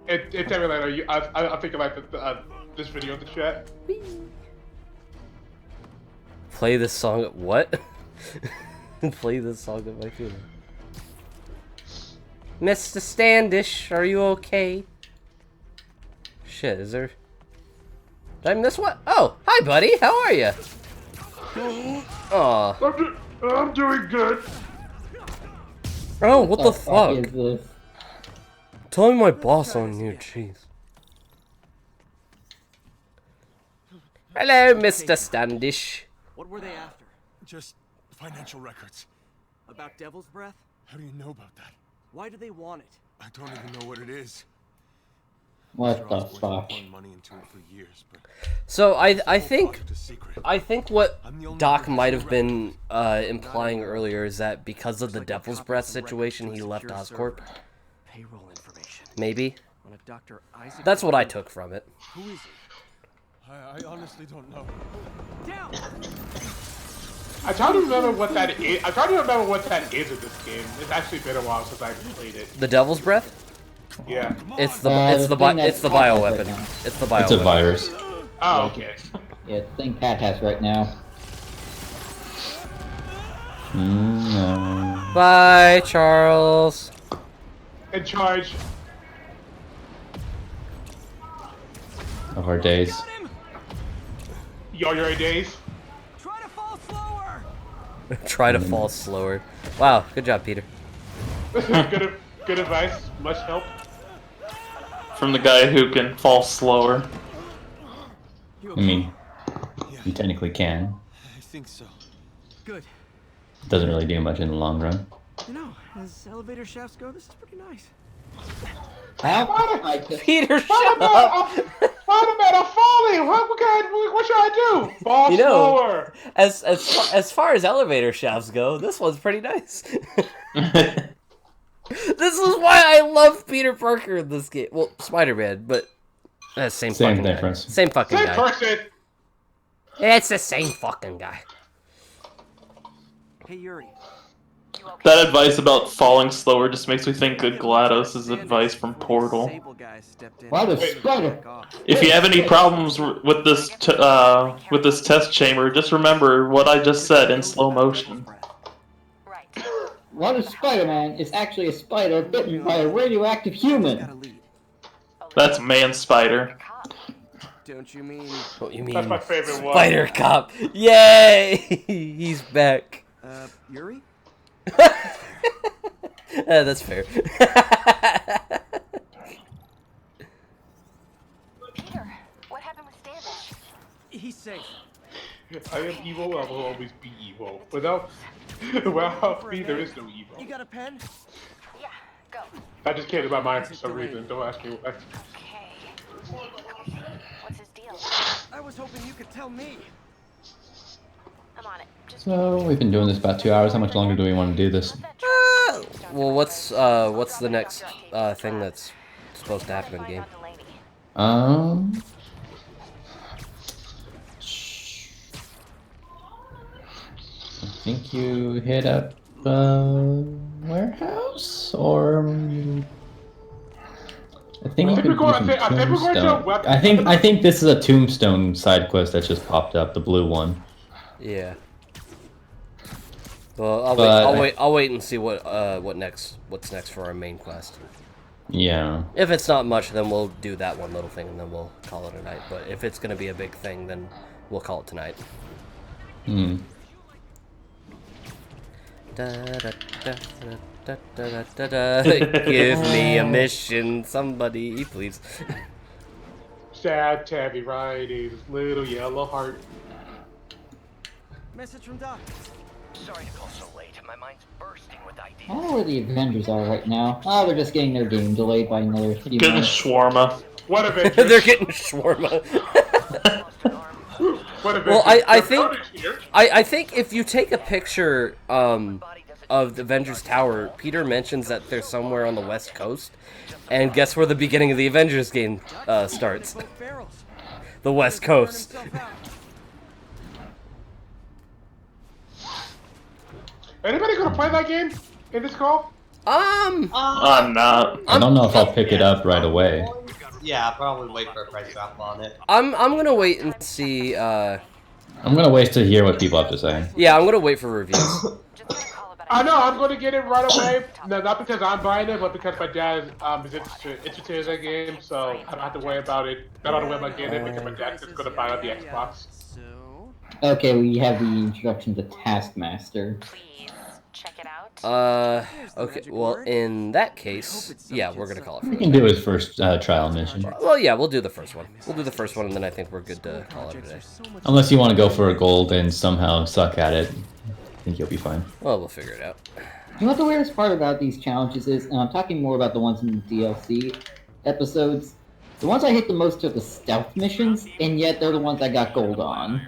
It's heavy later. I think you like this video in the chat. Play this song at what? Play this song at my funeral. Mr. Standish, are you okay? Shit, is there... Did I miss what? Oh, hi buddy, how are you? Aw. I'm doing good. Oh, what the fuck? Is this? Tell me my boss on you, jeez. Hello, Mr. Standish. What were they after? Just financial records. About Devil's Breath? How do you know about that? Why do they want it? I don't even know what it is. What the fuck? Money into it for years, but So I think what Doc might have been implying earlier is that because of the Devil's Breath situation, he left Oscorp. Payroll information. Maybe. On a Dr. Isaac. That's what I took from it. Who is he? I honestly don't know. Down! I try to remember what that is. I try to remember what that is in this game. It's actually been a while since I played it. The Devil's Breath? Yeah. It's the bioweapon. It's the bioweapon. It's a virus. Oh, okay. Yeah, the thing Pat has right now. No. Bye, Charles. In charge. Of our days. Your days. Try to fall slower. Wow, good job, Peter. good advice. Much help. From the guy who can fall slower. I mean, you technically can. I think so. Good. It doesn't really do much in the long run. You know, as elevator shafts go, this is pretty nice. Peter, shut up! Spider-Man, I'm falling! What should I do? Fall You know, slower! as far as elevator shafts go, this one's pretty nice. This is why I love Peter Parker in this game. Well, Spider-Man, but that's same fucking difference. guy. Same fucking Same guy. person! It's the same fucking guy. Hey, Yuri. That advice about falling slower just makes me think of GLaDOS' advice from Portal. If you have any problems with this test chamber, just remember what I just said in slow motion. What if Spider-Man is actually a spider bitten by a radioactive human? That's Man Spider. Don't you mean? What you mean? That's my favorite one. Spider Cop. Yay! He's back. Yuri? That's fair. Peter, what happened with Standish? He's safe. If I am evil, I will always be evil. Without me, there is no evil. You got a pen? Yeah, go. I just came to my mind for some reason. Don't ask me. Okay. What's his deal? I was hoping you could tell me. I'm on it. Just So we've been doing this about 2 hours. How much longer do we want to do this? Well, what's the next thing that's supposed to happen in game? I think you hit up warehouse, or I think you could do some tombstone. I think this is a tombstone side quest that just popped up, the blue one. Yeah. Well, I'll wait and see what's next for our main quest. Yeah. If it's not much, then we'll do that one little thing and then we'll call it a night. But if it's gonna be a big thing, then we'll call it tonight. Hmm. Give me a mission, somebody, please. Sad Tabby Riding's little yellow heart. Message from Doc. Sorry to call so late. My mind's bursting with ideas. I don't know where the Avengers are right now. Oh, they're just getting their game delayed by another few Getting months. shawarma. What Avengers? They're getting shawarma. What Well, Avengers? I think if you take a picture of the Avengers Tower, Peter mentions that they're somewhere on the West Coast, and guess where the beginning of the Avengers game starts? The West Coast. Anybody gonna play that game in this call? I'm not. I don't know if I'll pick it up right away. Yeah, I'll probably wait for a price drop on it. I'm gonna wait and see. I'm gonna wait to hear what people have to say. Yeah, I'm gonna wait for reviews. I know, I'm gonna get it right away. No, not because I'm buying it, but because my dad is interested in that game, so I don't have to worry about it. I don't have to worry about getting it because my dad's just gonna buy it on the Xbox. Okay, we have the introduction to Taskmaster. Check it out. Okay, well, in that case, yeah, we're gonna call it for We can do his first trial mission. Well, yeah, we'll do the first one. We'll do the first one, and then I think we're good to call it a day. Unless you want to go for a gold and somehow suck at it, I think you'll be fine. Well, we'll figure it out. You know what the weirdest part about these challenges is? And I'm talking more about the ones in the DLC episodes. The ones I hit the most are the stealth missions, and yet they're the ones I got gold on.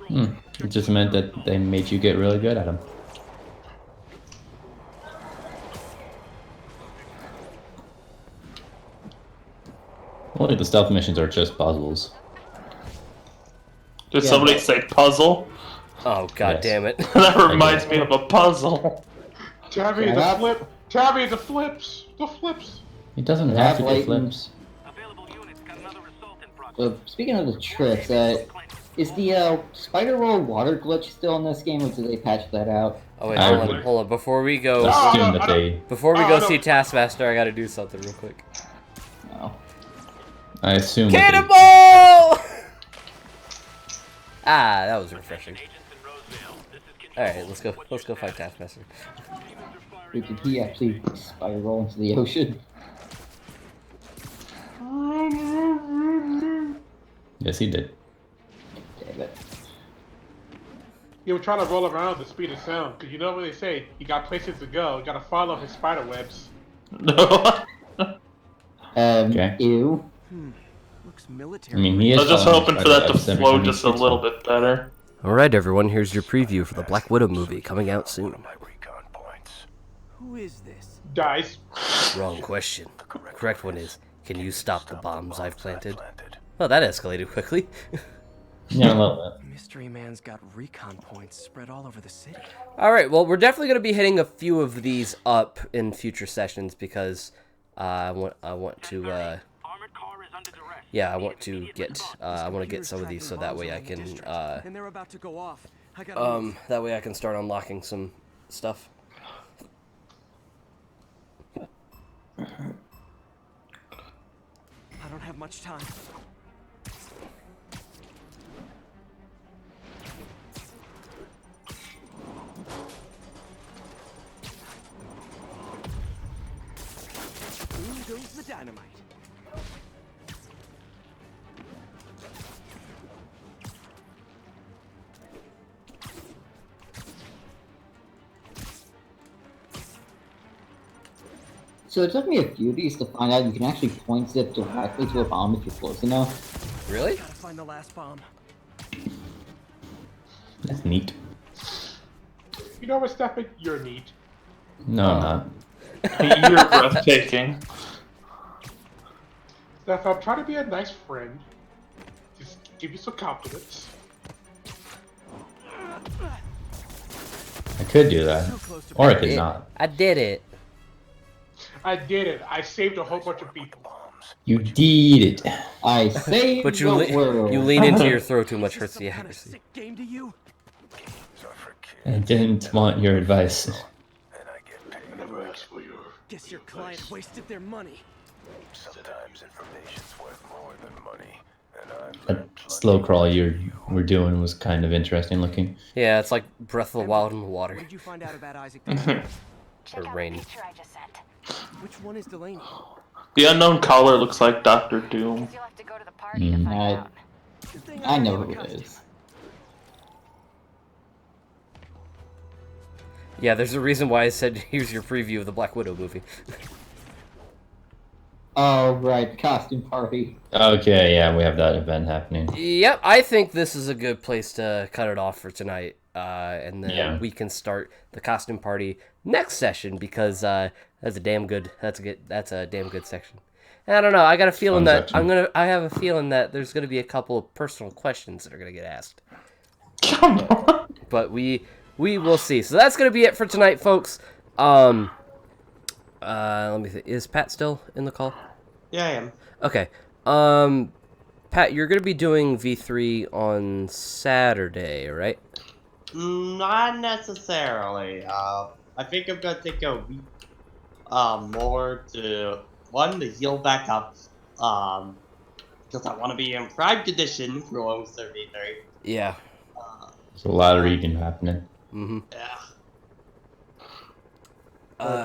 It just meant that they made you get really good at them. Only the stealth missions are just puzzles. Did somebody say puzzle? Oh god damn it! That reminds me of a puzzle. Tabby, the flip. Tabby, the flips. The flips. He doesn't have to do flips. So speaking of the tricks, is the spider roll water glitch still in this game, or did they patch that out? Oh wait, hold on. Before we go, see Taskmaster, I gotta do something real quick. No. I assume. Cannonball! That was refreshing. All right, let's go. Let's go fight Taskmaster. Did he actually spider roll into the ocean? Yes, he did. Damn it. He was trying to roll around at the speed of sound, because you know what they say, you got places to go, you gotta follow his spider webs. Okay. Ew. Looks military. I mean, he is. I was just hoping for that to flow just a little bit better. Alright everyone, here's your preview for the Black Widow movie coming out soon. Who is this? Dice. Wrong question. Correct one is, can you stop the bombs I've planted? Well, that escalated quickly. Yeah, a little bit. Mystery Man's got recon points spread all over the city. Alright, well, we're definitely going to be hitting a few of these up in future sessions because I want to get some of these so that way I can And they're about to go off. that way I can start unlocking some stuff. I don't have much time. Ooh, goes the dynamite. So it took me a few of these to find out you can actually point zip directly to a bomb if you're close enough. Really? Gotta find the last bomb. That's neat. You know what, Stefan? You're neat. No, I'm not. You're breathtaking. Stefan, I'm trying to be a nice friend. Just give you some compliments. I could do that, or I could not. I did it. I did it. I saved a whole bunch of people. You did it. I saved But you the world. you lean into your throw too much hurts the accuracy. Game to you? I didn't want your advice. I never asked for your. Guess your client wasted their money. Sometimes information's worth more than money, and I'm That slow crawl you were doing was kind of interesting looking. Yeah, it's like Breath of the Wild in the water. Where'd you find out about Isaac? Or rain. I just sent. Which one is Delaney? The unknown caller looks like Dr. Doom. You'll have to go to the party to find out. I know who it is. Yeah, there's a reason why I said here's your preview of the Black Widow movie. Oh, right, costume party. Okay, yeah, we have that event happening. Yep, I think this is a good place to cut it off for tonight. And then we can start the costume party next session because that's a damn good section. And I don't know, I got a feeling that I have a feeling that there's gonna be a couple of personal questions that are gonna get asked. Come on. But we will see. So that's gonna be it for tonight, folks. Let me think. Is Pat still in the call? Yeah, I am. Okay. Pat, you're gonna be doing V3 on Saturday, right? Not necessarily. I think I'm gonna take a week more to heal back up. Because I want to be in prime condition for almost V3. Yeah. There's a lot of reading happening. Mm-hmm. Yeah.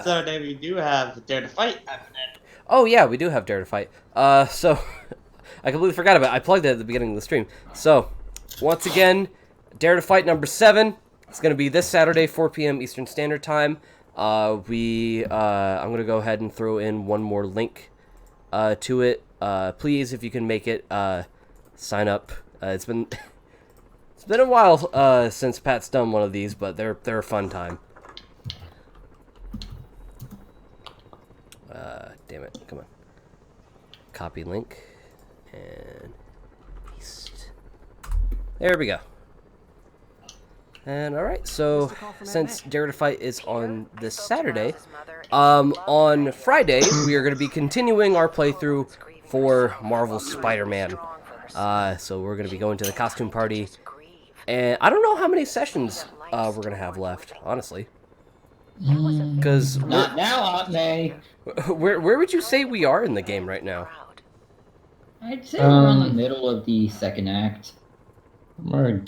Saturday we do have Dare to Fight happening. Oh yeah, we do have Dare to Fight. So I completely forgot about it. I plugged it at the beginning of the stream. So once again, Dare to Fight number 7. It's gonna be this Saturday, 4 p.m. Eastern Standard Time. I'm gonna go ahead and throw in one more link to it. Please, if you can make it, sign up. It's been a while since Pat's done one of these, but they're a fun time. Damn it! Come on. Copy link and paste. There we go. And alright, so since Dare to Fight is on this Saturday, on Friday we are going to be continuing our playthrough for Marvel's Spider-Man. So we're going to be going to the costume party, and I don't know how many sessions we're going to have left, honestly. Because not now, Aunt May. Where would you say we are in the game right now? I'd say we're in the middle of the second act. We're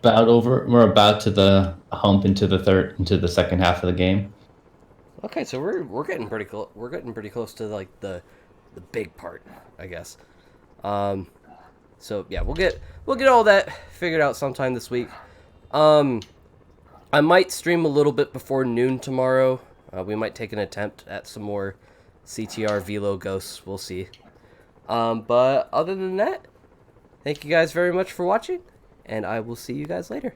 about to the hump into the second half of the game. Okay, so we're getting pretty close. We're getting pretty close to like the big part, I guess. So yeah, we'll get all that figured out sometime this week. I might stream a little bit before noon tomorrow. We might take an attempt at some more CTR Velo Ghosts. We'll see. But other than that, thank you guys very much for watching, and I will see you guys later.